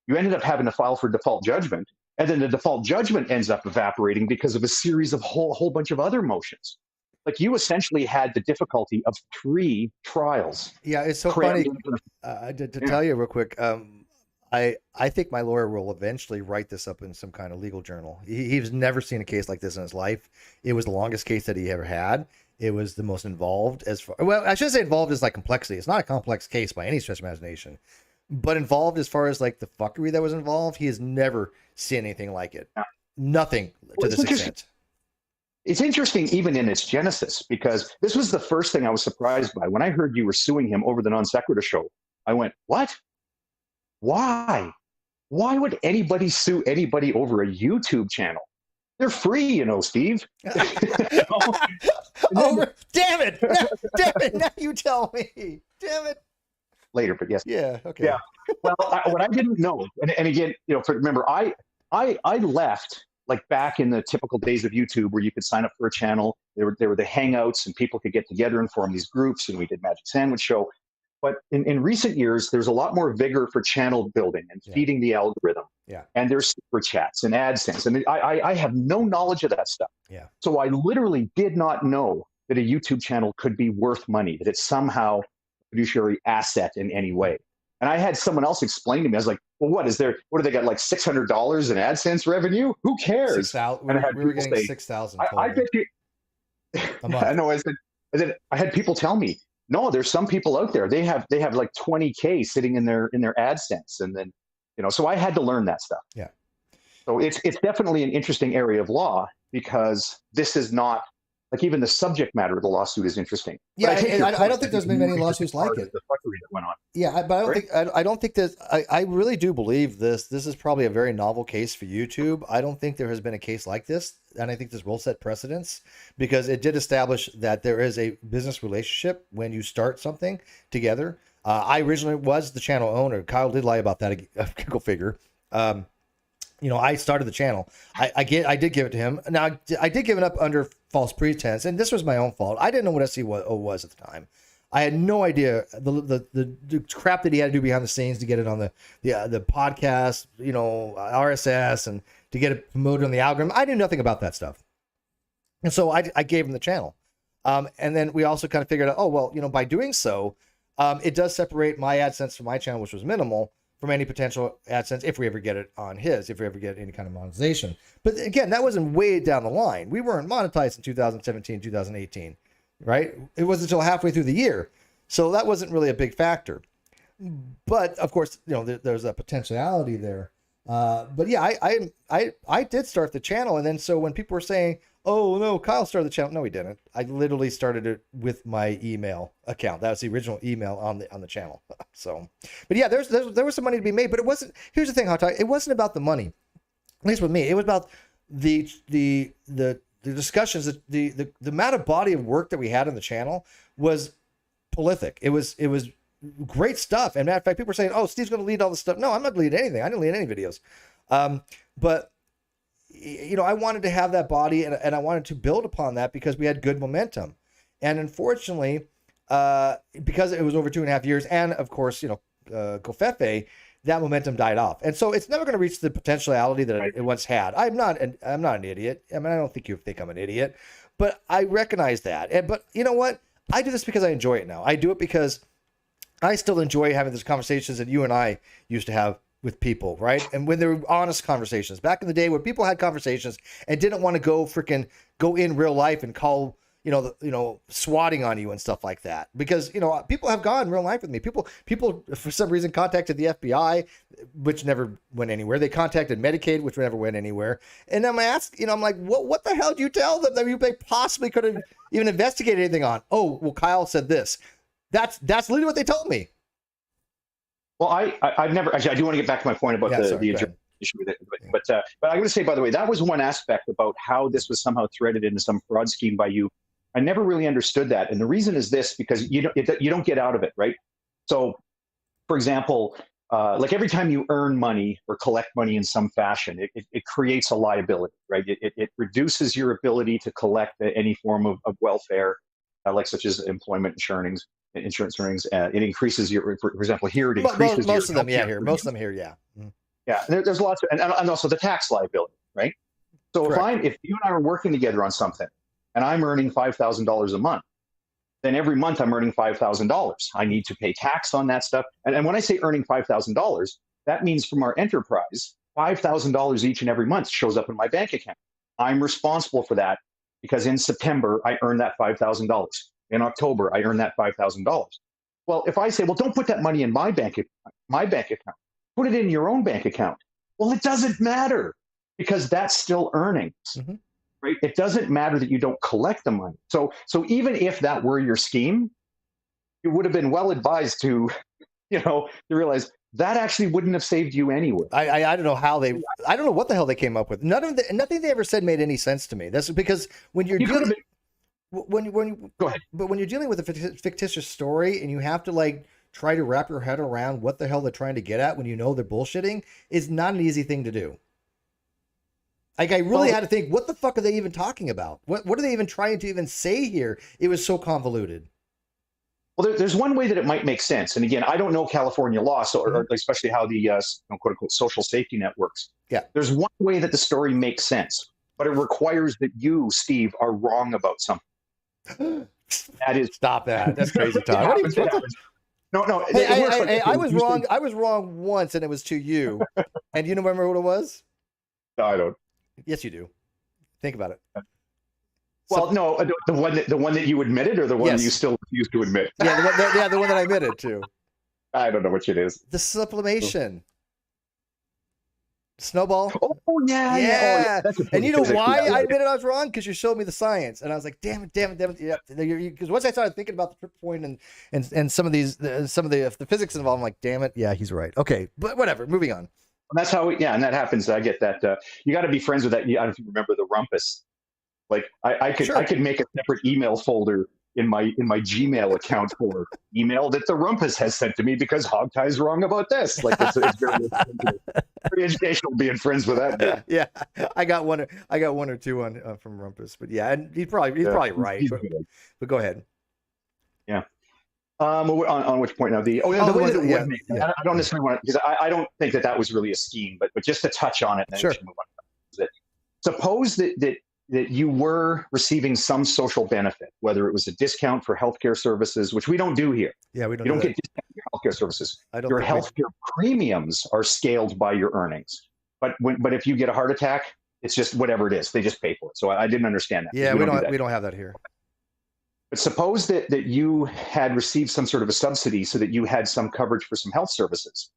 You ended up having to file for default judgment, and then the default judgment ends up evaporating because of a series of whole bunch of other motions. Like, you essentially had the difficulty of 3 trials. Yeah, it's so funny. To tell you real quick, I think my lawyer will eventually write this up in some kind of legal journal. He's never seen a case like this in his life. It was the longest case that he ever had. It was the most involved as far, well, I shouldn't say involved as like complexity. It's not a complex case by any stretch of imagination, but involved as far as like the fuckery that was involved. He has never seen anything like it. Nothing to this extent. It's interesting even in its genesis, because this was the first thing I was surprised by. When I heard you were suing him over the Non-Sequitur Show, I went, what? Why? Why would anybody sue anybody over a YouTube channel? They're free, you know, Steve. Oh, damn it. Damn it. Now you tell me. Damn it. Later, but yes. Yeah, okay. Yeah. Well, what I didn't know, and again, you know, remember, I left like back in the typical days of YouTube where you could sign up for a channel. There were the hangouts and people could get together and form these groups, and we did Magic Sandwich Show. But in recent years, there's a lot more vigor for channel building and feeding the algorithm. Yeah. And there's super chats and AdSense. And I have no knowledge of that stuff. Yeah. So I literally did not know that a YouTube channel could be worth money, that it's somehow a fiduciary asset in any way. And I had someone else explain to me, I was like, well, what do they got, like $600 in AdSense revenue? Who cares? 6,000. We were getting 6,000. I bet you. I know. I had people tell me, no, there's some people out there. They have like 20K sitting in their AdSense, and then, you know. So I had to learn that stuff. Yeah. So it's definitely an interesting area of law, because this is not like, even the subject matter of the lawsuit is interesting. Yeah, I don't think there's been many lawsuits like it. The fuckery that went on. Yeah, but I don't think that I really do believe this is probably a very novel case for YouTube. I don't think there has been a case like this, and I think this will set precedents, because it did establish that there is a business relationship when you start something together. I originally was the channel owner. Kyle did lie about that. Go figure. You know, I started the channel. I did give it to him. Now, I did give it up under false pretense, and this was my own fault. I didn't know what SEO was at the time. I had no idea the crap that he had to do behind the scenes to get it on the podcast, you know, RSS, and to get it promoted on the algorithm. I knew nothing about that stuff, and so I gave him the channel. And then we also kind of figured out, oh well, you know, by doing so, it does separate my AdSense from my channel, which was minimal, from any potential AdSense if we ever get it on his, if we ever get any kind of monetization. But again, that wasn't way down the line. We weren't monetized in 2017, 2018, right? It wasn't until halfway through the year. So that wasn't really a big factor. But of course, you know, there's a potentiality there. But yeah, I did start the channel. And then so when people were saying, oh no, Kyle started the channel. No, he didn't. I literally started it with my email account. That was the original email on the channel. So, but yeah, there was some money to be made, but it wasn't. Here's the thing, Hogtie. It wasn't about the money. At least with me, it was about the discussions. The amount of body of work that we had on the channel was prolific. It was great stuff. And matter of fact, people were saying, oh, Steve's going to lead all this stuff. No, I'm not leading anything. I didn't lead any videos. But you know, I wanted to have that body, and I wanted to build upon that because we had good momentum. And unfortunately, because it was over 2.5 years, and of course, you know, Covfefe, that momentum died off. And so it's never going to reach the potentiality that it once had. I'm not an idiot. I mean, I don't think you think I'm an idiot, but I recognize that. But you know what? I do this because I enjoy it now. I do it because I still enjoy having those conversations that you and I used to have with people, right? And when they were honest conversations back in the day where people had conversations and didn't want to go in real life and call, you know, swatting on you and stuff like that. Because, you know, people have gone in real life with me. People for some reason contacted the FBI, which never went anywhere. They contacted Medicaid, which never went anywhere. And I'm asked, you know, I'm like, what the hell do you tell them that you possibly could have even investigated anything on? Oh, well, Kyle said this. That's literally what they told me. Well, I've never, actually, I do want to get back to my point about the issue with it. But I'm going to say, by the way, that was one aspect about how this was somehow threaded into some fraud scheme by you. I never really understood that. And the reason is this, because you don't get out of it, right? So, for example, like every time you earn money or collect money in some fashion, it creates a liability, right? It reduces your ability to collect any form of welfare, like such as employment insurance earnings. It increases your, for example, here it increases most of them, yeah, here. Most of them here, yeah. Yeah, there's lots of, and also the tax liability, right? So if you and I are working together on something, and I'm earning $5,000 a month, then every month I'm earning $5,000. I need to pay tax on that stuff. And when I say earning $5,000, that means from our enterprise, $5,000 each and every month shows up in my bank account. I'm responsible for that because in September, I earn that $5,000. In October, I earn that $5,000. Well, if I say, well, don't put that money in my bank account, put it in your own bank account. Well, it doesn't matter because that's still earnings. Mm-hmm. Right? It doesn't matter that you don't collect the money. So even if that were your scheme, you would have been well advised to realize that actually wouldn't have saved you anyway. I don't know how I don't know what the hell they came up with. Nothing they ever said made any sense to me. That's because when you're dealing, go ahead. But when you're dealing with a fictitious story and you have to try to wrap your head around what the hell they're trying to get at when you know they're bullshitting, is not an easy thing to do. I really had to think, what the fuck are they even talking about? What are they even trying to even say here? It was so convoluted. Well, there's one way that it might make sense. And again, I don't know California law, or especially how the quote unquote social safety net works. Yeah. There's one way that the story makes sense, but it requires that you, Steve, are wrong about something. That is Stop that. That's crazy talk. No. Hey, I was wrong. I was wrong once, and it was to you. And you remember what it was? No, I don't. Yes, you do. Think about it. Well, no, the one that you admitted, or the one that you still refuse to admit. Yeah, the one that I admitted to. I don't know which it is. The sublimation. Snowball. Oh yeah. And you know why I admitted I was wrong? Because you showed me the science, and I was like, damn it. Yeah. Because once I started thinking about the trip point and some of the physics involved, I'm like, damn it, yeah, he's right. Okay, but whatever. Moving on. That's how, and that happens. I get that. You got to be friends with that. I don't know if you remember the rumpus. I could make a separate email folder in my Gmail account for email that the rumpus has sent to me because Hogtie is wrong about this. It's very educational being friends with that. Yeah, I got one or two on from rumpus, but yeah, and he's probably right. But go ahead. Yeah. On which point now? The way that it would make sense. I don't necessarily want to, because I don't think that was really a scheme, but just to touch on it. And sure. Move on. Suppose that you were receiving some social benefit, whether it was a discount for healthcare services, which we don't do here. Yeah, we don't. You don't get discount for healthcare services. Your healthcare premiums are scaled by your earnings. But if you get a heart attack, it's just whatever it is. They just pay for it. So I didn't understand that. Yeah, we don't have that here. But suppose that you had received some sort of a subsidy so that you had some coverage for some health services.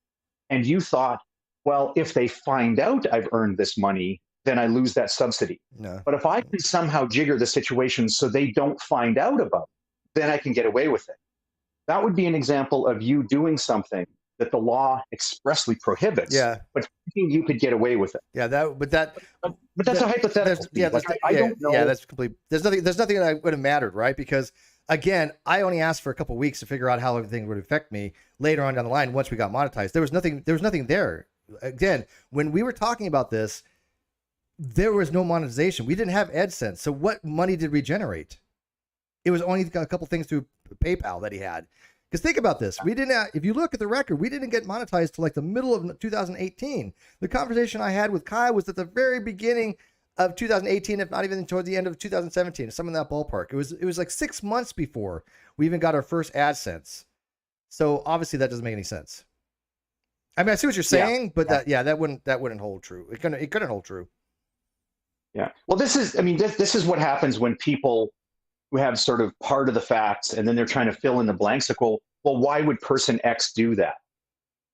And you thought, well, if they find out I've earned this money, then I lose that subsidy. No. But if I can somehow jigger the situation so they don't find out about it, then I can get away with it. That would be an example of you doing something that the law expressly prohibits. Yeah. But thinking you could get away with it. Yeah, but that's a hypothetical. I don't know. Yeah, that's complete. There's nothing that would have mattered, right? Because again, I only asked for a couple of weeks to figure out how everything would affect me later on down the line once we got monetized. There was nothing there. Again, when we were talking about this, there was no monetization. We didn't have AdSense. So what money did we generate? It was only a couple things through PayPal that he had. Because think about this. We didn't. If you look at the record, we didn't get monetized till the middle of 2018. The conversation I had with Kai was at the very beginning of 2018, if not even towards the end of 2017, some in that ballpark. It was like 6 months before we even got our first AdSense. So obviously that doesn't make any sense. I mean, I see what you're saying, but that wouldn't hold true. It couldn't hold true. Yeah. Well, this is what happens when people who have sort of part of the facts and then they're trying to fill in the blanks. Like, well, why would person X do that?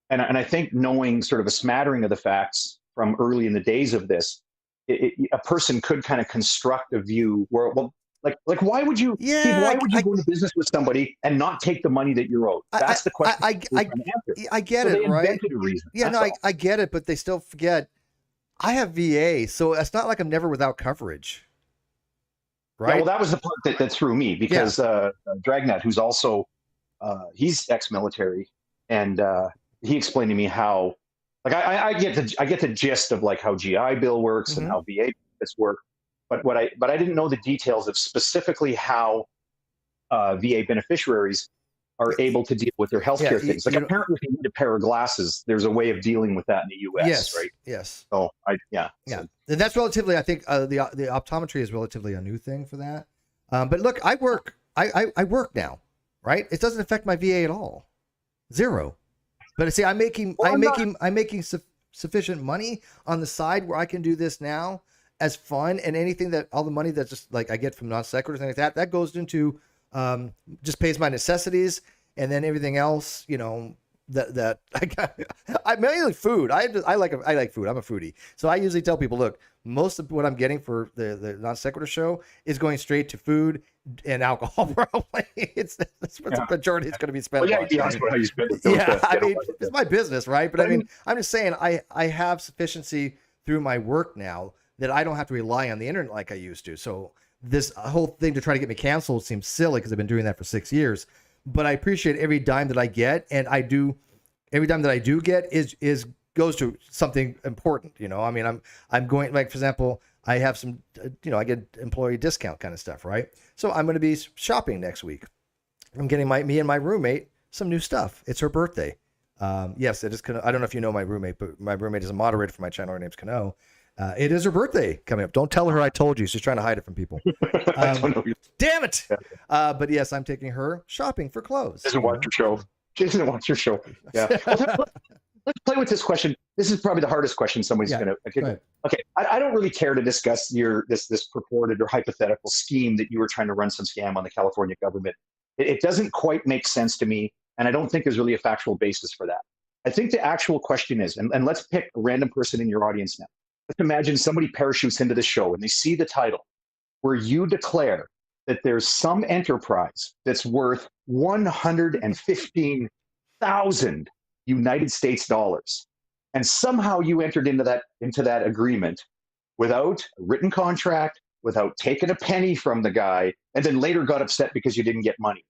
And I think knowing sort of a smattering of the facts from early in the days of this, a person could kind of construct a view where, well, like why would you? Yeah, Steve, why would you go into business with somebody and not take the money that you're owed? That's the question. I get it, right? They invented a reason. Yeah, no, I get it, but they still forget. I have VA, so it's not like I'm never without coverage. Right. Yeah, well, that was the part that threw me because Dragnet, who's also he's ex-military, and he explained to me how, like, I get the gist of like how GI Bill works and how VA benefits work, but I didn't know the details of specifically how VA beneficiaries are able to deal with their healthcare things. Like, apparently, if you need a pair of glasses, there's a way of dealing with that in the U.S. Yes, right? Yes. So So, and that's relatively. I think the optometry is relatively a new thing for that. But look, I work I work now, right? It doesn't affect my VA at all. Zero. But see, I'm making sufficient money on the side where I can do this now as fun, and anything that all the money that just like I get from non sequiturs and like that goes into just pays my necessities, and then everything else, you know, that I got. I mainly food. I like food. I'm a foodie, so I usually tell people, look, most of what I'm getting for the Non Sequitur Show is going straight to food and alcohol. Probably that's what the majority is going to be spent. Well, yeah, on. how you spend it. Yeah, I mean, it's my business, right? But I mean, I'm just saying, I have sufficiency through my work now that I don't have to rely on the internet like I used to. So this whole thing to try to get me canceled seems silly because I've been doing that for 6 years. But I appreciate every dime that I get, and every dime that I do get is goes to something important. You know, I mean, I'm going, like, for example, I have some, you know, I get employee discount kind of stuff, right? So I'm going to be shopping next week. I'm getting me and my roommate some new stuff. It's her birthday. Yes, it is. I don't know if you know my roommate, but my roommate is a moderator for my channel. Her name's Kano. It is her birthday coming up. Don't tell her I told you. She's trying to hide it from people. Damn it. But yes, I'm taking her shopping for clothes. She doesn't watch your show. She doesn't watch your show. Yeah. Let's play with this question. This is probably the hardest question somebody's going to. Okay. I don't really care to discuss this purported or hypothetical scheme that you were trying to run some scam on the California government. It doesn't quite make sense to me, and I don't think there's really a factual basis for that. I think the actual question is, and let's pick a random person in your audience now. Let's imagine somebody parachutes into the show and they see the title where you declare that there's some enterprise that's worth 115,000 United States dollars. And somehow you entered into that agreement without a written contract, without taking a penny from the guy, and then later got upset because you didn't get money.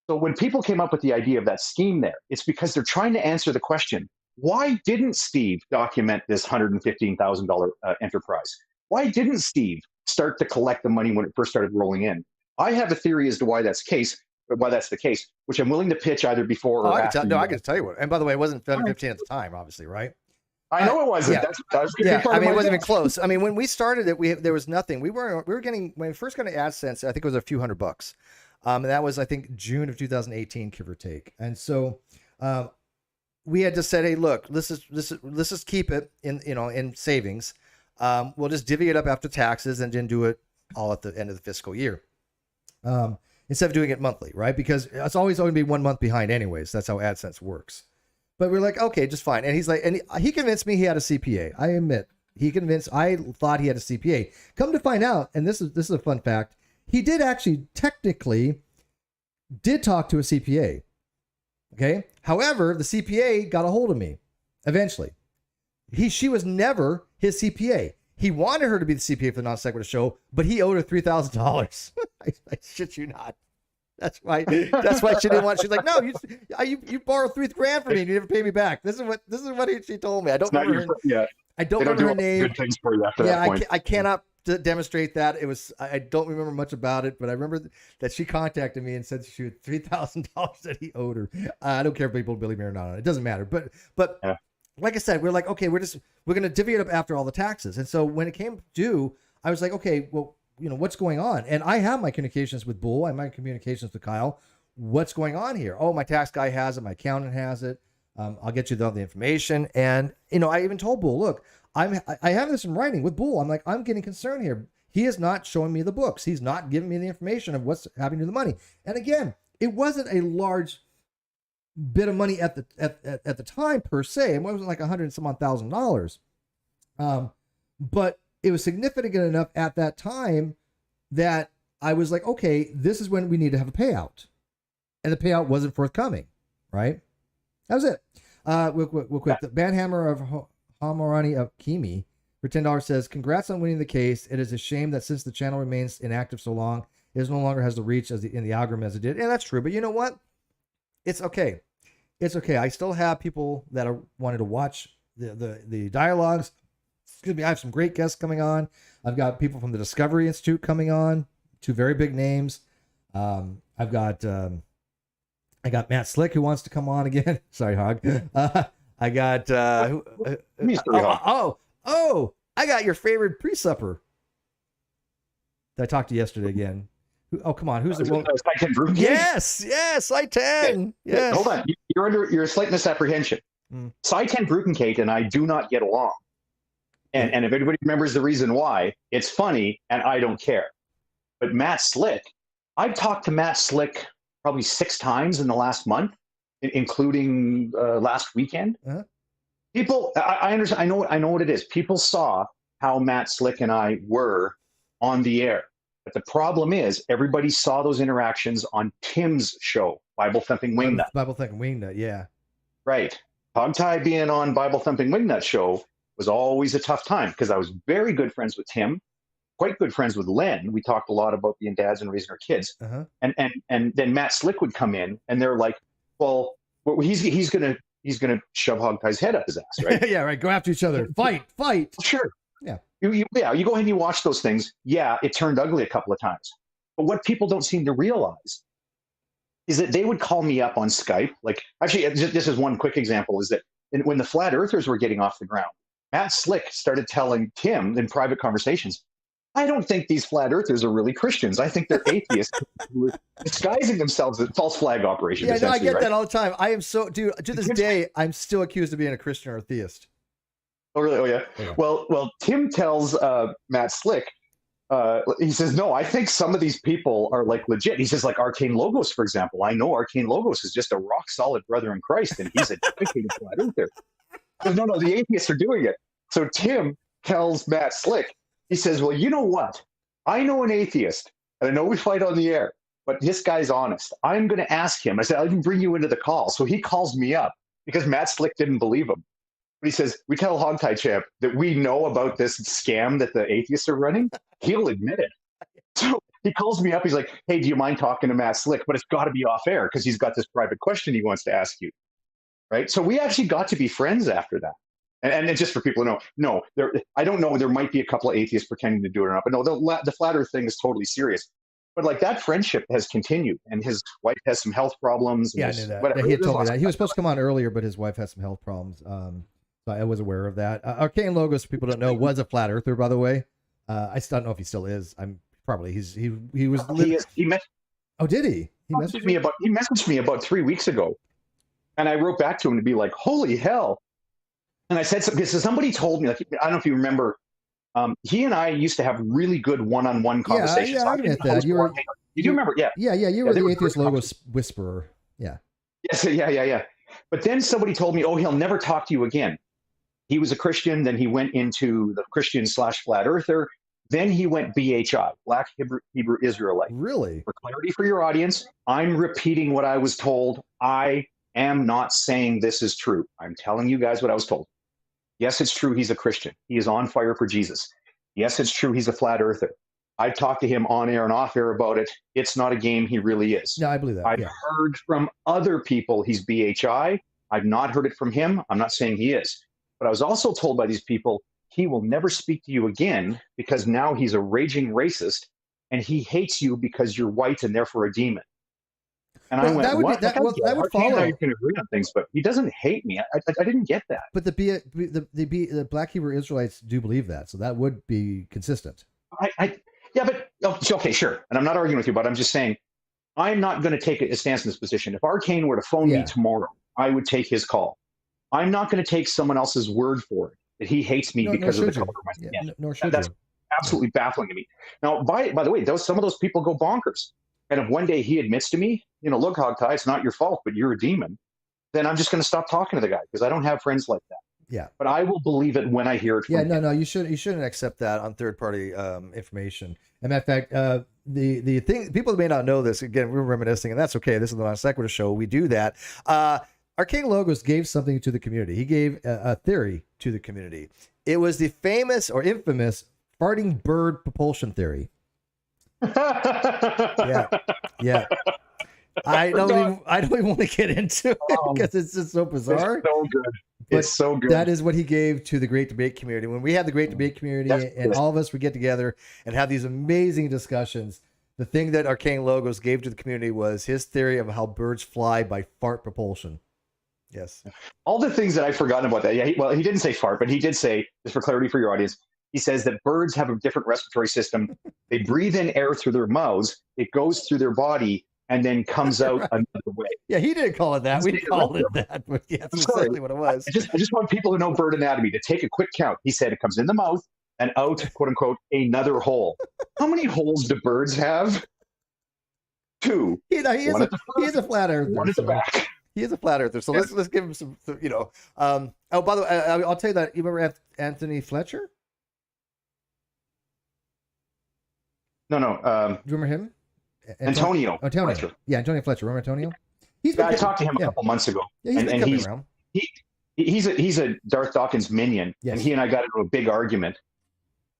So when people came up with the idea of that scheme there, it's because they're trying to answer the question, why didn't Steve document this $115,000 enterprise? Why didn't Steve start to collect the money when it first started rolling in? I have a theory as to why that's the case, which I'm willing to pitch either before or after. I can tell you what. And by the way, it wasn't 15 at the time, obviously, right? I know it wasn't. Yeah. I mean, it wasn't even close. I mean, when we started it, there was nothing. We were getting, when we first got to AdSense, I think it was a few $100. And that was, I think, June of 2018, give or take. And so we had just said, hey, look, let's just keep it in savings. We'll just divvy it up after taxes and then do it all at the end of the fiscal year. Instead of doing it monthly, right? Because it's always going to be 1 month behind anyways. That's how AdSense works. But we're like, okay, just fine. And he's like, and he convinced me he had a CPA. I admit, I thought he had a CPA. Come to find out, and this is a fun fact, he did actually technically talk to a CPA. Okay. However, the CPA got a hold of me eventually. She was never his CPA. He wanted her to be the CPA for the Non Sequitur Show, but he owed her $3,000. I shit you not. That's why she didn't want. She's like, no, you borrowed $3,000 from me and you never pay me back. This is what she told me. I don't remember her name. Good things for you after that point. I cannot demonstrate that. I don't remember much about it, but I remember that she contacted me and said she had $3,000 that he owed her. I don't care if people believe me or not. It doesn't matter. But yeah. Like I said, we're like, okay, we're going to divvy it up after all the taxes. And so when it came due, I was like, okay, well, what's going on? And I have my communications with Bull. I have my communications with Kyle. What's going on here? Oh, my tax guy has it. My accountant has it. I'll get you all the information. And, I even told Bull, look, I have this in writing with Bull. I'm like, I'm getting concerned here. He is not showing me the books. He's not giving me the information of what's happening to the money. And again, it wasn't a large bit of money at the time per se. It wasn't like $100,000. But it was significant enough at that time that I was like, okay, this is when we need to have a payout. And the payout wasn't forthcoming, right? That was it. Real quick. The Banhammer of Hamarani of Kimi for $10 says, congrats on winning the case. It is a shame that since the channel remains inactive so long, it no longer has the reach in the algorithm as it did. And that's true. But you know what? It's okay. It's okay. I still have people that wanted to watch the dialogues. Excuse me. I have some great guests coming on. I've got people from the Discovery Institute coming on. 2 very big names. I got Matt Slick who wants to come on again. Sorry, Hog. I got I got your favorite pre-supper that I talked to yesterday again. Oh, come on. Who's the one? Sci-10 Bruton? Yes, I-10. Yes. Hold on. You're a slight misapprehension. Sci-10 Bruton and I do not get along. And if anybody remembers the reason why, it's funny and I don't care. But Matt Slick, I've talked to Matt Slick probably 6 times in the last month, including last weekend. People, I understand. I know what it is. People saw how Matt Slick and I were on the air. But the problem is everybody saw those interactions on Tim's show, Bible Thumping Wingnut. Bible Thumping Wingnut, yeah. Right. Hogtie being on Bible Thumping Wingnut show was always a tough time because I was very good friends with Tim, quite good friends with Len. We talked a lot about being dads and raising our kids. And then Matt Slick would come in and they're like, well he's gonna shove Hogtie's head up his ass, right? Yeah, right. Go after each other. Fight. Sure. Yeah. You go ahead and you watch those things. Yeah, it turned ugly a couple of times. But what people don't seem to realize is that they would call me up on Skype. Like, actually, this is one quick example, is that when the flat earthers were getting off the ground, Matt Slick started telling Tim in private conversations, I don't think these flat earthers are really Christians. I think they're atheists who are disguising themselves as false flag operations. Yeah, no, I get that all the time. I am so, dude, to this day, I'm still accused of being a Christian or a theist. Oh, really? Oh, yeah. Well, Tim tells Matt Slick, he says, no, I think some of these people are like legit. He says, like Arcane Logos, for example. I know Arcane Logos is just a rock solid brother in Christ, and he's a dedicated flat earther. No, the atheists are doing it. So Tim tells Matt Slick, he says, well, you know what? I know an atheist, and I know we fight on the air, but this guy's honest. I'm going to ask him. I said, I can bring you into the call. So he calls me up because Matt Slick didn't believe him. But he says, we tell Hogtie Champ that we know about this scam that the atheists are running. He'll admit it. So he calls me up. He's like, hey, do you mind talking to Matt Slick? But it's got to be off air because he's got this private question he wants to ask you. Right? So we actually got to be friends after that. And just for people to know, I don't know, there might be a couple of atheists pretending to do it or not, but no, the flat earth thing is totally serious. But like that friendship has continued, and his wife has some health problems. Yeah, I knew that. He had told me that. He was supposed to come on earlier, but his wife has some health problems. So I was aware of that. Arcane Logos, people don't know, was a flat earther, by the way. I still don't know if he still is. I'm probably he was. Oh, did he? He messaged me about 3 weeks ago, and I wrote back to him to be like, "Holy hell!" And I said something because somebody told me, like, I don't know if you remember, he and I used to have really good one-on-one conversations. Yeah, I admit that. You do remember? Yeah. Yeah. You were the Atheist Logos whisperer. Yeah. Yes. Yeah. But then somebody told me, oh, he'll never talk to you again. He was a Christian. Then he went into the Christian/flat earther. Then he went BHI, Black Hebrew Israelite. Really? For clarity for your audience, I'm repeating what I was told. I am not saying this is true. I'm telling you guys what I was told. Yes, it's true he's a Christian. He is on fire for Jesus. Yes, it's true he's a flat earther. I've talked to him on air and off air about it. It's not a game. He really is. Yeah, I believe that. I've heard from other people he's BHI. I've not heard it from him. I'm not saying he is. But I was also told by these people, he will never speak to you again because now he's a raging racist and he hates you because you're white and therefore a demon. And I went, what? That would follow. You can agree on things, but he doesn't hate me. I didn't get that. But the Black Hebrew Israelites do believe that, so that would be consistent. Okay, sure. And I'm not arguing with you, but I'm just saying I'm not going to take a stance in this position. If Arcane were to phone me tomorrow, I would take his call. I'm not going to take someone else's word for it that he hates me because of the color of my skin. That's absolutely baffling to me. Now, by the way, some of those people go bonkers. And if one day he admits to me, look, Hogtie, it's not your fault, but you're a demon, then I'm just going to stop talking to the guy because I don't have friends like that. Yeah. But I will believe it when I hear it from him. No, you shouldn't accept that on third-party information. And in fact, the thing, people may not know this, again, we're reminiscing, and that's okay. This is the Non-Sequitur Show. We do that. Arcane Logos gave something to the community. He gave a theory to the community. It was the famous or infamous farting bird propulsion theory. Yeah. I don't even want to get into it because it's just so bizarre. It's so good. It's so good. That is what he gave to the Great Debate community. When we have the Great Debate community and all of us, we get together and have these amazing discussions. The thing that Arcane Logos gave to the community was his theory of how birds fly by fart propulsion. Yes. All the things that I've forgotten about that. Yeah. He didn't say fart, but he did say, just for clarity for your audience, He says that birds have a different respiratory system. They breathe in air through their mouths. It goes through their body and then comes out another way. Yeah, he didn't call it that. We called it that. But yeah, that's exactly what it was. I just want people who know bird anatomy to take a quick count. He said it comes in the mouth and out, quote unquote, another hole. How many holes do birds have? 2. He is a flat earther. One at the back. He is a flat earther. So let's give him some, you know. Oh, by the way, I'll tell you that. You remember Anthony Fletcher? No. Do you remember him? Antonio. Fletcher. Yeah, Antonio Fletcher. Remember Antonio? I talked to him a couple months ago. Yeah, he's a Darth Dawkins minion, and he and I got into a big argument.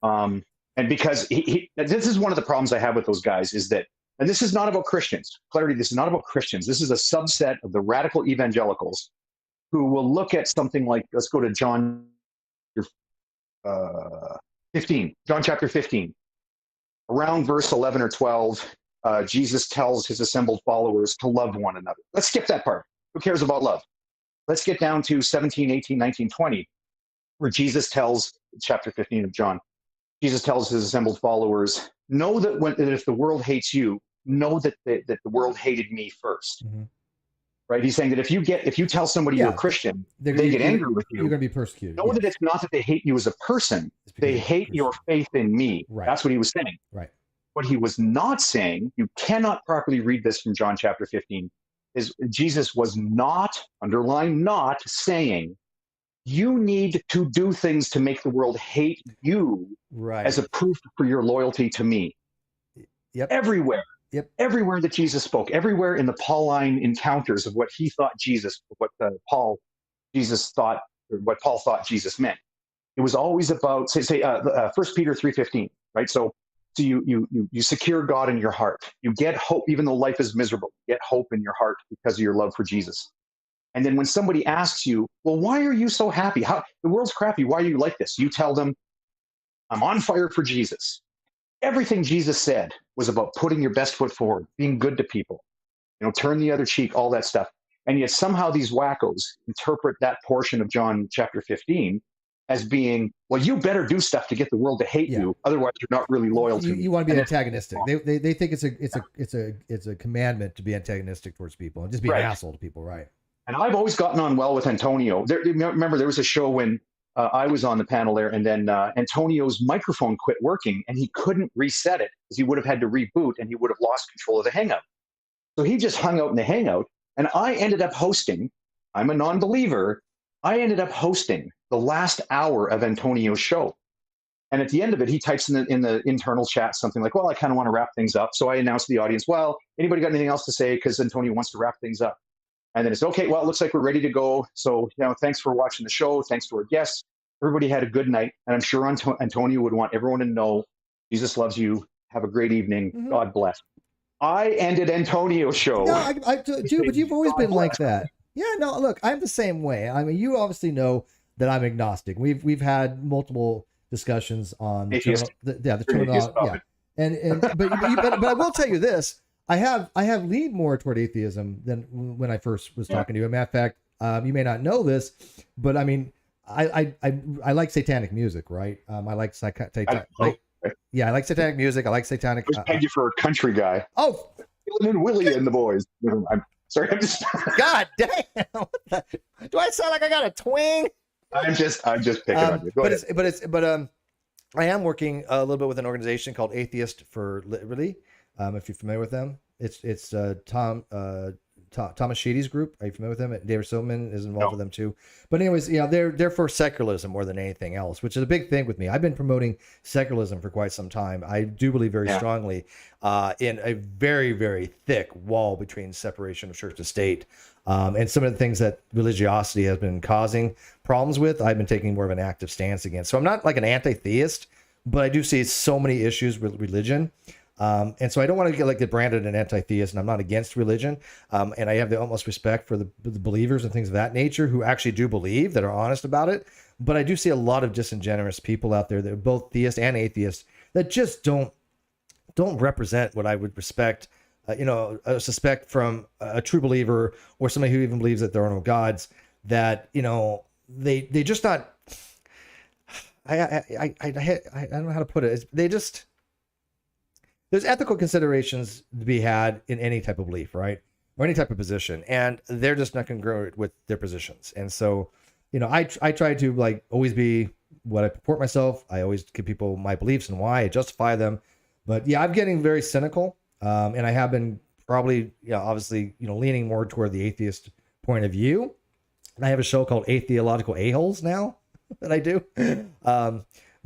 And because this is one of the problems I have with those guys is that, and this is not about Christians. Clarity, this is not about Christians. This is a subset of the radical evangelicals who will look at something like, let's go to John 15, John chapter 15. Around verse 11 or 12, Jesus tells his assembled followers to love one another. Let's skip that part. Who cares about love? Let's get down to 17, 18, 19, 20, where Jesus tells, chapter 15 of John, Jesus tells his assembled followers, know that that if the world hates you, know that the world hated me first. Mm-hmm. Right? He's saying that if you tell somebody you're a Christian, they get angry with you. You're going to be persecuted. Know that it's not that they hate you as a person. They hate your faith in me. Right. That's what he was saying. Right. What he was not saying, you cannot properly read this from John chapter 15, is Jesus was not, underline not, saying, you need to do things to make the world hate you as a proof for your loyalty to me. Yep. Everywhere. Yep. Everywhere that Jesus spoke, everywhere in the Pauline encounters of what he thought Jesus, what Paul thought Jesus meant. It was always about, say 1 Peter 3:15, right? So you secure God in your heart. You get hope, even though life is miserable. Get hope in your heart because of your love for Jesus. And then when somebody asks you, well, why are you so happy? The world's crappy. Why are you like this? You tell them, I'm on fire for Jesus. Everything Jesus said was about putting your best foot forward, being good to people, turn the other cheek, all that stuff. And yet somehow these wackos interpret that portion of John chapter 15 as being, well, you better do stuff to get the world to hate you. Otherwise, you're not really loyal to me. You want to be antagonistic. They think it's a commandment to be antagonistic towards people and just be an asshole to people, right? And I've always gotten on well with Antonio. Remember, there was a show when I was on the panel there, and then Antonio's microphone quit working, and he couldn't reset it because he would have had to reboot, and he would have lost control of the Hangout. So he just hung out in the Hangout, and I ended up hosting. I'm a non-believer. I ended up hosting the last hour of Antonio's show. And at the end of it, he types in the internal chat something like, well, I kind of want to wrap things up. So I announced to the audience, well, anybody got anything else to say? Because Antonio wants to wrap things up. And then it's, okay, well, it looks like we're ready to go. So, thanks for watching the show. Thanks to our guests. Everybody had a good night. And I'm sure Antonio would want everyone to know Jesus loves you. Have a great evening. Mm-hmm. God bless. I ended Antonio's show. No, I do, but you've always been like that. Yeah, no, look, I'm the same way. I mean, you obviously know that I'm agnostic. We've had multiple discussions on the terminology. Yeah. But I will tell you this. I have leaned more toward atheism than when I first was talking to you. As a matter of fact, you may not know this, but I mean, I like satanic music, right? I like I like satanic music. I like satanic. I pegged you for a country guy. Oh, and Willie and the boys. I'm sorry. I'm just. God damn! Do I sound like I got a twang? I'm just picking on you. But I am working a little bit with an organization called Atheist for Liberty. If you're familiar with them, it's Thomas Sheedy's group. Are you familiar with them? David Silverman is involved with them too. But anyways, they're for secularism more than anything else, which is a big thing with me. I've been promoting secularism for quite some time. I do believe very strongly in a very, very thick wall between separation of church and state. And some of the things that religiosity has been causing problems with, I've been taking more of an active stance against. So I'm not like an anti-theist, but I do see so many issues with religion. And so I don't want to get branded an anti-theist, and I'm not against religion. And I have the utmost respect for the believers and things of that nature who actually do believe, that are honest about it. But I do see a lot of disingenuous people out there that are both theists and atheists that just don't represent what I would suspect from a true believer or somebody who even believes that there are no gods, that, they just not. don't know how to put it. There's ethical considerations to be had in any type of belief, right? Or any type of position, and they're just not congruent with their positions. And so, I try to like always be what I purport myself. I always give people my beliefs and why I justify them. But yeah, I'm getting very cynical, and I have been probably, obviously, leaning more toward the atheist point of view. And I have a show called Theological A-Holes now that I do.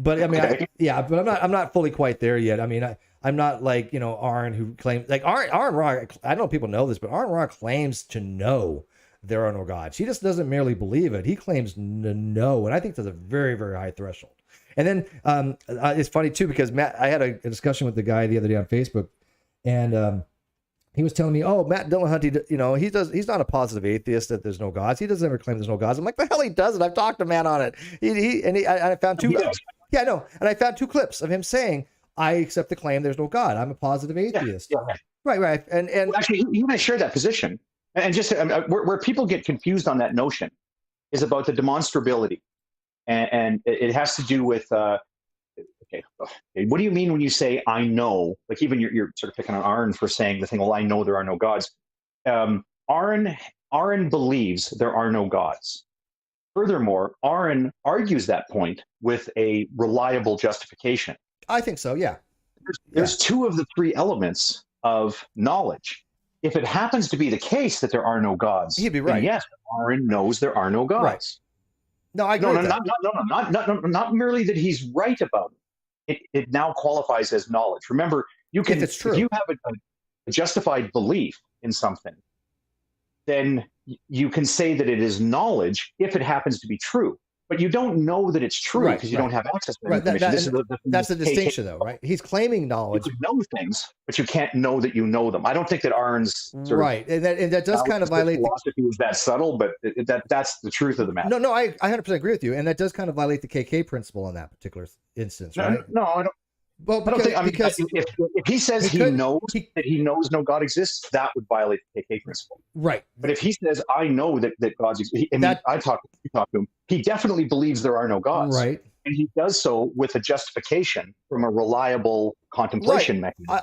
But I mean, but I'm not fully quite there yet. I mean, I'm not like, Aaron, who claims, like Aaron Ra, I don't know if people know this, but Aaron Ra claims to know there are no gods. He just doesn't merely believe it. He claims to know. And I think that's a very, very high threshold. And then it's funny too, because Matt, I had a discussion with the guy the other day on Facebook, and he was telling me, oh, Matt Dillahunty, he's not a positive atheist that there's no gods. He doesn't ever claim there's no gods. I'm like, the hell he doesn't. I've talked to Matt on it. I found two. Yeah, no. And I found 2 clips of him saying, I accept the claim there's no God. I'm a positive atheist. Yeah. Right. And well, actually, he and I share that position. And just where people get confused on that notion is about the demonstrability. And it has to do with, okay, what do you mean when you say, I know? Like even you're sort of picking on Aaron for saying the thing, well, I know there are no gods. Aaron believes there are no gods. Furthermore, Aaron argues that point with a reliable justification. I think so, yeah. There's 2 of the 3 elements of knowledge. If it happens to be the case that there are no gods, he'd be right. Yes, Aaron knows there are no gods. Right. No, I agree. Not merely that he's right about it. It now qualifies as knowledge. Remember, if you have a justified belief in something, then you can say that it is knowledge if it happens to be true. But you don't know that it's true because you don't have access to that information. That's the distinction, though, right? He's claiming knowledge. You know things, but you can't know that you know them. I don't think that Aaron's and that does kind of violate philosophy is that subtle, but that's the truth of the matter. No, I 100% agree with you, and that does kind of violate the KK principle in that particular instance, right? No, I don't. Well, because if he says he knows that he knows no God exists, that would violate the KK principle. Right. But if he says, I know that God exists, I talked to him, he definitely believes there are no gods. Right. And he does so with a justification from a reliable contemplation mechanism.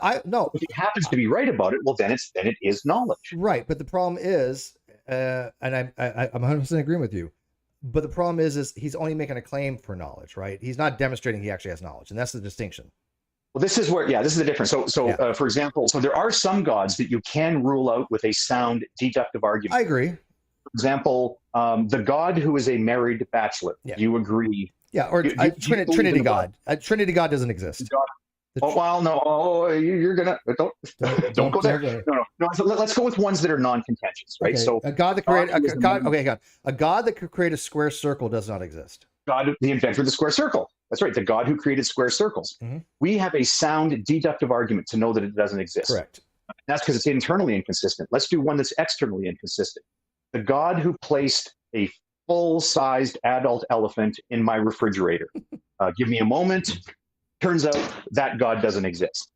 If he happens to be right about it, well, then it is knowledge. Right. But the problem is, and I'm 100% agreeing with you, but the problem is he's only making a claim for knowledge, right? He's not demonstrating he actually has knowledge, and that's the distinction. Well, this is the difference. For example, there are some gods that you can rule out with a sound deductive argument. I agree. For example, the God who is a married bachelor. Yeah. You agree? Yeah, or Trinity God. Trinity God doesn't exist. No, you're gonna don't go there. No. So let's go with ones that are non-contentious, right? Okay. So a God that created a God that could create a square circle does not exist. God, the inventor of the square circle. That's right. The God who created square circles. Mm-hmm. We have a sound deductive argument to know that it doesn't exist. Correct. That's because it's internally inconsistent. Let's do one that's externally inconsistent. The God who placed a full-sized adult elephant in my refrigerator. Give me a moment. Turns out that God doesn't exist.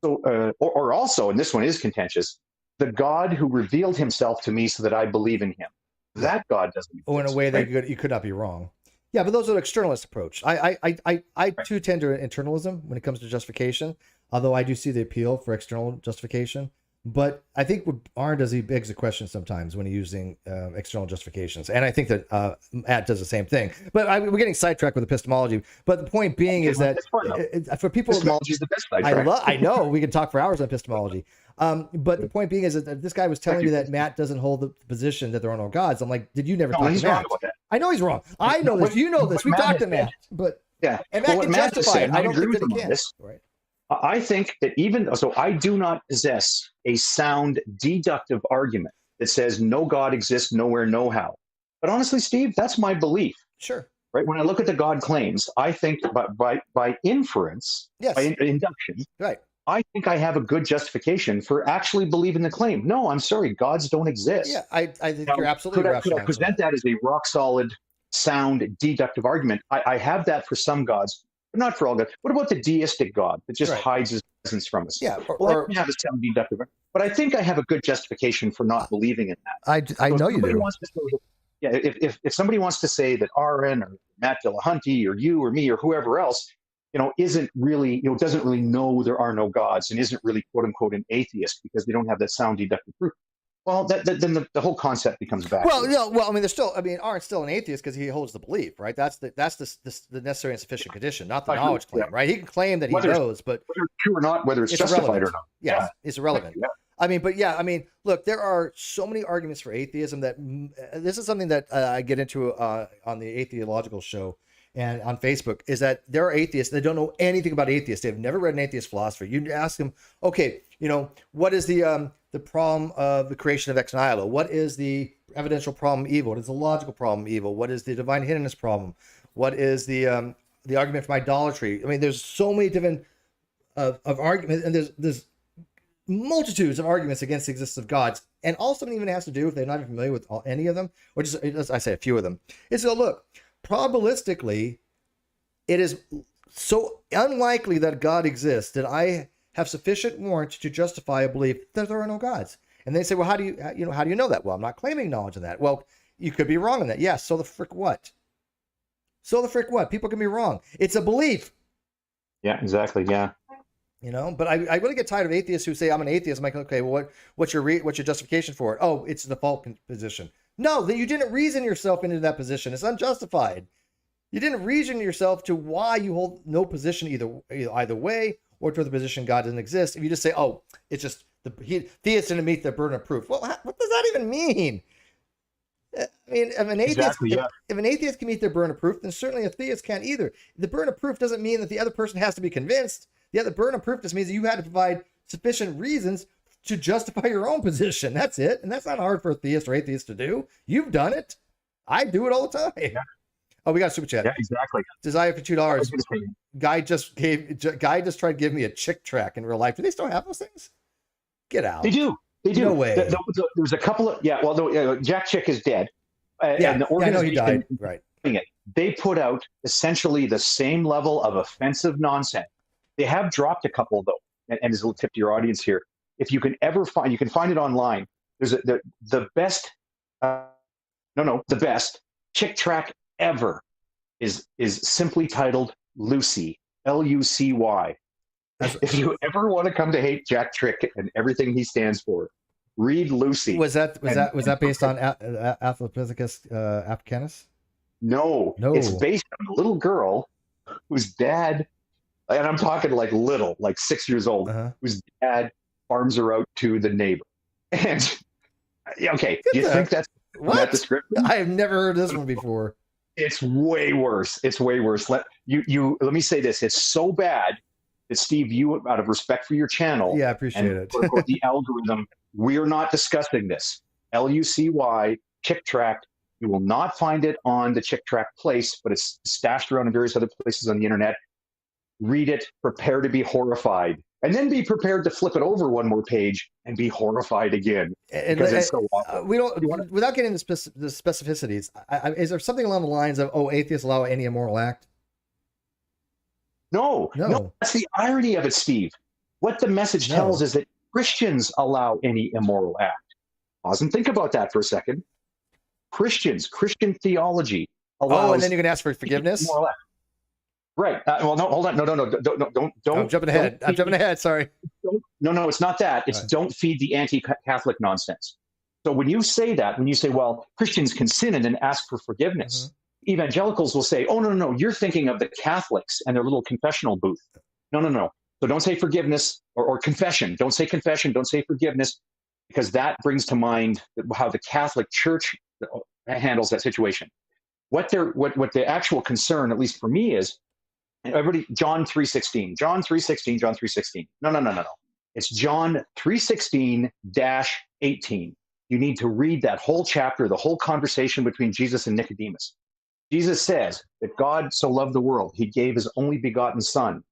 So, or also, and this one is contentious, the God who revealed himself to me so that I believe in him. That God doesn't exist. Oh, in a way that you could not be wrong. Yeah, but those are the externalist approach. I too tend to internalism when it comes to justification, although I do see the appeal for external justification. But I think what Aaron does, he begs the question sometimes when he's using external justifications. And I think that Ad does the same thing. But we're getting sidetracked with epistemology. But the point being is that for people... Epistemology is the best sidetrack. I know. We can talk for hours on epistemology. But the point being is that this guy was telling me that Matt doesn't hold the position that there are no gods. I'm like, did you never talk to Matt? Wrong about that. I know he's wrong. I know this. You know this. We talked to Matt. But yeah, and Matt can justify it. I don't think that he can. Right. I think that I do not possess a sound deductive argument that says no God exists nowhere, no how. But honestly, Steve, that's my belief. Sure. Right. When I look at the God claims, I think by inference, yes, by induction, right, I think I have a good justification for actually believing the claim. No, I'm sorry, gods don't exist. Yeah, I think you're absolutely right. Could I present that as a rock solid, sound deductive argument? I have that for some gods. But not for all gods. What about the deistic God that just hides his presence from us? Yeah, I have a sound deductive, but I think I have a good justification for not believing in that. I know you do. if somebody wants to say that RN or Matt Dillahunty or you or me or whoever else, isn't really, doesn't really know there are no gods and isn't really quote unquote an atheist because they don't have that sound deductive proof. Well, then the whole concept becomes back. Well, I mean, Arn's still an atheist because he holds the belief, right? That's the necessary and sufficient condition, not the knowledge claim, right? He can claim that he knows, but whether it's true or not, whether it's justified irrelevant. or not. Yes, it's irrelevant. Yeah. Look, there are so many arguments for atheism that this is something that I get into on the Theological show and on Facebook, is that there are atheists that don't know anything about atheists. They've never read an atheist philosophy. You ask them, okay, what is the problem of the creation of ex nihilo? What is the evidential problem evil? What is the logical problem evil? What is the divine hiddenness problem? What is the argument from idolatry? I mean, there's so many different of arguments, and there's multitudes of arguments against the existence of gods. And all something even has to do, if they're not even familiar with any of them, or just I say a few of them, is to look, probabilistically, it is so unlikely that God exists that I have sufficient warrant to justify a belief that there are no gods. And they say, well, how do you know that? Well, I'm not claiming knowledge of that. Well, you could be wrong on that. Yes. So the frick what? People can be wrong. It's a belief. Yeah, exactly. Yeah. But I really get tired of atheists who say I'm an atheist. I'm like, okay, well, what's your justification for it? Oh, it's the default position. No, that you didn't reason yourself into that position. It's unjustified. You didn't reason yourself to why you hold no position either way, or to the position God doesn't exist. If you just say, oh, it's just theists didn't meet their burden of proof. Well, what does that even mean? I mean, if an atheist can meet their burden of proof, then certainly a theist can't either. The burden of proof doesn't mean that the other person has to be convinced. The burden of proof just means that you had to provide sufficient reasons to justify your own position. That's it. And that's not hard for a theist or atheist to do. You've done it. I do it all the time. Yeah. Oh, we got a super chat. Yeah, exactly. Desire for $2. Guy just tried to give me a chick track in real life. Do they still have those things? Get out. They do. No way. There's a couple of Jack Chick is dead. And the organization, I know he died. Right. They put out essentially the same level of offensive nonsense. They have dropped a couple though. And there's a little tip to your audience here. If you can ever find, you can find it online. There's the best chick track ever is simply titled Lucy, Lucy. If you ever want to come to hate Jack Trick and everything he stands for, read Lucy. Was that based on Athlepithecus Africanus? No, it's based on a little girl whose dad, and I'm talking like little, like 6 years old, whose dad farms her out to the neighbor. And okay, do you think that's that description? I have never heard this one before. It's way worse. Let me say this. It's so bad that Steve, you, out of respect for your channel, I appreciate it. The algorithm, we're not discussing this. Lucy, Chick Track. You will not find it on the Chick Track place, but it's stashed around in various other places on the internet. Read it, prepare to be horrified, and then be prepared to flip it over one more page and be horrified again. Because it's so awful. Without getting into the specificities, is there something along the lines of, atheists allow any immoral act? No. That's the irony of it, Steve. What the message tells is that Christians allow any immoral act. Pause and think about that for a second. Christian theology allows. And then you can ask for forgiveness. Right. Well, no, hold on. No. Don't. I'm jumping ahead. Sorry. No, it's not that. It's don't feed the anti-Catholic nonsense. So when you say, well, Christians can sin and then ask for forgiveness, evangelicals will say, oh, no, you're thinking of the Catholics and their little confessional booth. No. So don't say forgiveness or confession. Don't say confession. Don't say forgiveness, because that brings to mind how the Catholic Church handles that situation. What the actual concern, at least for me, is everybody, John 3:16. No. It's John 3:16-18. You need to read that whole chapter, the whole conversation between Jesus and Nicodemus. Jesus says that God so loved the world, he gave his only begotten son,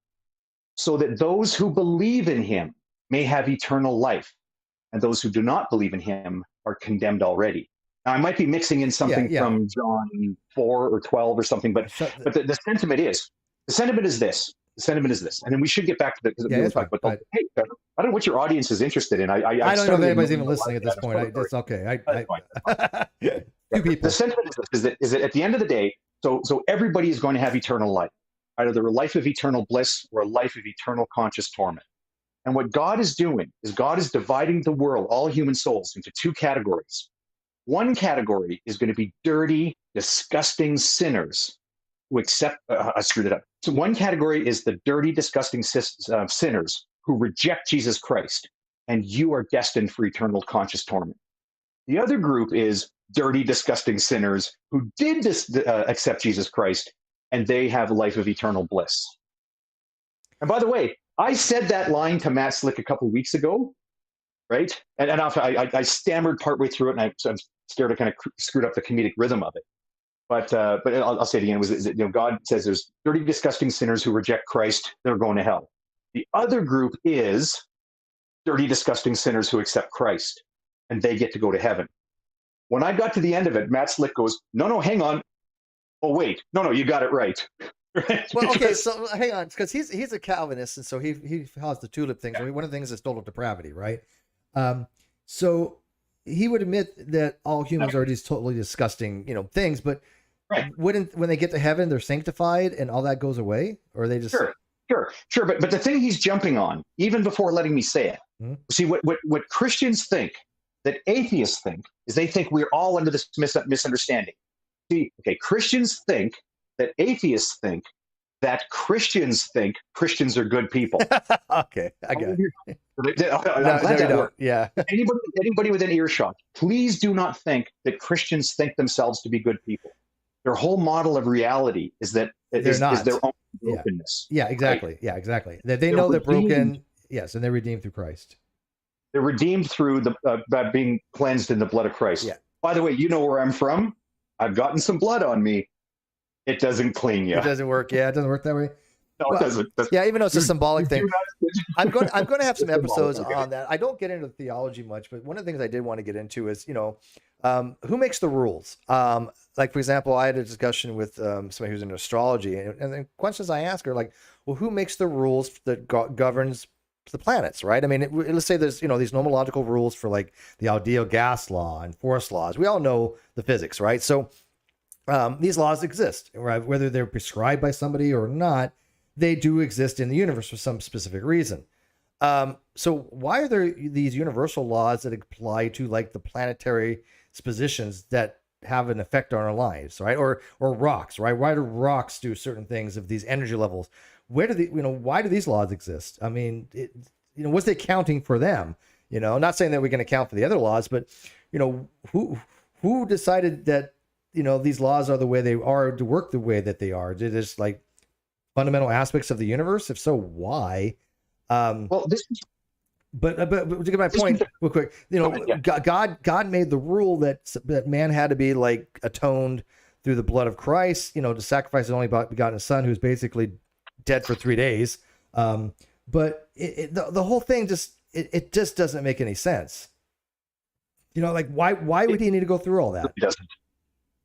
so that those who believe in him may have eternal life, and those who do not believe in him are condemned already. Now, I might be mixing in something from John 4 or 12 or something, but the sentiment is this. The sentiment is this, and then we should get back to the. Yeah, that's fine. But hey, I don't know what your audience is interested in. I don't know if anybody's even listening at this point. That's okay. Two people. The sentiment is that at the end of the day, so everybody is going to have eternal life, either a life of eternal bliss or a life of eternal conscious torment. And what God is doing is God is dividing the world, all human souls, into two categories. One category is going to be dirty, disgusting sinners who accept. I screwed it up. So one category is the dirty, disgusting sinners who reject Jesus Christ, and you are destined for eternal conscious torment. The other group is dirty, disgusting sinners who did accept Jesus Christ, and they have a life of eternal bliss. And by the way, I said that line to Matt Slick a couple of weeks ago, right? And I stammered partway through it, and I'm scared I kind of screwed up the comedic rhythm of it. But I'll say it again. God says there's dirty, disgusting sinners who reject Christ. They're going to hell. The other group is dirty, disgusting sinners who accept Christ, and they get to go to heaven. When I got to the end of it, Matt Slick goes, no, hang on. Oh, wait. No, you got it right. Well, okay, so hang on, because he's a Calvinist, and so he has the tulip thing. So one of the things is total depravity, right? So he would admit that all humans are these totally disgusting, things, but when they get to heaven, they're sanctified and all that goes away, or they just sure. But the thing he's jumping on, even before letting me say it, see what Christians think that atheists think is they think we're all under this misunderstanding. See, okay, Christians think that atheists think that Christians think Christians are good people. Okay, I get it. I'm glad that worked. Yeah. Anybody within earshot, please do not think that Christians think themselves to be good people. Their whole model of reality is that is their own brokenness. Yeah, exactly. Right? Yeah, exactly. They know they're broken. Yes, and they're redeemed through Christ. They're redeemed through by being cleansed in the blood of Christ. Yeah. By the way, you know where I'm from. I've gotten some blood on me. It doesn't clean you. It doesn't work. Yeah, it doesn't work that way. No, it doesn't. Yeah, even though it's a symbolic thing. I'm going to have some episodes on that. I don't get into theology much, but one of the things I did want to get into is, who makes the rules? Like, for example, I had a discussion with somebody who's in astrology, and the questions I ask are like, well, who makes the rules that governs the planets, right? I mean, let's say there's, these nomological rules for like the ideal gas law and force laws. We all know the physics, right? So these laws exist, right? Whether they're prescribed by somebody or not, they do exist in the universe for some specific reason. So why are there these universal laws that apply to like the planetary positions that have an effect on our lives, right? Or rocks, right? Why do rocks do certain things of these energy levels? Where do why do these laws exist? I mean, what's the accounting for them? Not saying that we can account for the other laws, but who decided that these laws are the way they are to work the way that they are? They're just like fundamental aspects of the universe. If so, why? Well, this is. But to get my point real quick, God made the rule that man had to be like atoned through the blood of Christ, to sacrifice his only begotten son, who's basically dead for 3 days. But the whole thing just doesn't make any sense. Like why would he need to go through all that? It doesn't.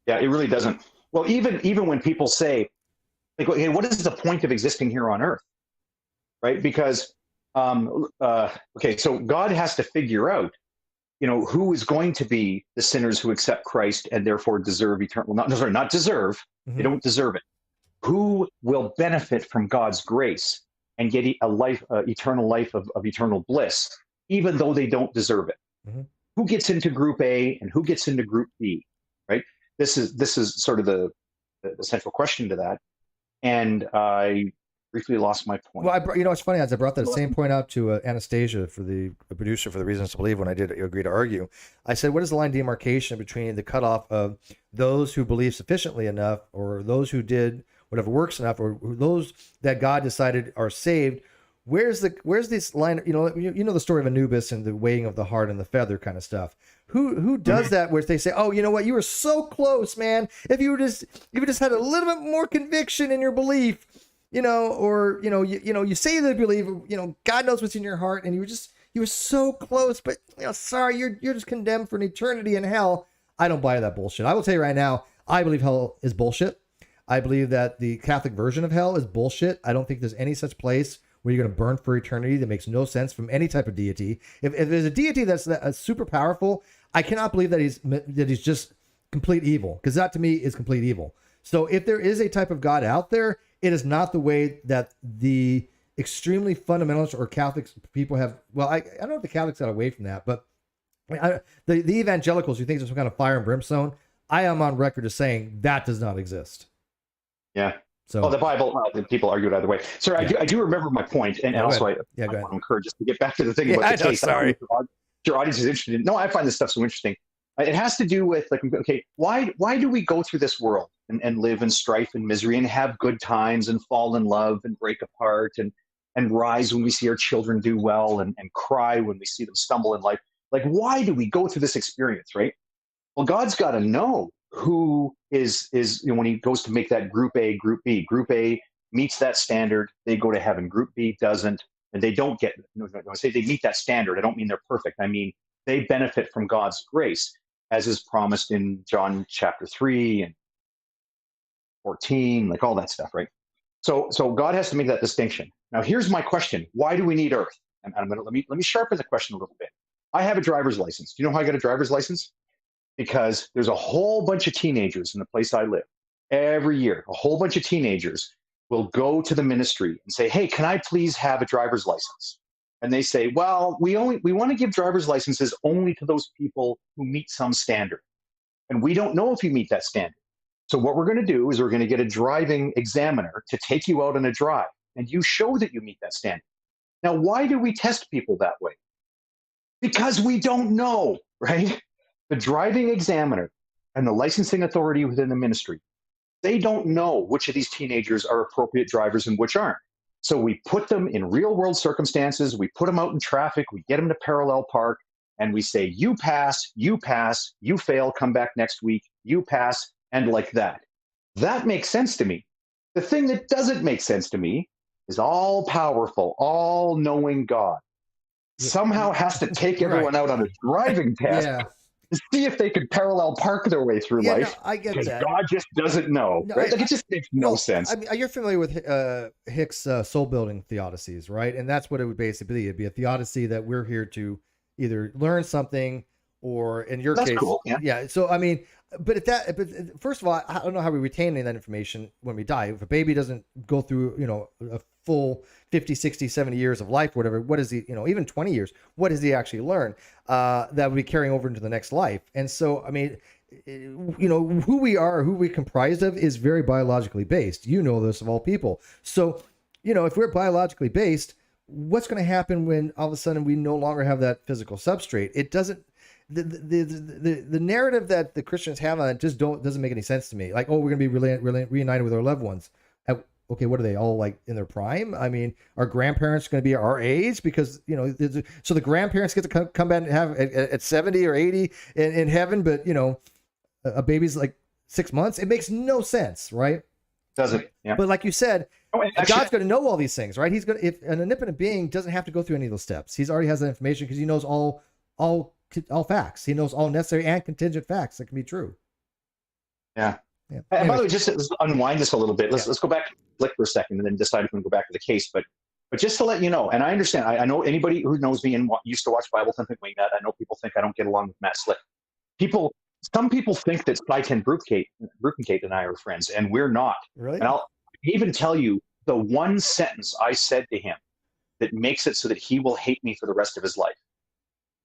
Yeah, it really doesn't. Well, even when people say, like, okay, what is the point of existing here on Earth? Right? Because okay, so God has to figure out, who is going to be the sinners who accept Christ and therefore deserve eternal. Not deserve. They don't deserve it. Who will benefit from God's grace and get eternal life of eternal bliss, even though they don't deserve it? Who gets into Group A and who gets into Group B? Right. This is sort of the central question to that, and I briefly lost my point. Well, it's funny, as I brought that same point out to Anastasia, for the producer for the Reasons to Believe, when I did agree to argue. I said, what is the line demarcation between the cutoff of those who believe sufficiently enough, or those who did whatever works enough, or those that God decided are saved? Where's this line? You know the story of Anubis and the weighing of the heart and the feather kind of stuff. Who does that? Where they say, oh, you know what, you were so close, man. If you just had a little bit more conviction in your belief, or you say that you believe, God knows what's in your heart, and you were so close, but sorry, you're just condemned for an eternity in hell. I don't buy that bullshit. I will tell you right now, I believe hell is bullshit. I believe that the Catholic version of hell is bullshit. I don't think there's any such place where you're going to burn for eternity. That makes no sense from any type of deity. If there's a deity that's super powerful, I cannot believe that he's just complete evil, because that to me is complete evil. So if there is a type of God out there, it is not the way that the extremely fundamentalist or Catholic people have. Well, I don't know if the Catholics got away from that, but the evangelicals who think there's some kind of fire and brimstone, I am on record as saying that does not exist. Yeah. So the Bible, people argue it either way. Sir, I do remember my point, and also I want to encourage us to get back to the thing about the case. Sorry. Your audience is interested in. No, I find this stuff so interesting. It has to do with, like, okay, why do we go through this world and live in strife and misery and have good times and fall in love and break apart and rise when we see our children do well and cry when we see them stumble in life? Like, why do we go through this experience, right? Well, God's got to know who is when he goes to make that group A, group B. Group A meets that standard, they go to heaven. Group B doesn't, and they don't get. When I say they meet that standard, I don't mean they're perfect. I mean they benefit from God's grace, as is promised in John chapter 3 and 14, like all that stuff, right? So God has to make that distinction. Now, here's my question: why do we need Earth? And I'm gonna let me sharpen the question a little bit. I have a driver's license. Do you know how I got a driver's license? Because there's a whole bunch of teenagers in the place I live. Every year, a whole bunch of teenagers will go to the ministry and say, "Hey, can I please have a driver's license?" And they say, "Well, we want to give driver's licenses only to those people who meet some standard. And we don't know if you meet that standard. So what we're going to do is we're going to get a driving examiner to take you out on a drive, and you show that you meet that standard." Now, why do we test people that way? Because we don't know, right? The driving examiner and the licensing authority within the ministry, they don't know which of these teenagers are appropriate drivers and which aren't. So we put them in real world circumstances. We put them out in traffic. We get them to parallel park, and we say, you pass, you fail, come back next week, you pass, and like that. That makes sense to me. The thing that doesn't make sense to me is all powerful, all knowing God somehow has to take everyone out on a driving test to see if they could parallel park their way through life. No, I get that. God just doesn't know, right? Like, it just makes no sense. I mean, you're familiar with Hicks' soul-building theodicies, right? And that's what it would basically be. It'd be a theodicy that we're here to either learn something, or in your case, cool. So I mean, but first of all, I don't know how we retain any of that information when we die. If a baby doesn't go through, a full 50, 60, 70 years of life, whatever, what is he, even 20 years, what does he actually learn that would be carrying over into the next life? And so, I mean, who we are, who we're comprised of is very biologically based. You know this of all people. So, if we're biologically based, what's going to happen when all of a sudden we no longer have that physical substrate? It doesn't. The narrative that the Christians have on it just doesn't make any sense to me. Like, oh, we're going to be reunited with our loved ones. Okay, what are they all like in their prime? I mean, are grandparents going to be our age? Because so the grandparents get to come back and have at 70 or 80 in heaven, but a baby's like 6 months. It makes no sense, right? Doesn't. Yeah. But like you said, God's going to know all these things, right? He's going to, if an omnipotent being doesn't have to go through any of those steps. He's already has that information because he knows all facts. He knows all necessary and contingent facts that can be true. Yeah. And by the way, just to unwind this a little bit, let's go back to Flick for a second and then decide if we can go back to the case. But just to let you know, and I understand, I know anybody who knows me and used to watch Bible Thumping Wingnut, I know people think I don't get along with Matt Slick. Some people think that Slyton Brukenkate and I are friends, and we're not. Really? And I'll even tell you the one sentence I said to him that makes it so that he will hate me for the rest of his life.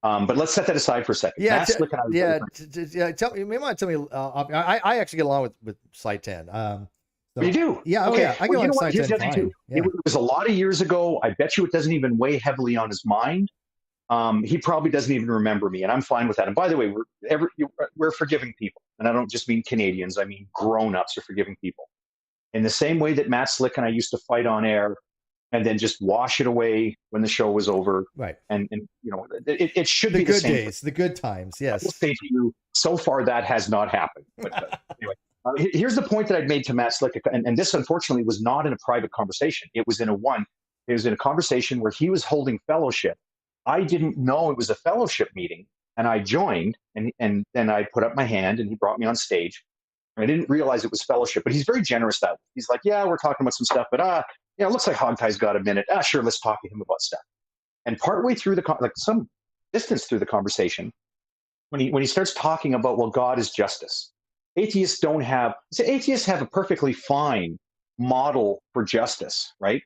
But let's set that aside for a second. Tell me. You may want to tell me. I actually get along with Slyton. You do? Yeah. Okay. I get along with Slyton fine. It was a lot of years ago. I bet you it doesn't even weigh heavily on his mind. He probably doesn't even remember me, and I'm fine with that. And by the way, we're forgiving people, and I don't just mean Canadians. I mean grown-ups are forgiving people. In the same way that Matt Slick and I used to fight on air, and then just wash it away when the show was over. Right. And it should be the good same days, the good times. Yes. I will say to you, so far that has not happened. But anyway, here's the point that I'd made to Matt Slick, and this unfortunately was not in a private conversation. It was in a conversation where he was holding fellowship. I didn't know it was a fellowship meeting, and I joined, and then I put up my hand, and he brought me on stage. I didn't realize it was fellowship, but he's very generous that way. He's like, yeah, we're talking about some stuff, but it looks like Hogtie's got a minute. Sure, let's talk to him about stuff. And partway through some distance through the conversation, when he starts talking about, well, God is justice. Atheists have a perfectly fine model for justice, right?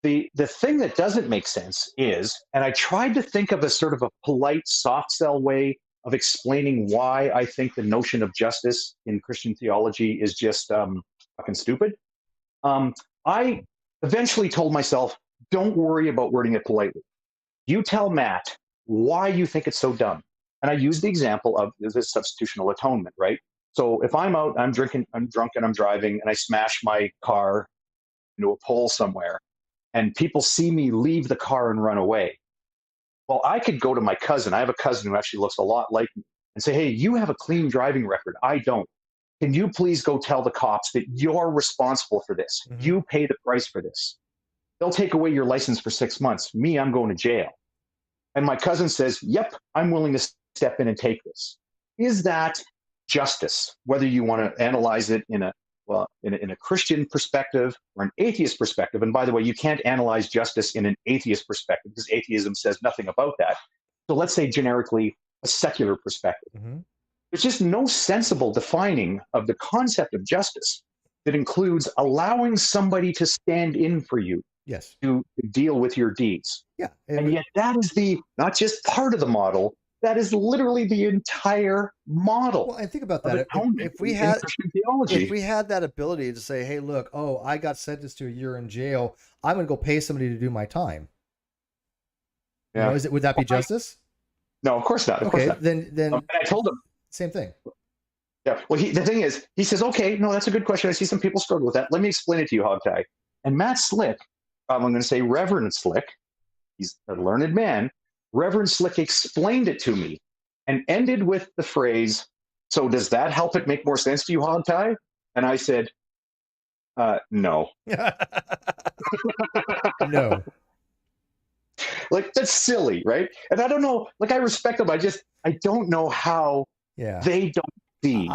The thing that doesn't make sense is, and I tried to think of a sort of a polite, soft sell way of explaining why I think the notion of justice in Christian theology is just fucking stupid. I eventually told myself, don't worry about wording it politely. You tell Matt why you think it's so dumb. And I used the example of the substitutional atonement, right? So if I'm out, I'm drunk and I'm driving, and I smash my car into a pole somewhere, and people see me leave the car and run away. Well, I could go to my cousin. I have a cousin who actually looks a lot like me and say, hey, you have a clean driving record. I don't. Can you please go tell the cops that you're responsible for this? Mm-hmm. You pay the price for this. They'll take away your license for 6 months. Me, I'm going to jail. And my cousin says, yep, I'm willing to step in and take this. Is that justice? Whether you want to analyze it in a Christian perspective or an atheist perspective. And by the way, you can't analyze justice in an atheist perspective because atheism says nothing about that. So let's say generically a secular perspective. Mm-hmm. There's just no sensible defining of the concept of justice that includes allowing somebody to stand in for you. Yes. To deal with your deeds. Yeah. And yet that is not just part of the model, that is literally the entire model. Well, and think about that. If we had that ability to say, hey, look, I got sentenced to a year in jail, I'm going to go pay somebody to do my time. Yeah. Would that be justice? No, of course not. Of course not. Then I told him. Same thing. Yeah. Well, the thing is, he says, okay, no, that's a good question. I see some people struggle with that. Let me explain it to you, Hogtie. And Matt Slick, I'm going to say Reverend Slick, he's a learned man. Reverend Slick explained it to me and ended with the phrase, so does that help it make more sense to you, Hogtie? And I said, no. No. Like, that's silly, right? And I don't know, I respect them. I don't know how they don't see.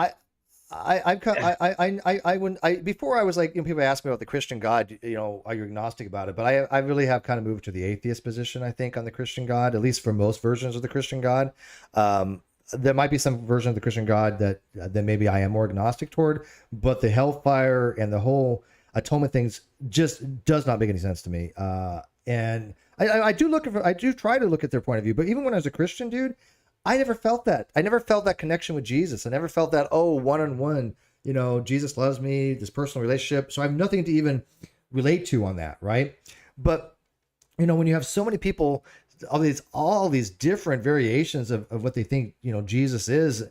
Before I was like, people ask me about the Christian God, are you agnostic about it? But I really have kind of moved to the atheist position, I think, on the Christian God, at least for most versions of the Christian God. There might be some version of the Christian God that maybe I am more agnostic toward, but the hellfire and the whole atonement things just does not make any sense to me. And I do try to look at their point of view, but even when I was a Christian, dude, I never felt that. I never felt that connection with Jesus. I never felt that, one-on-one, Jesus loves me, this personal relationship. So I have nothing to even relate to on that, right? But, when you have so many people, all these different variations of what they think, Jesus is,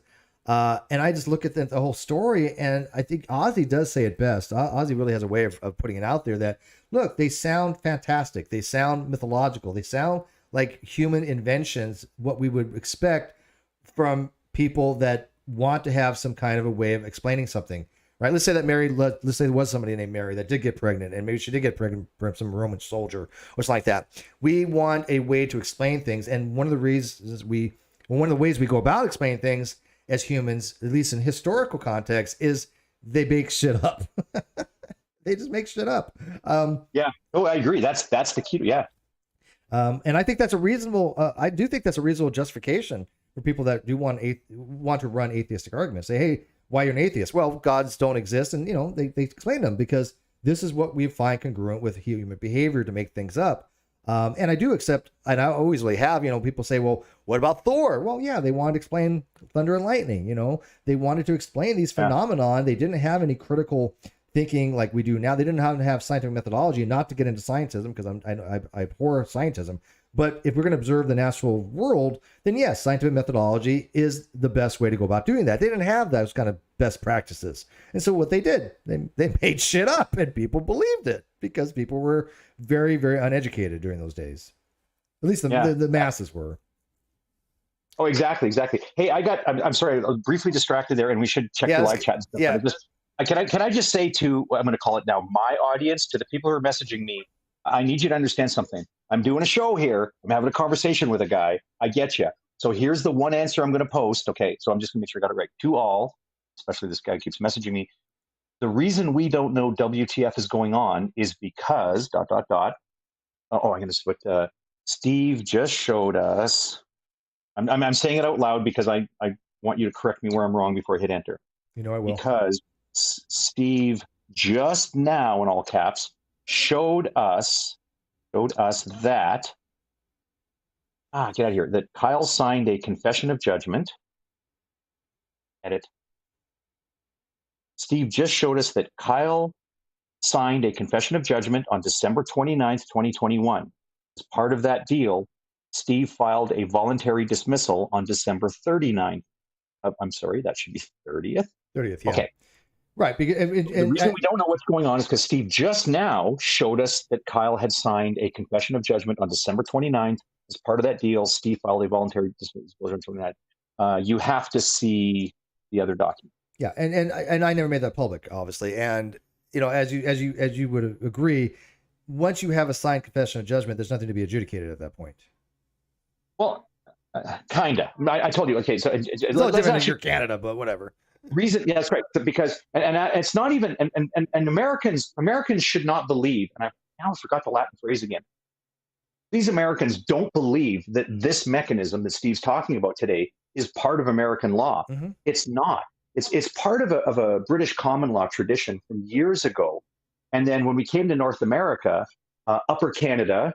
and I just look at the whole story, and I think Ozzy does say it best. Ozzy really has a way of putting it out there that, look, they sound fantastic. They sound mythological. They sound like human inventions, what we would expect from people that want to have some kind of a way of explaining something, right? Let's say that let's say there was somebody named Mary that did get pregnant, and maybe she did get pregnant from some Roman soldier or something like that. We want a way to explain things, and one of the ways we go about explaining things as humans, at least in historical context, is they make shit up. They just make shit up. Yeah. Oh, I agree. That's the key. Yeah. And I think that's a reasonable. I do think that's a reasonable justification for people that do want to run atheistic arguments. Say, hey, why you're an atheist? Well, gods don't exist, and they explain them because this is what we find congruent with human behavior to make things up. And I do accept, and I always really have. People say, well, what about Thor? Well, yeah, they wanted to explain thunder and lightning. They wanted to explain these phenomenon. They didn't have any critical thinking like we do now. They didn't have scientific methodology, not to get into scientism, because I abhor scientism. But if we're going to observe the natural world, then yes, scientific methodology is the best way to go about doing that. They didn't have those kind of best practices. And so what they did, they made shit up, and people believed it because people were very, very uneducated during those days. At least the masses were. Oh, exactly. Hey, I'm sorry, I was briefly distracted there, and we should check the live chat and stuff. Yeah. Can I just say to, I'm going to call it now, my audience, to the people who are messaging me, I need you to understand something. I'm doing a show here. I'm having a conversation with a guy. I get you. So here's the one answer I'm going to post. Okay, so I'm just going to make sure I got it right. To all, especially this guy keeps messaging me. The reason we don't know WTF is going on is because ... Oh, I'm going to put Steve just showed us. I'm saying it out loud because I want you to correct me where I'm wrong before I hit enter. You know I will. Because Steve just now, in all caps, showed us that get out of here, that Kyle signed a confession of judgment. Edit. Steve just showed us that Kyle signed a confession of judgment on December 29th, 2021. As part of that deal, Steve filed a voluntary dismissal on December 39th. I'm sorry, that should be 30th. 30th, yeah. Okay. Right. The reason we don't know what's going on is because Steve just now showed us that Kyle had signed a confession of judgment on December 29th. As part of that deal, Steve filed a voluntary dismissal on 29th. You have to see the other document. Yeah, and I never made that public, obviously. And as you would agree, once you have a signed confession of judgment, there's nothing to be adjudicated at that point. Well, kinda. I told you. Okay, so it's a little different than Canada, but whatever. Reason, yeah, that's right. Because and it's not even and Americans should not believe. And I now forgot the Latin phrase again. These Americans don't believe that this mechanism that Steve's talking about today is part of American law. Mm-hmm. It's not. It's part of a British common law tradition from years ago. And then when we came to North America, Upper Canada,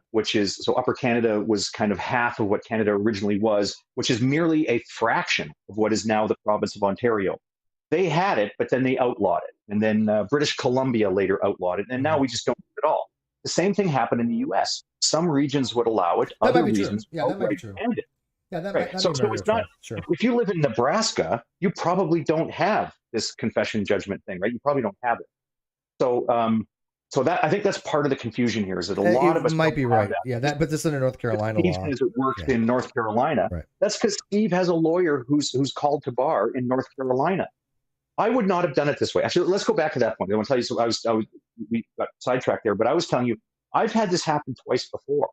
Upper Canada was kind of half of what Canada originally was, which is merely a fraction of what is now the province of Ontario. They had it, but then they outlawed it. And then British Columbia later outlawed it. And now we just don't do it at all. The same thing happened in the U.S. Some regions would allow it. Other regions, that might be true. It. Yeah, that right. might So it's not. Sure. If you live in Nebraska, you probably don't have this confession judgment thing, right? You probably don't have it. So, that I think that's part of the confusion here is that a lot of us might be right. Yeah, but this is in North Carolina law. Steve says it works in North Carolina. Right. That's because Steve has a lawyer who's called to bar in North Carolina. I would not have done it this way. Actually, let's go back to that point. I want to tell you. So we got sidetracked there, but I was telling you I've had this happen twice before.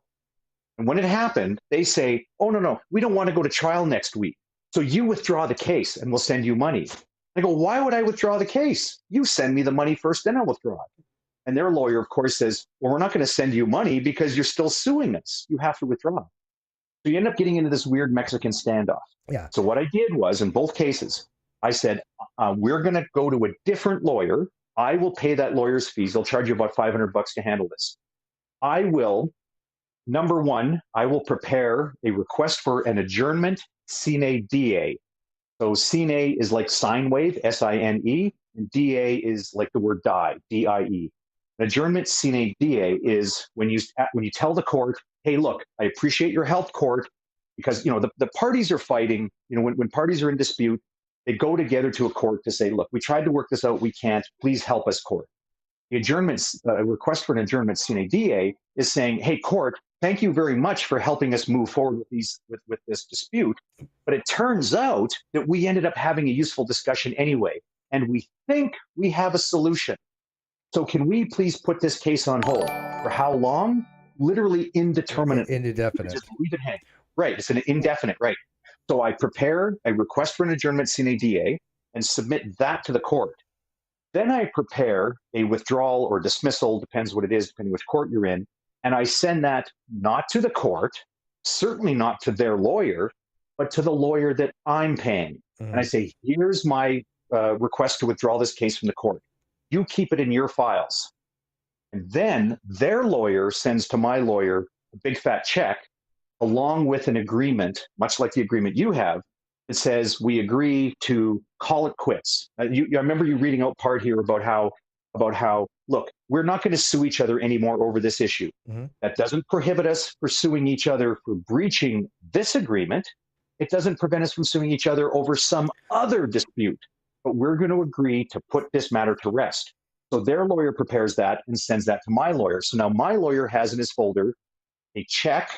And when it happened, they say, "Oh no, we don't want to go to trial next week. So you withdraw the case, and we'll send you money." I go, "Why would I withdraw the case? You send me the money first, then I'll withdraw it." And their lawyer, of course, says, "Well, we're not going to send you money because you're still suing us. You have to withdraw." So you end up getting into this weird Mexican standoff. Yeah. So what I did was, in both cases, I said, "We're going to go to a different lawyer. I will pay that lawyer's fees. They'll charge you about $500 to handle this. I will, number one, I will prepare a request for an adjournment sine die. So sine is like sine wave, S-I-N-E, and die is like the word die, D-I-E. An adjournment sine die is when you tell the court, "Hey, look, I appreciate your help, court," because the parties are fighting. When parties are in dispute, they go together to a court to say, "Look, we tried to work this out, we can't. Please help us, court." The request for an adjournment sine die is saying, "Hey, court, thank you very much for helping us move forward with this dispute. But it turns out that we ended up having a useful discussion anyway, and we think we have a solution. So can we please put this case on hold?" For how long? Literally indeterminate. Indefinite. Just leave it hang. Right. It's an indefinite, right. So I prepare a request for an adjournment sine die and submit that to the court. Then I prepare a withdrawal or dismissal, depends what it is, depending which court you're in, and I send that not to the court, certainly not to their lawyer, but to the lawyer that I'm paying. And I say, "Here's my request to withdraw this case from the court. You keep it in your files." And then their lawyer sends to my lawyer a big fat check along with an agreement, much like the agreement you have. It says we agree to call it quits. I remember you reading out part here about how, look, we're not going to sue each other anymore over this issue. Mm-hmm. That doesn't prohibit us from suing each other for breaching this agreement. It doesn't prevent us from suing each other over some other dispute. But we're going to agree to put this matter to rest. So their lawyer prepares that and sends that to my lawyer. So now my lawyer has in his folder a check,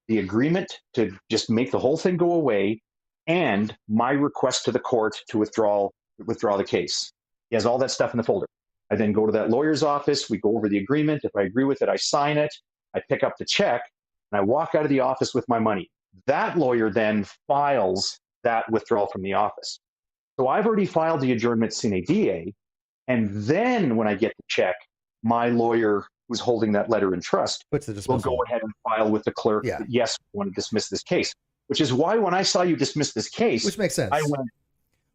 the agreement to just make the whole thing go away, and my request to the court to withdraw the case. He has all that stuff in the folder. I then go to that lawyer's office. We go over the agreement. If I agree with it, I sign it. I pick up the check, and I walk out of the office with my money. That lawyer then files that withdrawal from the office. So I've already filed the adjournment sine die. And then when I get the check, my lawyer who's holding that letter in trust Puts the will dismissal. go ahead and file with the clerk Yeah. that, yes, we want to dismiss this case. Which is why when I saw you dismiss this case, Which makes sense. I went,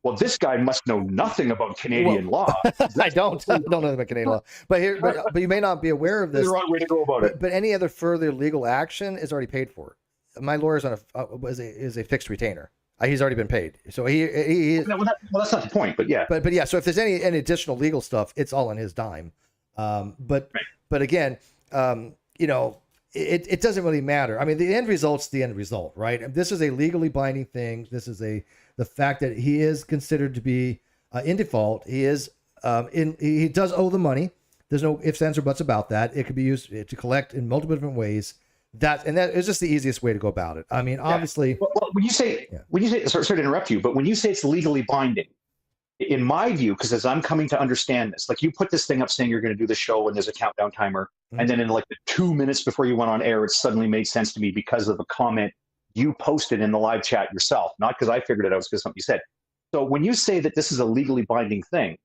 well, this guy must know nothing about Canadian law. I don't know about Canadian law. But but you may not be aware of this. The wrong way to go about it. But any other further legal action is already paid for. My lawyer's on is a fixed retainer. He's already been paid, so he well, that's not the point, but yeah. But yeah, so if there's any additional legal stuff, it's all on his dime. But again, it doesn't really matter. I mean, the end result's the end result, right? And this is a legally binding thing. This is the fact that he is considered to be in default. He is he does owe the money. There's no ifs, ands, or buts about that. It could be used to collect in multiple different ways. That is just the easiest way to go about it. I mean, obviously. Well, when you say, sorry to interrupt you, but when you say it's legally binding, in my view, because as I'm coming to understand this, like you put this thing up saying you're going to do the show and there's a countdown timer, and then in like the 2 minutes before you went on air, it suddenly made sense to me because of a comment you posted in the live chat yourself, not because I figured it out, it's because something you said. So when you say that this is a legally binding thing,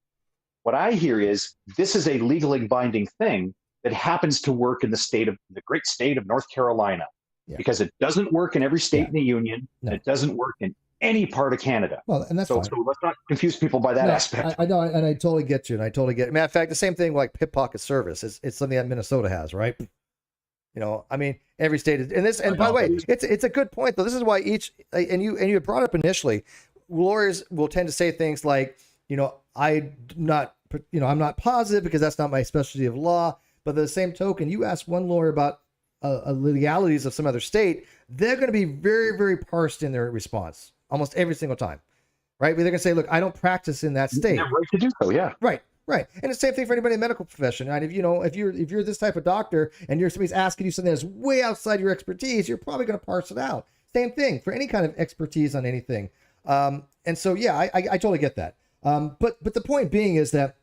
what I hear is this is a legally binding thing that happens to work in the great state of North Carolina, because it doesn't work in every state in the union, and it doesn't work in any part of Canada. Well, and that's fine. So let's not confuse people by that aspect. I know, and I totally get you, and I totally get it. Matter of fact, the same thing like pickpocket service. It's something that Minnesota has, right? I mean, every state is, and by the way, it's a good point though. This is why and you brought up initially, lawyers will tend to say things like, I'm not positive because that's not my specialty of law. But the same token, you ask one lawyer about legalities of some other state, they're going to be very, very parsed in their response almost every single time, right? They're going to say, "Look, I don't practice in that state." They're right to do so, yeah. Right. And the same thing for anybody in the medical profession. And if you're this type of doctor and somebody's asking you something that's way outside your expertise, you're probably going to parse it out. Same thing for any kind of expertise on anything. And so, yeah, I totally get that. But the point being is that,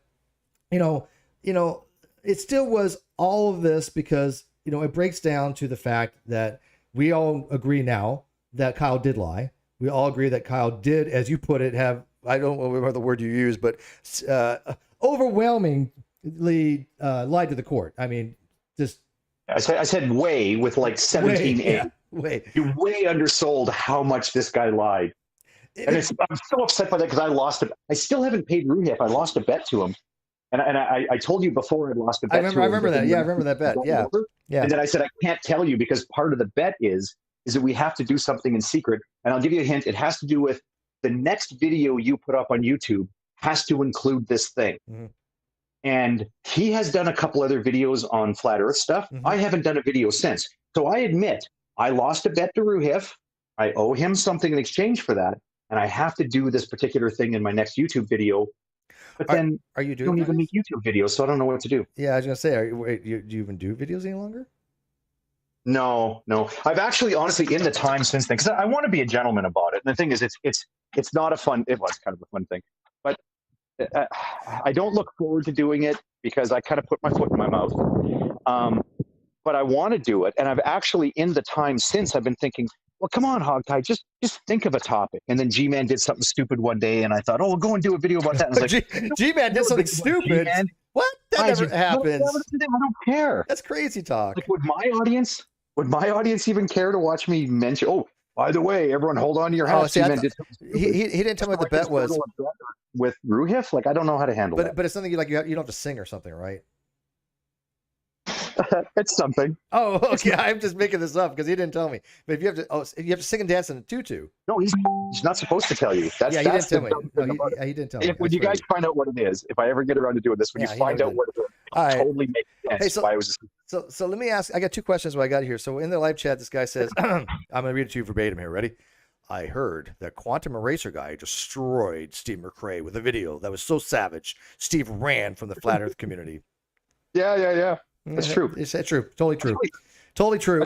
it still was all of this because, it breaks down to the fact that we all agree now that Kyle did lie. We all agree that Kyle did, as you put it, I don't remember the word you used, but overwhelmingly lied to the court. I mean, just. I said way with like 17 way, yeah, way. You way undersold how much this guy lied. And I'm so upset by that because I lost it. I still haven't paid Ruhif. I lost a bet to him. And I told you before I lost a bet. I remember that. Yeah, I remember that bet. Yeah. And then I said, I can't tell you because part of the bet is that we have to do something in secret. And I'll give you a hint. It has to do with the next video you put up on YouTube has to include this thing. Mm-hmm. And he has done a couple other videos on flat earth stuff. Mm-hmm. I haven't done a video since. So I admit I lost a bet to Ruhif. I owe him something in exchange for that. And I have to do this particular thing in my next YouTube video. But then are you doing don't even make YouTube videos, so I don't know what to do. Yeah, I was going to say, do you even do videos any longer? No. I've actually, honestly, in the time since then, because I want to be a gentleman about it. And the thing is, it's not a fun, it was kind of a fun thing. But I don't look forward to doing it because I kind of put my foot in my mouth. But I want to do it. And I've actually, in the time since, I've been thinking, well, come on, Hogtie, just think of a topic. And then G-Man did something stupid one day, and I thought, we'll go and do a video about that. And I was like, G-Man did something stupid? G-Man. What? That never happens. I don't care. That's crazy talk. Like, would my audience even care to watch me mention, oh, by the way, everyone hold on to your hats. He didn't tell me what the bet was. With Ruhif? Like, I don't know how to handle that. But it's something you don't have to sing or something, right? It's something. Oh, okay. I'm just making this up because he didn't tell me. But if you have to sing and dance in a tutu. No, he's not supposed to tell you. He didn't tell me. No, he didn't tell me. When you guys find out what it is, if I ever get around to doing this, when you find out what it is, it'll totally make sense. Hey, so let me ask. I got two questions. What I got here. So in the live chat, this guy says, I'm going to read it to you verbatim here. Ready? I heard that Quantum Eraser guy destroyed Steve McRae with a video that was so savage. Steve ran from the flat Earth community. Yeah. That's true. Is that true? Totally true. Totally true.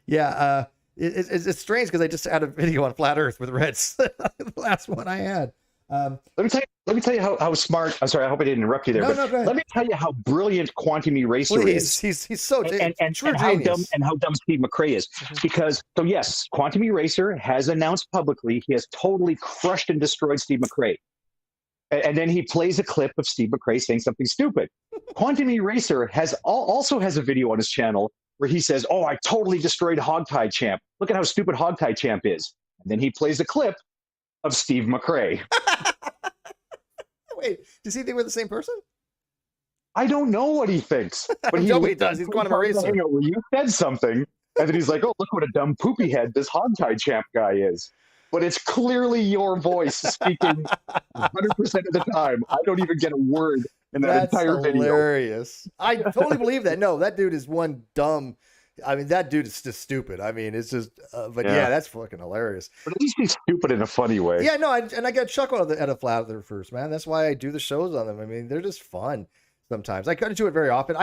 Yeah. It's strange because I just had a video on flat Earth with Reds. The last one I had. Let me tell you how smart. I'm sorry, I hope I didn't interrupt you there. No, but no, go ahead. let me tell you how brilliant Quantum Eraser is. He's so and true how genius. dumb Steve McRae is. Because so yes, Quantum Eraser has announced publicly he has totally crushed and destroyed Steve McRae. And then he plays a clip of Steve McRae saying something stupid. Quantum Eraser also has a video on his channel where he says, "Oh, I totally destroyed Hogtie Champ. Look at how stupid Hogtie Champ is." And then he plays a clip of Steve McRae. Wait, does he think we're the same person? I don't know what he thinks. But he does. He's Quantum Eraser. Where you said something, and then he's like, "Oh, look what a dumb poopy head this Hogtie Champ guy is." But it's clearly your voice speaking 100% of the time. I don't even get a word in that entire video. That's hilarious. I totally believe that. No, that dude is one dumb. I mean, that dude is just stupid. I mean, it's just, but yeah, that's fucking hilarious. But at least he's stupid in a funny way. Yeah, no, I get a chuckle at a flat earthers, man. That's why I do the shows on them. I mean, they're just fun. Sometimes I couldn't do it very often.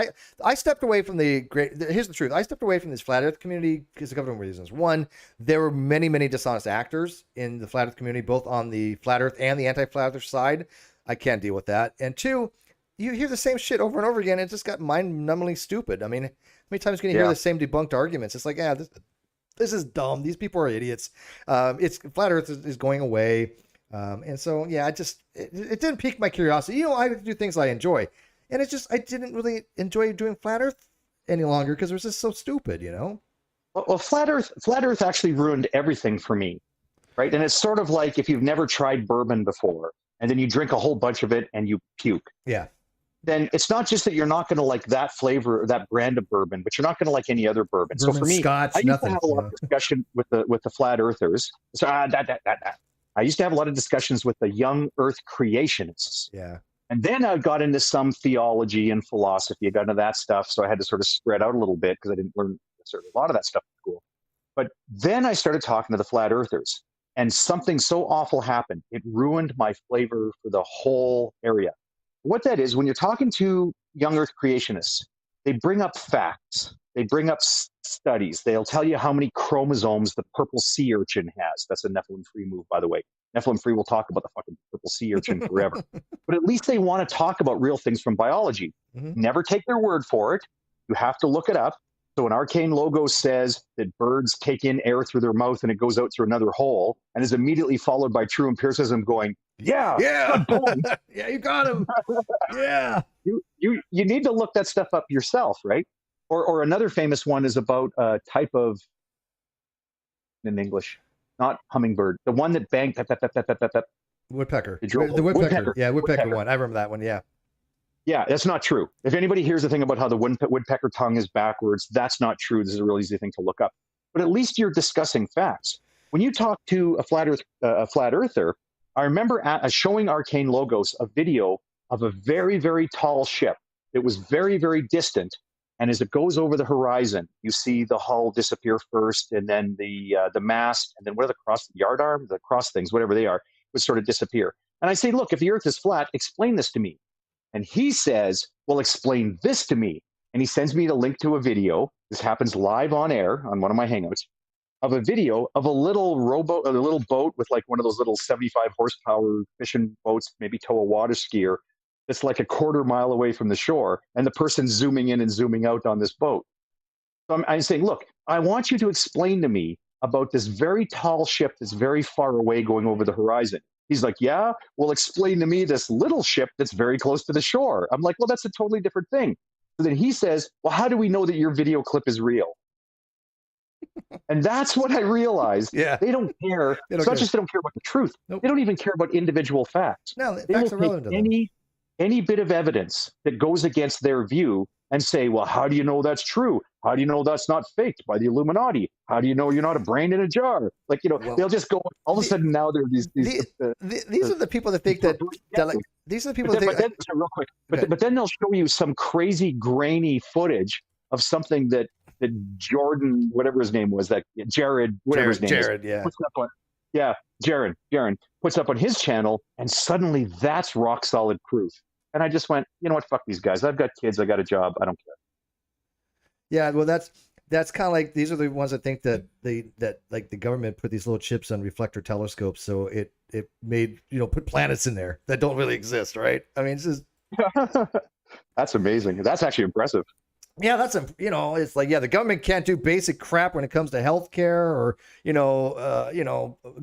I stepped away from here's the truth. I stepped away from this flat earth community because of a couple of reasons. One, there were many dishonest actors in the flat earth community, both on the flat earth and the anti-flat earth side. I can't deal with that. And two, you hear the same shit over and over again. And it just got mind-numbingly stupid. I mean, how many times can you hear the same debunked arguments? It's like, this is dumb. These people are idiots. It's flat earth is going away. And so, yeah, it didn't pique my curiosity. You know, I do things I enjoy. And it's just, I didn't really enjoy doing flat earth any longer because it was just so stupid, you know? Well, flat earth actually ruined everything for me, right? And it's sort of like if you've never tried bourbon before and then you drink a whole bunch of it and you puke. Yeah. Then it's not just that you're not going to like that flavor or that brand of bourbon, but you're not going to like any other bourbon. So for me, Scotch, I used to have a lot of discussion with the flat earthers. So I used to have a lot of discussions with the young earth creationists. Yeah. And then I got into some theology and philosophy. I got into that stuff. So I had to sort of spread out a little bit because I didn't learn a lot of that stuff in school. But then I started talking to the flat earthers and something so awful happened. It ruined my flavor for the whole area. What that is, when you're talking to young earth creationists, they bring up facts. They bring up studies. They'll tell you how many chromosomes the purple sea urchin has. That's a Nephilimfree move, by the way. Nephilimfree will talk about the fucking purple sea urchin forever. But at least they want to talk about real things from biology. Mm-hmm. Never take their word for it. You have to look it up. So an arcane logo says that birds take in air through their mouth and it goes out through another hole and is immediately followed by true empiricism going, yeah, yeah, yeah, you got him. Yeah. You need to look that stuff up yourself, right? Or another famous one is about a type of, in English, not hummingbird, the one that banged. Woodpecker. The woodpecker. Yeah, woodpecker one. I remember that one. Yeah. Yeah, that's not true. If anybody hears the thing about how the woodpecker tongue is backwards, that's not true. This is a really easy thing to look up. But at least you're discussing facts. When you talk to a flat earther, I remember showing Arcane Logos a video of a very, very tall ship. It was very, very distant. And as it goes over the horizon, you see the hull disappear first, and then the mast, and then what are the yardarm, the cross things, whatever they are, would sort of disappear. And I say, look, if the Earth is flat, explain this to me. And he says, well, explain this to me. And he sends me the link to a video. This happens live on air on one of my Hangouts, of a video of a little rowboat, a little boat with like one of those little 75 horsepower fishing boats, maybe tow a water skier. It's like a quarter mile away from the shore, and the person zooming in and zooming out on this boat. So I'm saying, look, I want you to explain to me about this very tall ship that's very far away going over the horizon. He's like, yeah, well, explain to me this little ship that's very close to the shore. I'm like, well, that's a totally different thing. So then he says, well, how do we know that your video clip is real? And that's what I realized. Yeah. They don't care. It's not just they don't care about the truth. Nope. They don't even care about individual facts. No, they facts will are relevant to them. Any bit of evidence that goes against their view and say, well, how do you know that's true? How do you know that's not faked by the Illuminati? How do you know you're not a brain in a jar? Like, you know, they'll just go, all of a sudden now there are these are the people that think that like, these are the people that think. Real quick, but then they'll show you some crazy grainy footage of something that Jordan, whatever his name was, that Jared, whatever his name Jared, is. yeah. Jared puts up on his channel, and suddenly that's rock solid proof. And I just went, you know what, fuck these guys. I've got kids, I got a job, I don't care. Yeah, well, that's kind of like, these are the ones that think that like the government put these little chips on reflector telescopes, so it made, put planets in there that don't really exist, right? I mean, it's just That's amazing. That's actually impressive. Yeah, that's it's like, the government can't do basic crap when it comes to healthcare or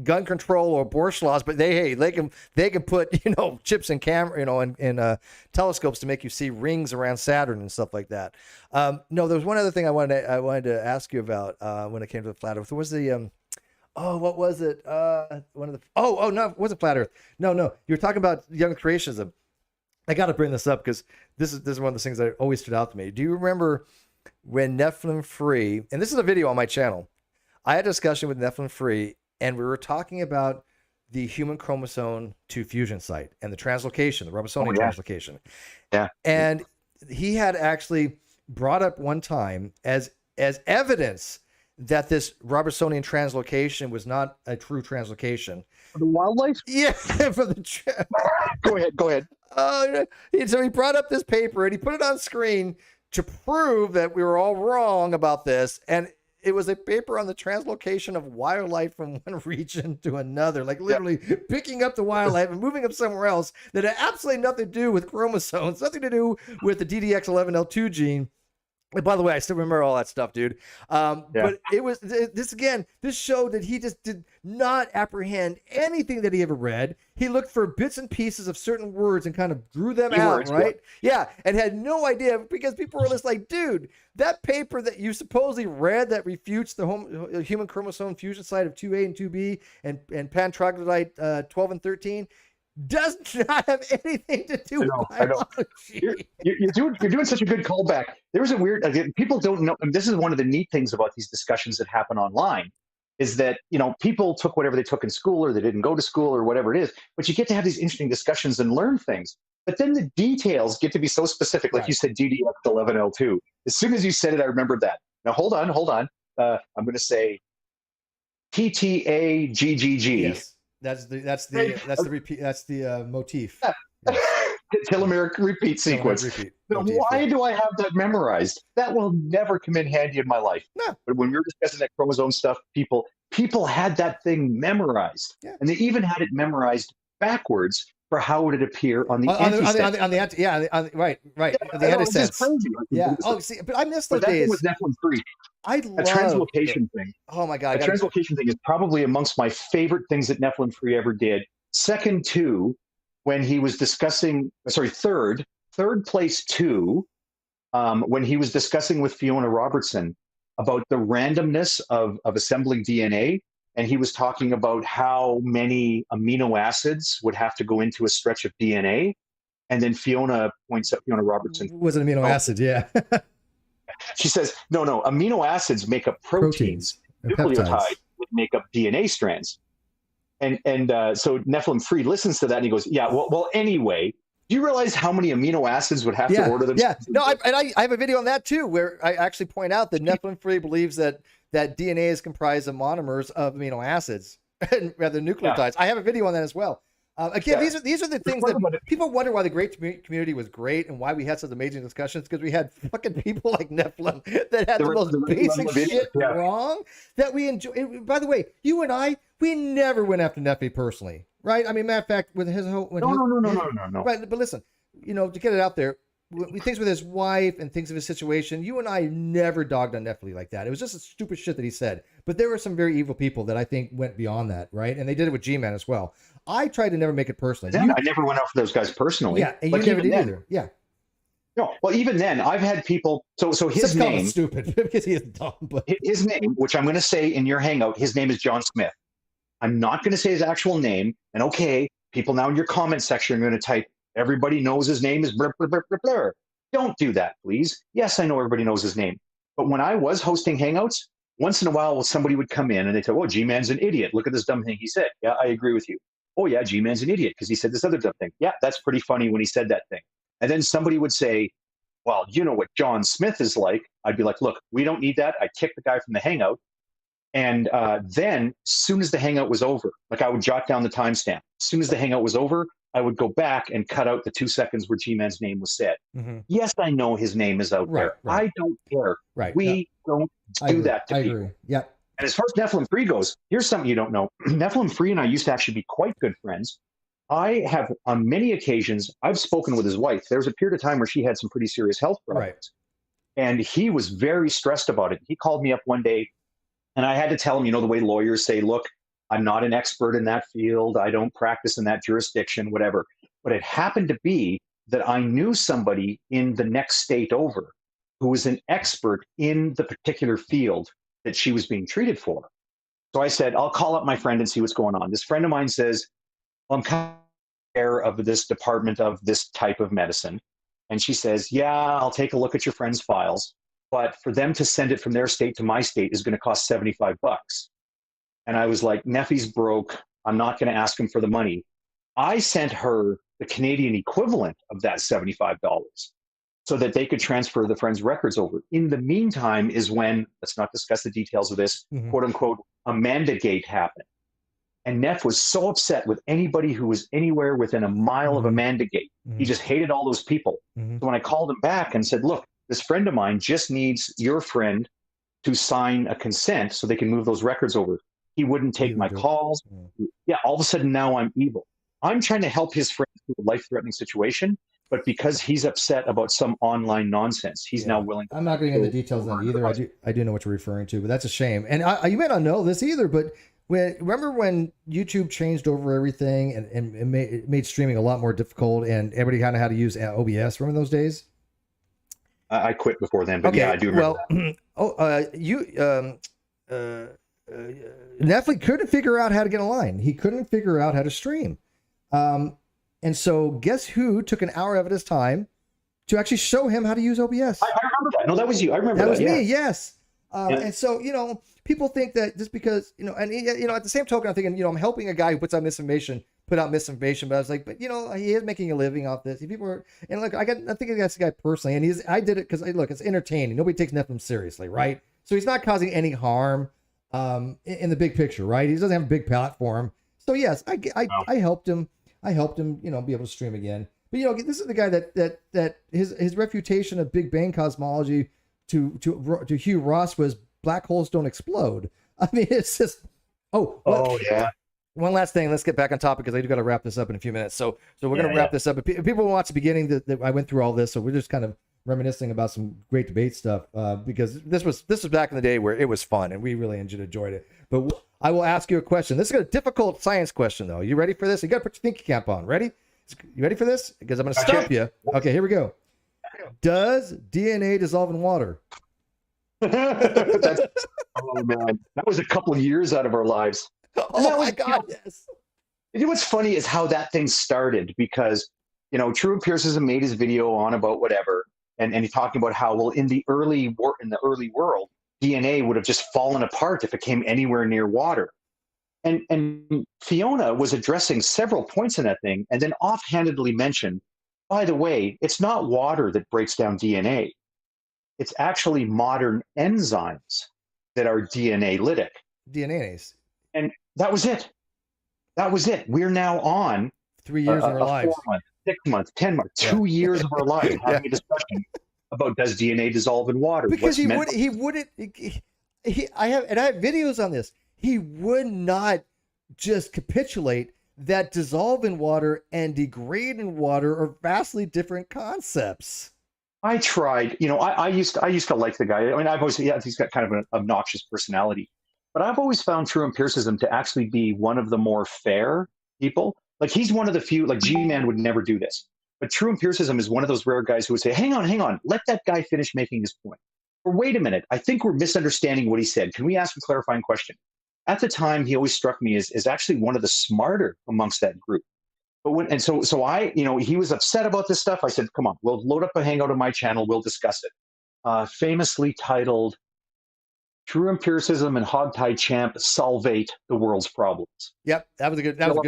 gun control or abortion laws, but they can put chips in camera and telescopes to make you see rings around Saturn and stuff like that. No, there was one other thing I wanted to ask you about when it came to the flat Earth. Was the what was it? One of the no, it wasn't flat Earth. No, you were talking about young creationism. I got to bring this up because this is one of the things that always stood out to me. Do you remember when Nephilimfree, and this is a video on my channel, I had a discussion with Nephilimfree, and we were talking about the human chromosome 2 fusion site and the translocation, the Robertsonian translocation. Yeah. And he had actually brought up one time as evidence that this Robertsonian translocation was not a true translocation. For the wildlife? Yeah, for the Go ahead. So he brought up this paper and he put it on screen to prove that we were all wrong about this. And it was a paper on the translocation of wildlife from one region to another, like literally picking up the wildlife and moving them somewhere else that had absolutely nothing to do with chromosomes, nothing to do with the DDX11L2 gene. And by the way, I still remember all that stuff, dude. But it was this showed that he just did not apprehend anything that he ever read. He looked for bits and pieces of certain words and kind of drew them out, right? Yeah, and had no idea, because people were just like, dude, that paper that you supposedly read that refutes the human chromosome fusion site of 2A and 2B and pan-troglodyte 12 and 13 does not have anything to do with biology. You're doing such a good callback. There was a weird, again, people don't know, and this is one of the neat things about these discussions that happen online, is that, people took whatever they took in school, or they didn't go to school, or whatever it is, but you get to have these interesting discussions and learn things. But then the details get to be so specific, like you said, DDX11L2. As soon as you said it, I remembered that. Now, hold on. I'm going to say TTAGGG. Yes. That's the repeat. That's the motif. Telomeric repeat sequence. Why do I have that memorized? That will never come in handy in my life. No. But when we were discussing that chromosome stuff, people had that thing memorized, and they even had it memorized backwards for how it would appear on the anti-sense. Right. Yeah, the anti-sense. Yeah. Oh, see, but I missed the days. With Nephilimfree. I love a translocation thing. Oh my God! A translocation thing is probably amongst my favorite things that Nephilimfree ever did. Second to when he was discussing, third place to when he was discussing with Fiona Robertson about the randomness of assembling DNA. And he was talking about how many amino acids would have to go into a stretch of DNA. And then Fiona Robertson. Was an amino acid, yeah. She says, no, amino acids make up proteins. Nucleotides would make up DNA strands. And so Nephilimfree listens to that and he goes, well, anyway, do you realize how many amino acids would have to order them? Yeah, no, I have a video on that too, where I actually point out that Nephilimfree believes that DNA is comprised of monomers of amino acids rather than nucleotides. Yeah. I have a video on that as well. Again, these are the things that people wonder why the great community was great and why we had such amazing discussions, because we had fucking people like Nephilim that had the most basic shit wrong that we enjoy. By the way, you and I, we never went after Nephi personally, right? I mean, matter of fact, with his whole no. Right, but listen, to get it out there, things with his wife and things of his situation, you and I never dogged on Nephilim like that. It was just a stupid shit that he said. But there were some very evil people that I think went beyond that, right? And they did it with G-Man as well. I tried to never make it personally. I never went after those guys personally. Yeah, and you never did either. Yeah. No, well, even then, I've had people. So his name, stupid because he is dumb. But his name, which I'm going to say in your hangout, his name is John Smith. I'm not going to say his actual name. And okay, people now in your comment section are going to type, everybody knows his name is blah, blah, blah, blah, blah. Don't do that, please. Yes, I know everybody knows his name. But when I was hosting hangouts, once in a while somebody would come in and they'd say, oh, G-Man's an idiot. Look at this dumb thing he said. Yeah, I agree with you. Oh, yeah, G-Man's an idiot because he said this other dumb thing. Yeah, that's pretty funny when he said that thing. And then somebody would say, well, you know what John Smith is like. I'd be like, look, we don't need that. I kicked the guy from the hangout. And then as soon as the hangout was over, like I would jot down the timestamp. As soon as the hangout was over, I would go back and cut out the 2 seconds where G-Man's name was said. Mm-hmm. Yes, I know his name is out there. Right. I don't care. Right. We don't do that to I people. agree. Yep. And as far as Nephilimfree goes, here's something you don't know. Nephilimfree and I used to actually be quite good friends. I have, on many occasions, I've spoken with his wife. There was a period of time where she had some pretty serious health problems. Right. And he was very stressed about it. He called me up one day, and I had to tell him, the way lawyers say, look, I'm not an expert in that field. I don't practice in that jurisdiction, whatever. But it happened to be that I knew somebody in the next state over who was an expert in the particular field that she was being treated for. So I said, I'll call up my friend and see what's going on. This friend of mine says, well, I'm kind of aware of this department of this type of medicine. And she says, yeah, I'll take a look at your friend's files. But for them to send it from their state to my state is going to cost $75. And I was like, Neffy's broke. I'm not going to ask him for the money. I sent her the Canadian equivalent of that $75 so that they could transfer the friend's records over. In the meantime is when, let's not discuss the details of this, quote unquote, Amanda Gate happened. And Neff was so upset with anybody who was anywhere within a mile of Amanda Gate. He just hated all those people. So when I called him back and said, look, this friend of mine just needs your friend to sign a consent so they can move those records over. He wouldn't take my calls. Yeah, all of a sudden now I'm evil. I'm trying to help his friend through a life-threatening situation, but because he's upset about some online nonsense, he's now willing to... I'm not going to get into the details on either. I do know what you're referring to, but that's a shame. And you may not know this either, but remember when YouTube changed over everything and it made streaming a lot more difficult and everybody kind of had to use OBS? Remember those days? I quit before then, but yeah, I do remember that. Netflix couldn't figure out how to get online. He couldn't figure out how to stream. And so guess who took an hour of his time to actually show him how to use OBS? I remember that. No, that was you. I remember that. That was me, yes. And so, people think that just because, and at the same token, I'm thinking, I'm helping a guy who puts out misinformation, but I was like, but he is making a living off this. People are, and look, I think that's the guy personally, and I did it because look, it's entertaining. Nobody takes Nephilim seriously, right? So he's not causing any harm in the big picture, right? He doesn't have a big platform. So yes, I helped him. I helped him, be able to stream again. But this is the guy that his refutation of Big Bang cosmology to Hugh Ross was black holes don't explode. I mean, it's just yeah. One last thing. Let's get back on topic because I do got to wrap this up in a few minutes. So we're going to wrap this up. If people watch the beginning, that I went through all this, so we're just kind of reminiscing about some great debate stuff because this was back in the day where it was fun and we really enjoyed it. But I will ask you a question. This is a difficult science question, though. You ready for this? You got to put your thinking cap on. Ready? You ready for this? Because I'm going to stop you. Okay, here we go. Does DNA dissolve in water? Oh man, that was a couple of years out of our lives. Oh my God, yes. What's funny is how that thing started because True Empiricism made his video on about whatever, and he's talking about how in the early world DNA would have just fallen apart if it came anywhere near water. And Fiona was addressing several points in that thing, and then offhandedly mentioned, by the way, it's not water that breaks down DNA. It's actually modern enzymes that are DNA-lytic. DNAs. And that was it. That was it. We're now on 3 years of our lives. 4 months, 6 months, 10 months, 2 years of our lives having a discussion about does DNA dissolve in water. Because I have videos on this. He would not just capitulate that dissolve in water and degrade in water are vastly different concepts. I tried, I used to like the guy. I mean, I've always, he's got kind of an obnoxious personality, but I've always found True Empiricism to actually be one of the more fair people. Like he's one of the few, like G-Man would never do this, but True Empiricism is one of those rare guys who would say, hang on, let that guy finish making his point. Or wait a minute, I think we're misunderstanding what he said. Can we ask a clarifying question? At the time, he always struck me as actually one of the smarter amongst that group. But so I, he was upset about this stuff. I said, come on, we'll load up a hangout on my channel. We'll discuss it. Famously titled True Empiricism and Hogtie Champ Salvate the World's Problems. Yep. That was a good title.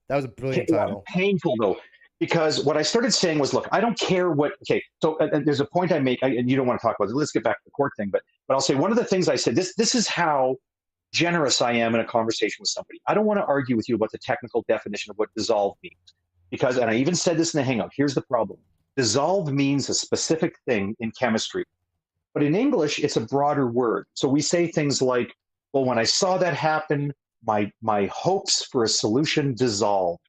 That was a brilliant title. Painful though, because what I started saying was, look, I don't care what, okay. So there's a point I make, and you don't want to talk about it. Let's get back to the court thing, but I'll say one of the things I said, this is how generous I am in a conversation with somebody. I don't want to argue with you about the technical definition of what dissolve means. Because, and I even said this in the Hangout, here's the problem. Dissolve means a specific thing in chemistry. But in English, it's a broader word. So we say things like, well, when I saw that happen, my hopes for a solution dissolved.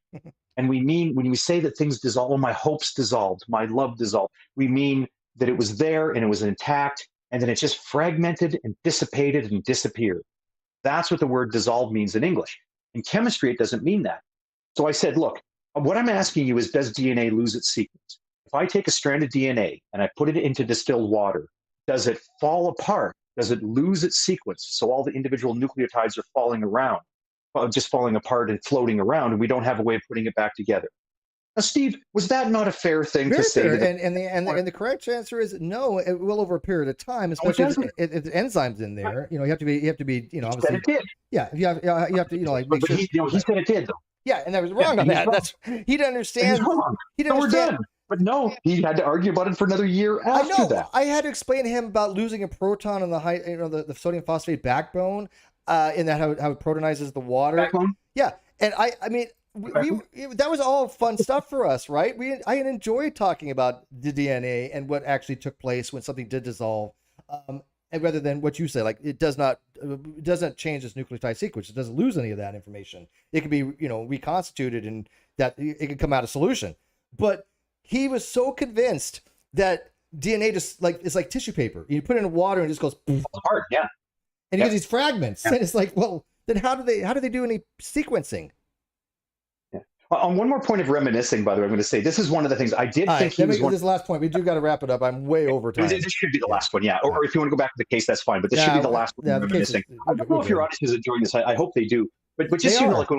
And we mean, when we say that things dissolve, well, my hopes dissolved, my love dissolved, we mean that it was there and it was intact, and then it just fragmented and dissipated and disappeared. That's what the word dissolve means in English. In chemistry, it doesn't mean that. So I said, look, what I'm asking you is, does DNA lose its sequence? If I take a strand of DNA and I put it into distilled water, does it fall apart? Does it lose its sequence? So all the individual nucleotides are falling around, just falling apart and floating around, and we don't have a way of putting it back together. Now, Steve, was that not a fair thing to say? And the correct answer is no. It will over a period of time, especially if the enzymes in there. You know, you have to be. You know, obviously. It did. Yeah, you have to. You know, like make sure. He said it did, though. Yeah, and I was wrong on that. Wrong. He didn't understand. He's wrong. He didn't understand. We're done. But no, he had to argue about it for another year after that. I had to explain to him about losing a proton on the sodium phosphate backbone, in that how it protonizes the water. Backbone? Yeah, and I mean, that was all fun stuff for us, right? I enjoyed talking about the DNA and what actually took place when something did dissolve, and rather than what you say, like it doesn't change its nucleotide sequence. It doesn't lose any of that information. It can be reconstituted, and that it can come out a solution. But he was so convinced that DNA just it's like tissue paper. You put it in water and it just goes apart, yeah. And you get these fragments, and it's like, well, then how do they do any sequencing? Yeah. On one more point of reminiscing, by the way, I'm going to say this is one of the things I did think he was one. This last point, we do got to wrap it up. I'm way over time. This should be the last one, yeah. Or if you want to go back to the case, that's fine. But this should be the last one. Reminiscing. I don't know if your audience is enjoying this. I hope they do. But just like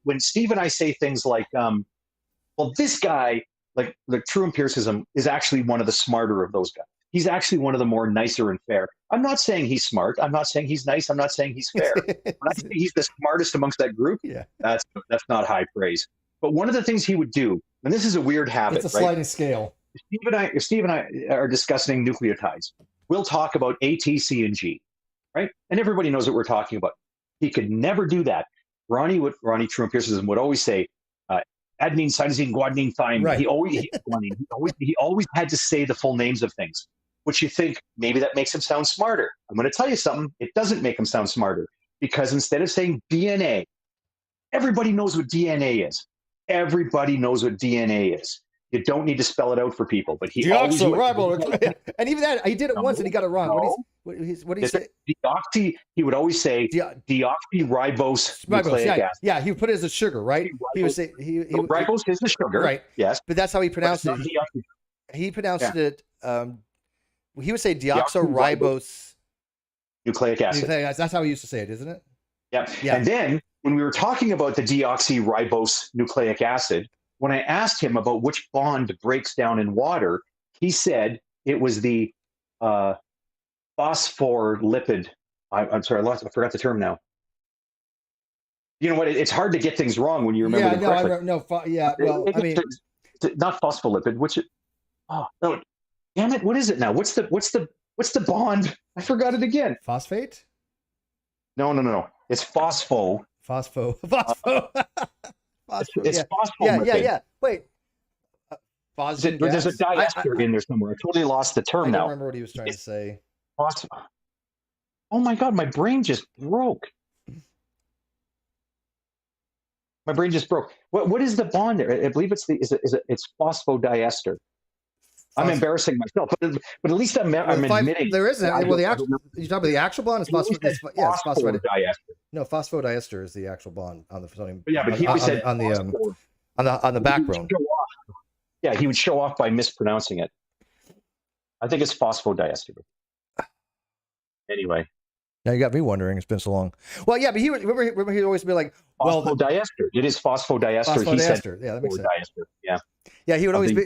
when Steve and I say things like, well, this guy, like true empiricism, is actually one of the smarter of those guys. He's actually one of the more nicer and fair. I'm not saying he's smart. I'm not saying he's nice. I'm not saying he's fair. When I say he's the smartest amongst that group, that's not high praise. But one of the things he would do, and this is a weird habit, it's a sliding scale. If Steve and I are discussing nucleotides, we'll talk about A, T, C, and G, right? And everybody knows what we're talking about. He could never do that. Ronnie, true empiricism, would always say, adenine, cytosine, guanine, thymine. Right. He always had to say the full names of things, which you think maybe that makes him sound smarter. I'm going to tell you something. It doesn't make him sound smarter, because instead of saying DNA, everybody knows what DNA is. Everybody knows what DNA is. You don't need to spell it out for people, but he always and even that, he did it once and he got it wrong. What did he say? Deoxy, he would always say deoxyribose nucleic acid. Yeah, he would put it as a sugar, right? He would say ribose is the sugar, right? Yes, but that's how he pronounced it. He pronounced it. He would say deoxyribose nucleic acid. That's how he used to say it, isn't it? Yeah. And then when we were talking about the deoxyribose nucleic acid, when I asked him about which bond breaks down in water, he said it was the phospholipid. I'm sorry, I forgot the term now. You know what? It's hard to get things wrong when you remember them correctly. I mean, not phospholipid. No, damn it! What is it now? What's the bond? I forgot it again. Phosphate? No. It's phospho. Phospho. It's phospholipid. Yeah. Wait. There's a diester in there somewhere. I totally lost the term now. I don't remember what he was trying to say. Oh my God, my brain just broke. What is the bond there? I believe it's phosphodiester. I'm embarrassing myself, but at least I'm admitting there isn't. Well, you talk about the actual bond is phosphodiester. No, phosphodiester is the actual bond on the sodium. Yeah, but he said on the backbone. Yeah, he would show off by mispronouncing it. I think it's phosphodiester. Anyway. Now you got me wondering. It's been so long. Well, yeah, but he would remember he'd always be like, phosphodiester. It is phosphodiester. Phosphodiester. Yeah, that makes sense. Yeah. Yeah, he would always be.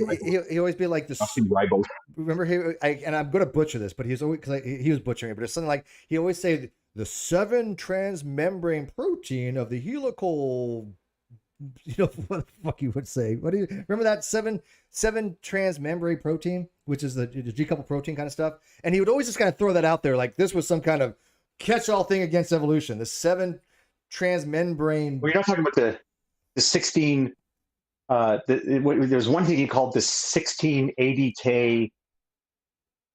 He always be like this. Ribose. Remember, and I'm going to butcher this, but he's always he was butchering it. But it's something like he always say the 7 transmembrane protein of the helical. You know what the fuck you would say? What do you remember that 7 transmembrane protein, which is the G couple protein kind of stuff? And he would always just kind of throw that out there like this was some kind of catch-all thing against evolution. The 7 transmembrane. Well, you're not talking about the 16 there's one thing he called the 1680K.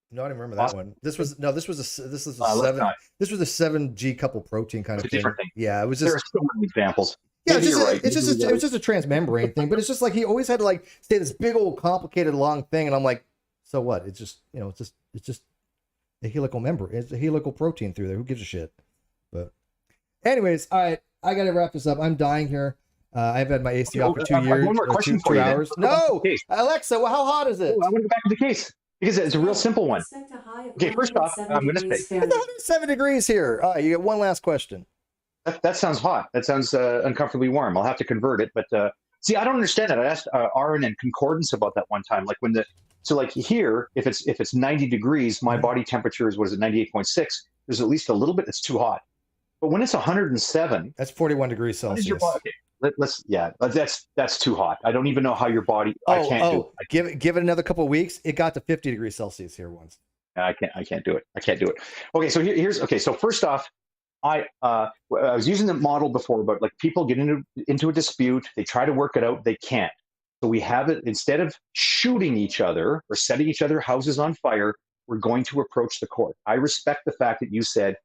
No, I don't remember that one. This was a 7G couple protein kind of thing. Thing. Yeah, it was just. There are so many examples. Yeah, it's just a transmembrane thing, but it's just like he always had to like say this big old complicated long thing, and I'm like, so what? It's just it's just a helical membrane. It's a helical protein through there. Who gives a shit? But anyways, all right, I gotta wrap this up. I'm dying here. I've had my AC off for 2 years. One more question for 2 you. hours. No, Alexa, well, how hot is it? I want to go back to the case because it's a real simple one. Okay, first off, I'm going to say 7 degrees here. All right, you get one last question. That sounds hot. That sounds uncomfortably warm. I'll have to convert it. But see, I don't understand that. I asked Aaron and Concordance about that one time. Like like here, if it's 90 degrees, my body temperature is 98.6. There's at least a little bit that's too hot. But when it's 107, that's 41 degrees Celsius. Your body? That's too hot. I don't even know how your body. I can't do it. Give it another couple of weeks. It got to 50 degrees Celsius here once. I can't do it. Okay, so here's okay. So first off, I was using the model before, but like people get into a dispute, they try to work it out, they can't. So we have it, instead of shooting each other or setting each other houses on fire, we're going to approach the court. I respect the fact that you said,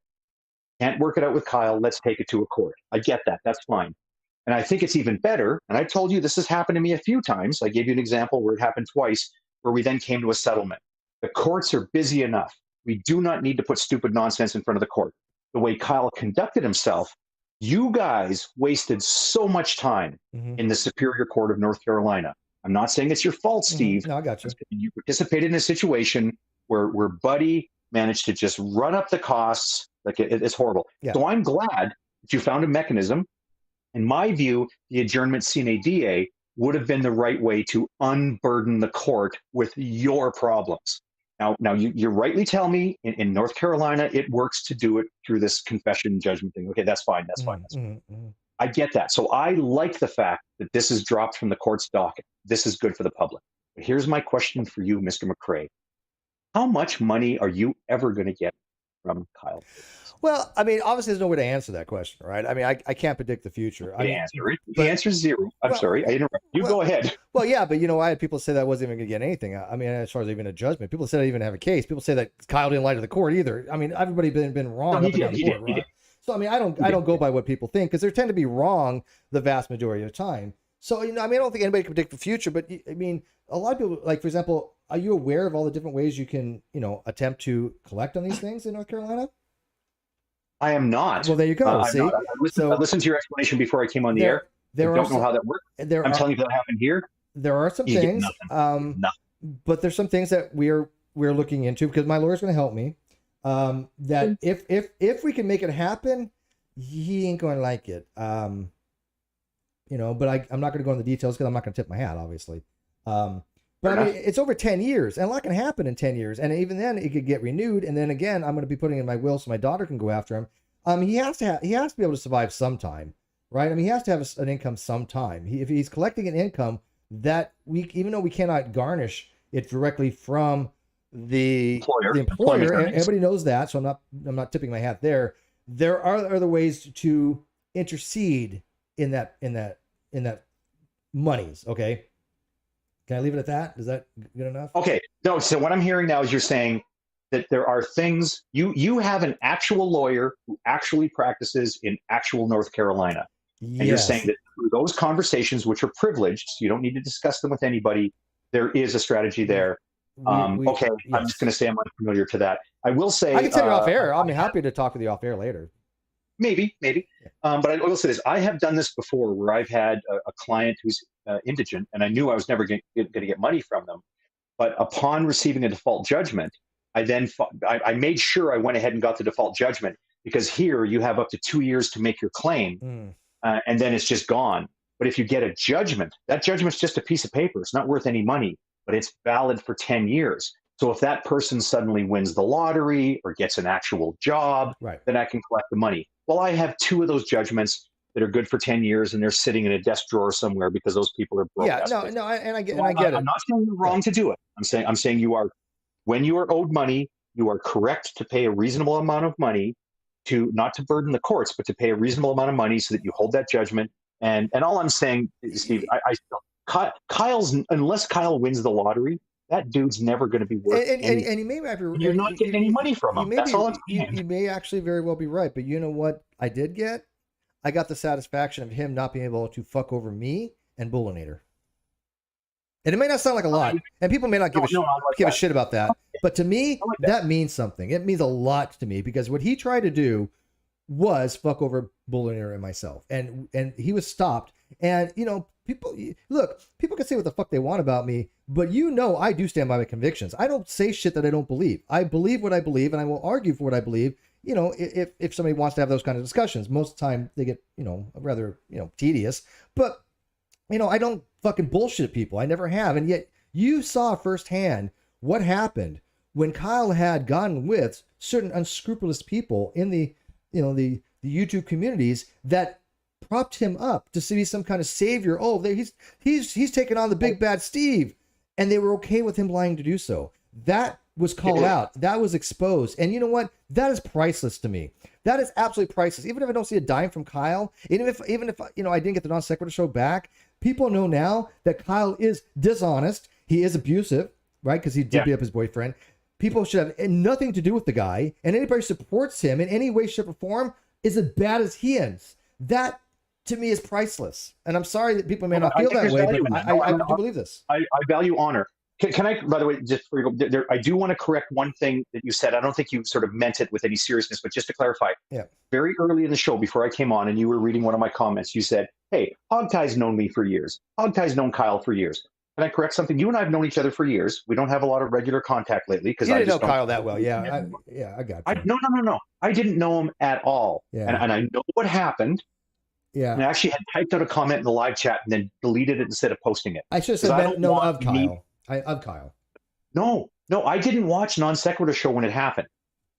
can't work it out with Kyle, let's take it to a court. I get that, that's fine. And I think it's even better, and I told you this has happened to me a few times. I gave you an example where it happened twice, where we then came to a settlement. The courts are busy enough. We do not need to put stupid nonsense in front of the court. The way Kyle conducted himself, you guys wasted so much time in the Superior Court of North Carolina. I'm not saying it's your fault, Steve. No, I got you. You participated in a situation where Buddy managed to just run up the costs. Like it's horrible. Yeah. So I'm glad that you found a mechanism. In my view, the adjournment sine die would have been the right way to unburden the court with your problems. Now you rightly tell me in North Carolina, it works to do it through this confession judgment thing. Okay, that's fine. That's fine. I get that. So I like the fact that this is dropped from the court's docket. This is good for the public. But here's my question for you, Mr. McRae. How much money are you ever going to get from Kyle? Well, I mean, obviously there's no way to answer that question, right? I mean, I can't predict the future. The answer is zero. I'm sorry, I interrupted. You go ahead. Well, yeah, but I had people say that I wasn't even going to get anything. I mean, as far as even a judgment, people said I didn't even have a case. People say that Kyle didn't lie to the court either. I mean, everybody been wrong up and down the board, right? So I mean, I don't go by what people think because they tend to be wrong the vast majority of the time. So I mean, I don't think anybody can predict the future, but I mean, a lot of people, like for example, are you aware of all the different ways you can attempt to collect on these things in North Carolina? I am not. Well, there you go. See, I listened to your explanation before I came on the air. I don't know how that works. I'm telling you that happened here. There are some things, but there's some things that we're looking into because my lawyer's going to help me. That if we can make it happen, he ain't going to like it. But I'm not going to go into the details because I'm not going to tip my hat, obviously. But I mean, it's over 10 years, and a lot can happen in 10 years. And even then, it could get renewed. And then again, I'm going to be putting in my will so my daughter can go after him. He has to be able to survive sometime, right? I mean, he has to have an income sometime. If he's collecting an income that even though we cannot garnish it directly from the employer, and everybody knows that. So I'm not tipping my hat there. There are other ways to intercede in that monies. Okay. Can I leave it at that? Is that good enough? Okay. No, so what I'm hearing now is you're saying that there are things, you have an actual lawyer who actually practices in actual North Carolina. Yes. And you're saying that through those conversations, which are privileged, so you don't need to discuss them with anybody, there is a strategy there. Okay, yes. I'm just going to say I'm unfamiliar to that. I will say... I can tell you off air. I'll be happy to talk with you off air later. Maybe. Yeah. But I will say this. I have done this before where I've had a client who's indigent, and I knew I was never going to get money from them. But upon receiving a default judgment, I made sure I went ahead and got the default judgment, because here you have up to 2 years to make your claim, and then it's just gone. But if you get a judgment, that judgment's just a piece of paper. It's not worth any money, but it's valid for 10 years. So if that person suddenly wins the lottery or gets an actual job, then I can collect the money. Well, I have 2 of those judgments that are good for 10 years, and they're sitting in a desk drawer somewhere because those people are broke. Yeah, no, and I get it. I'm not saying you're wrong to do it. I'm saying you are, when you are owed money, you are correct to pay a reasonable amount of money, to not to burden the courts, but to pay a reasonable amount of money so that you hold that judgment. And all I'm saying, Steve, Kyle's, unless Kyle wins the lottery, that dude's never going to be worth anything. And he may have, you're not getting any money from him. That's all I'm saying. You may actually very well be right, but you know what I did get? I got the satisfaction of him not being able to fuck over me and Bullinator. And it may not sound like a lot, and people may not give a shit about that, but to me, that means something. It means a lot to me, because what he tried to do was fuck over Bullinator and myself, and he was stopped. And people can say what the fuck they want about me, but I do stand by my convictions. I don't say shit that I don't believe. I believe what I believe, and I will argue for what I believe. If somebody wants to have those kind of discussions, most of the time they get rather tedious. But I don't fucking bullshit people. I never have. And yet you saw firsthand what happened when Kyle had gone with certain unscrupulous people in the YouTube communities that propped him up to be some kind of savior. Oh, he's taking on the big bad Steve, and they were okay with him lying to do so. That was called out. That was exposed. And you know what? That is priceless to me. That is absolutely priceless. Even if I don't see a dime from Kyle, even if I didn't get the Non-Sequitur Show back, people know now that Kyle is dishonest. He is abusive, right? Because he did beat up his boyfriend. People should have nothing to do with the guy, and anybody who supports him in any way, shape, or form is as bad as he is. That, to me, is priceless. And I'm sorry that people may not feel that way, but I do believe this. I value honor. Can I, by the way, just before you go, I do want to correct one thing that you said. I don't think you sort of meant it with any seriousness, but just to clarify, very early in the show, before I came on and you were reading one of my comments, you said, hey, Hogtie's known me for years. Hogtie's known Kyle for years. Can I correct something? You and I have known each other for years. We don't have a lot of regular contact lately. Because I didn't know Kyle that well. Yeah, I got you. No. I didn't know him at all. Yeah. And I know what happened. Yeah. And I actually had typed out a comment in the live chat and then deleted it instead of posting it. I should have said no of Kyle. Of Kyle. No, I didn't watch Non-Sequitur Show when it happened.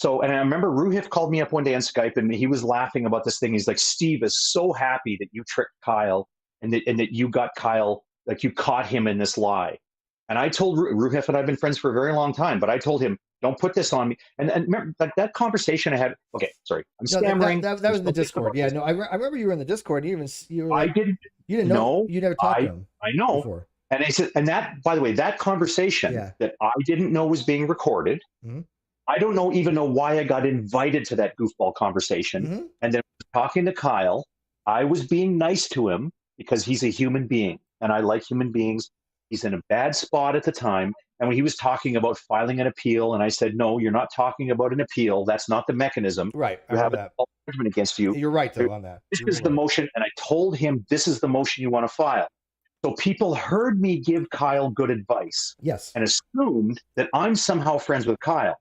So, and I remember Ruhif called me up one day on Skype and he was laughing about this thing. He's like, Steve is so happy that you tricked Kyle and that you got Kyle, like you caught him in this lie. And I told Ruhif, and I've been friends for a very long time, but I told him, don't put this on me. And remember that conversation I had. Okay, sorry, I'm stammering. That was in the Discord. Yeah, no, I remember you were in the Discord. You were like, you didn't know. You never talked to him. I know. Before. And I said, and that, by the way, that conversation that I didn't know was being recorded. Mm-hmm. I don't even know why I got invited to that goofball conversation. Mm-hmm. And then talking to Kyle, I was being nice to him because he's a human being and I like human beings. He's in a bad spot at the time. And when he was talking about filing an appeal, and I said, no, you're not talking about an appeal. That's not the mechanism. Right. You have a judgment against you. You're right, though, on that. This is the motion. And I told him, this is the motion you want to file. So people heard me give Kyle good advice. Yes. And assumed that I'm somehow friends with Kyle.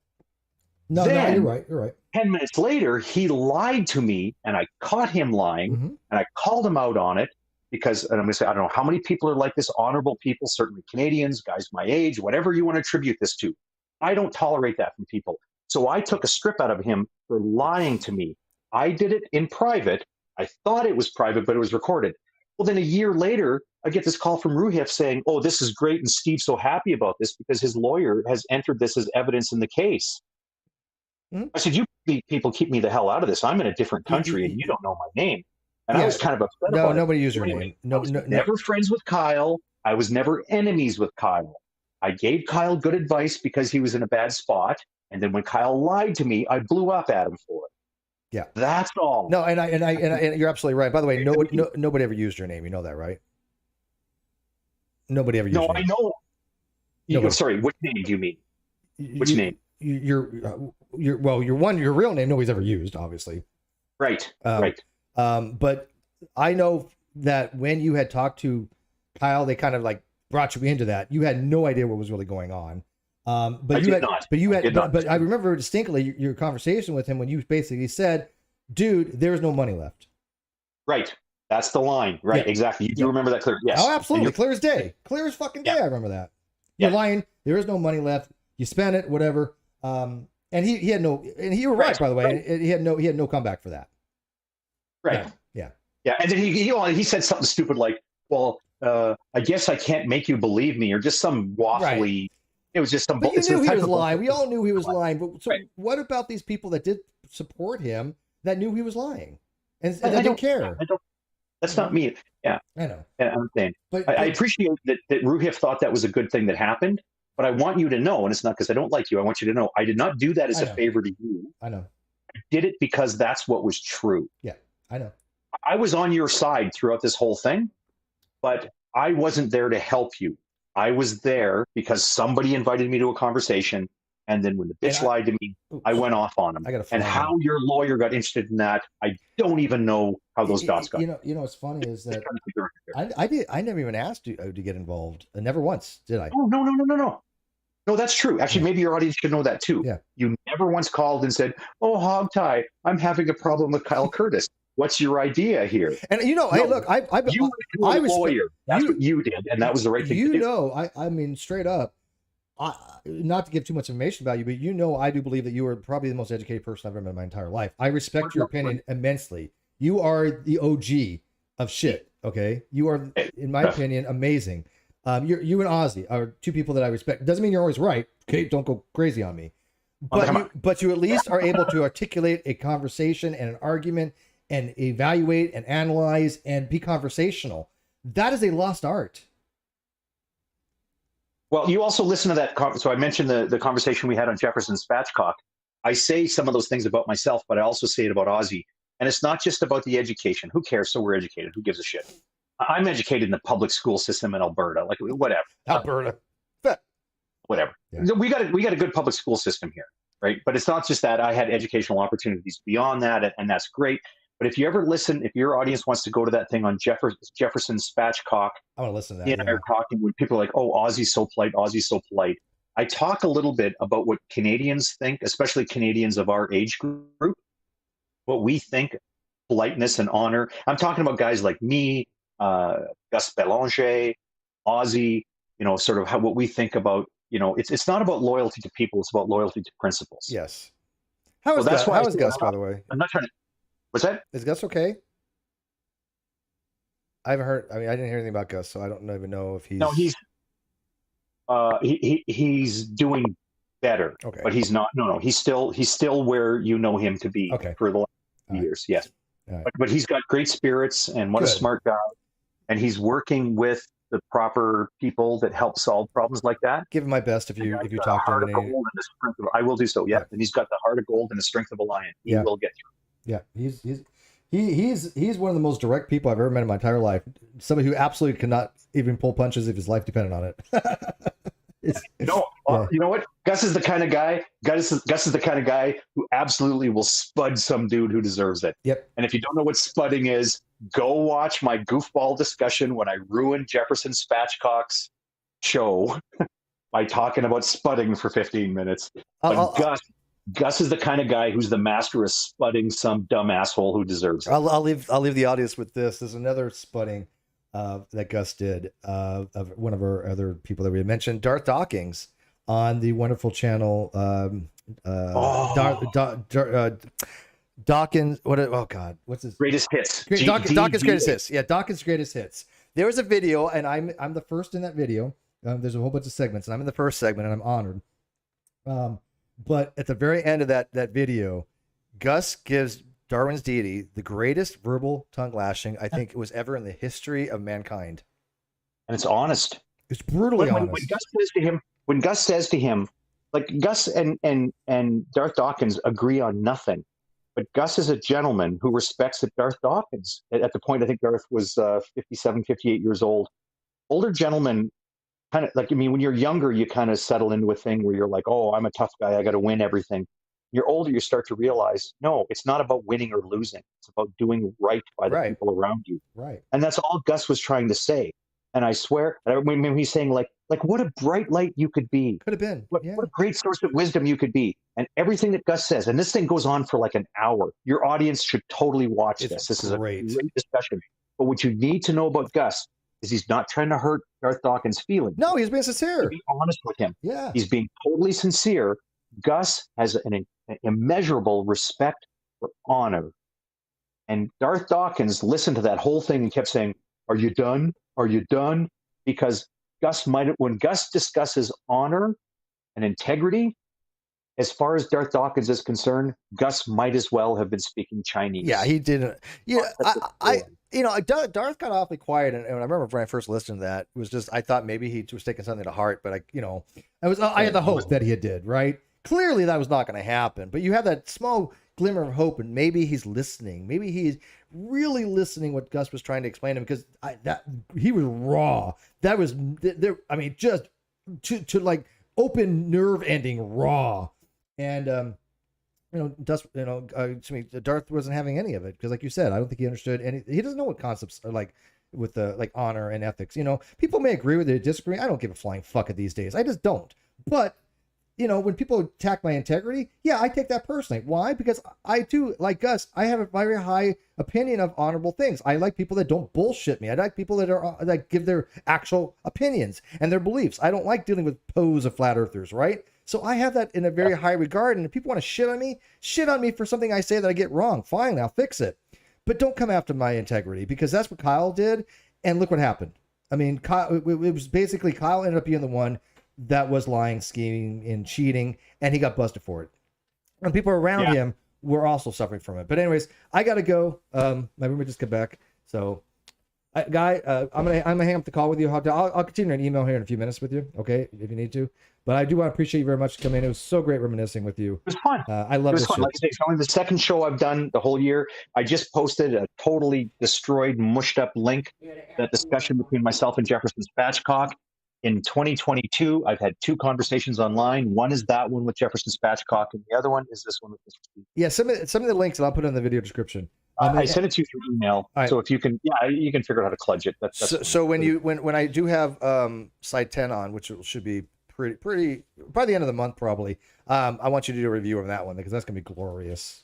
No, you're right. You're right. 10 minutes later, he lied to me, and I caught him lying, and I called him out on it because, and I'm going to say, I don't know how many people are like this, honorable people, certainly Canadians, guys my age, whatever you want to attribute this to. I don't tolerate that from people. So I took a strip out of him for lying to me. I did it in private. I thought it was private, but it was recorded. Well, then a year later, I get this call from Ruhif saying, oh, this is great, and Steve's so happy about this because his lawyer has entered this as evidence in the case. I said, you people keep me the hell out of this. I'm in a different country, and you don't know my name. And I was kind of upset about it. Nobody used your name. Never friends with Kyle. I was never enemies with Kyle. I gave Kyle good advice because he was in a bad spot. And then when Kyle lied to me, I blew up at him for it. Yeah. That's all. No, and you're absolutely right. By the way, nobody ever used your name. You know that, right? Nobody ever used your name. I know. Sorry, which name do you mean? Which name? Your real name nobody's ever used, obviously. Right. But I know that when you had talked to Kyle, they kind of like brought you into that. You had no idea what was really going on. But I remember distinctly your conversation with him when you basically said, dude, there's no money left. Right. That's the line. Right. Yeah. Exactly. You do remember that clear. Yes. Oh, absolutely. Clear as day. Clear as fucking day. I remember that. You're lying. There is no money left. You spent it, whatever. And he had no, and you were right, by the way. Right. He had no comeback for that. Right. Yeah. And then he said something stupid like, well, I guess I can't make you believe me, or just some waffly. Right. It was just some. But you knew he was lying. We all knew he was lying. But so what about these people that did support him that knew he was lying and they didn't care? That's not me. Yeah. I know. And I'm saying, But I appreciate that Ruhif thought that was a good thing that happened, but I want you to know, and it's not because I don't like you, I want you to know, I did not do that as a favor to you. I know. I did it because that's what was true. Yeah, I know. I was on your side throughout this whole thing, but I wasn't there to help you. I was there because somebody invited me to a conversation, and then when the bitch lied to me, I went off on him. And how your lawyer got interested in that, I don't even know how those dots got. You know what's funny is that I never even asked you to get involved. Never once, did I? Oh, no. No, that's true. Actually, maybe your audience should know that too. Yeah. You never once called and said, "Oh, Hogtie, I'm having a problem with Kyle Curtis. What's your idea here?" And hey, look, you were a lawyer. That's what you did, and that was the right thing to do. I mean, straight up, not to give too much information about you, but I do believe that you are probably the most educated person I've ever met in my entire life. I respect your opinion immensely. You are the OG of shit. Okay, you are, in my opinion, amazing. You and Ozzy are two people that I respect. Doesn't mean you're always right. Okay, don't go crazy on me. But you at least are able to articulate a conversation and an argument and evaluate and analyze and be conversational. That is a lost art. Well, you also listen to that. So I mentioned the conversation we had on Jefferson Spatchcock. I say some of those things about myself, but I also say it about Ozzy. And it's not just about the education. Who cares? So we're educated. Who gives a shit? I'm educated in the public school system in Alberta. Like, whatever. Alberta. Whatever. Yeah. We got a good public school system here, right? But it's not just that. I had educational opportunities beyond that, and that's great. But if you ever listen, if your audience wants to go to that thing on Jefferson Spatchcock, I want to listen to that. He and I are talking when people are like, "Oh, Ozzy's so polite. Ozzy's so polite." I talk a little bit about what Canadians think, especially Canadians of our age group, what we think politeness and honor. I'm talking about guys like me, Gus Belanger, Ozzy. Sort of what we think about. It's not about loyalty to people; it's about loyalty to principles. Yes. How is Gus, by the way? I'm not trying to. What's that? Is Gus okay? I haven't heard. I mean, I didn't hear anything about Gus, so I don't even know if he's. No, he's doing better. Okay. But he's not. No, he's still where you know him to be. Okay. For the last years, yes. Right. But he's got great spirits, and what a smart guy. And he's working with the proper people that help solve problems like that. Give him my best if you talk to him. I will do so. Yeah, right. And he's got the heart of gold and the strength of a lion. He will get through. Yeah, he's one of the most direct people I've ever met in my entire life. Somebody who absolutely cannot even pull punches if his life depended on it. You know what? Gus is the kind of guy. Gus is the kind of guy who absolutely will spud some dude who deserves it. Yep. And if you don't know what spudding is, go watch my goofball discussion when I ruined Jefferson Spatchcock's show by talking about spudding for 15 minutes. But Gus is the kind of guy who's the master of spudding some dumb asshole who deserves it. I'll leave the audience with this. There's another spudding that Gus did of one of our other people that we had mentioned, Darth Dawkins, on the wonderful channel. Dawkins. What's his greatest hits? Dawkins' greatest hits. Yeah, Dawkins' greatest hits. There was a video, and I'm the first in that video. There's a whole bunch of segments, and I'm in the first segment, and I'm honored. But at the very end of that video, Gus gives Darwin's deity the greatest verbal tongue lashing I think it was ever in the history of mankind. And it's honest. It's brutally honest. When Gus says to him, like Gus and Darth Dawkins agree on nothing, but Gus is a gentleman who respects that Darth Dawkins, at the point I think Darth was 57, 58 years old, older gentlemen. Kind of like, I mean, when you're younger, you kind of settle into a thing where you're like, oh, I'm a tough guy. I got to win everything. You're older, you start to realize, no, it's not about winning or losing. It's about doing right by the people around you. Right. And that's all Gus was trying to say. And I swear, I remember he's saying like what a bright light you could be. Could have been. What a great source of wisdom you could be. And everything that Gus says, and this thing goes on for like an hour. Your audience should totally watch this. This is a great discussion. But what you need to know about Gus is he's not trying to hurt Darth Dawkins' feelings. No, he's being sincere. He's being honest with him. Yeah. He's being totally sincere. Gus has an immeasurable respect for honor. And Darth Dawkins listened to that whole thing and kept saying, "Are you done? Are you done?" Because when Gus discusses honor and integrity, as far as Darth Dawkins is concerned, Gus might as well have been speaking Chinese. Yeah, he didn't. Yeah, Darth got awfully quiet, and I remember when I first listened to that, it was just I thought maybe he was taking something to heart, but I had the hope that he did, right? Clearly, that was not going to happen, but you have that small glimmer of hope, and maybe he's listening. Maybe he's really listening what Gus was trying to explain to him, because he was raw. That was there. I mean, just to like open nerve ending raw. And Darth wasn't having any of it, because, like you said, I don't think he understood any. He doesn't know what concepts are like with the like honor and ethics. People may agree with it, disagree. I don't give a flying fuck at these days. I just don't. But when people attack my integrity, yeah, I take that personally. Why? Because I too, like Gus, I have a very high opinion of honorable things. I like people that don't bullshit me. I like people that give their actual opinions and their beliefs. I don't like dealing with pose of flat earthers, right? So I have that in a very high regard. And if people want to shit on me for something I say that I get wrong, fine, I'll fix it. But don't come after my integrity, because that's what Kyle did. And look what happened. I mean, Kyle, it was basically Kyle ended up being the one that was lying, scheming, and cheating, and he got busted for it. And people around him were also suffering from it. But anyways, I got to go. My roommate just got back. So, I'm gonna hang up the call with you. I'll continue an email here in a few minutes with you, okay, if you need to. But I do want to appreciate you very much for coming in. It was so great reminiscing with you. It was fun. I love this. Like I say, it's only the second show I've done the whole year. I just posted a totally destroyed, mushed up link, that discussion between myself and Jefferson Spatchcock. In 2022, I've had 2 conversations online. One is that one with Jefferson Spatchcock, and the other one is this one with Mr. Steve. Yeah, some of the links, and I'll put in the video description. I sent it to you through email, right. So if you can, you can figure out how to kludge it. So when I do have Side 10 on, which should be pretty by the end of the month probably, I want you to do a review of that one, because that's gonna be glorious.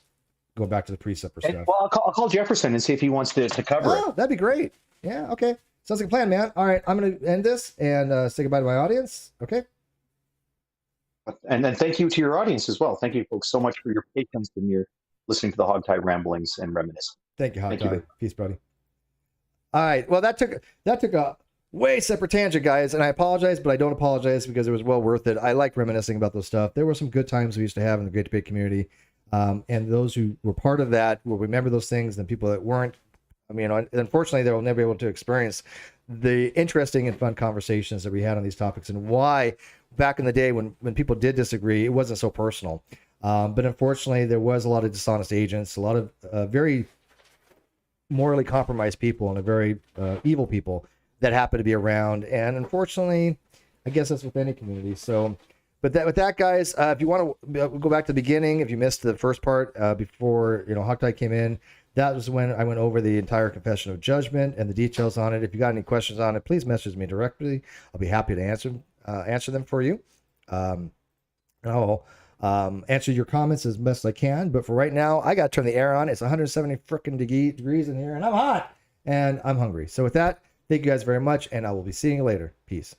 Going back to the preceptor stuff. Well, I'll call Jefferson and see if he wants to cover it. Oh, that'd be great. Yeah, okay. Sounds like a plan, man. All right, I'm going to end this and say goodbye to my audience. Okay. And then thank you to your audience as well. Thank you, folks, so much for your patience and your listening to the Hogtie ramblings and reminiscing. Thank you, Hogtie. Peace, buddy. All right. Well, that took a way separate tangent, guys, and I apologize, but I don't apologize, because it was well worth it. I like reminiscing about those stuff. There were some good times we used to have in the Great Debate community, and those who were part of that will remember those things, and people that weren't, I mean, unfortunately, they will never be able to experience the interesting and fun conversations that we had on these topics, and why back in the day when people did disagree, it wasn't so personal. But unfortunately, there was a lot of dishonest agents, a lot of very morally compromised people, and a very evil people that happen to be around. And unfortunately, I guess that's with any community. So, with that, guys, if you want to go back to the beginning, if you missed the first part before Hogtie came in, that was when I went over the entire confession of judgment and the details on it. If you got any questions on it, please message me directly. I'll be happy to answer them for you. I'll answer your comments as best I can. But for right now, I got to turn the air on. It's 170 frickin' degrees in here, and I'm hot and I'm hungry. So with that, thank you guys very much, and I will be seeing you later. Peace.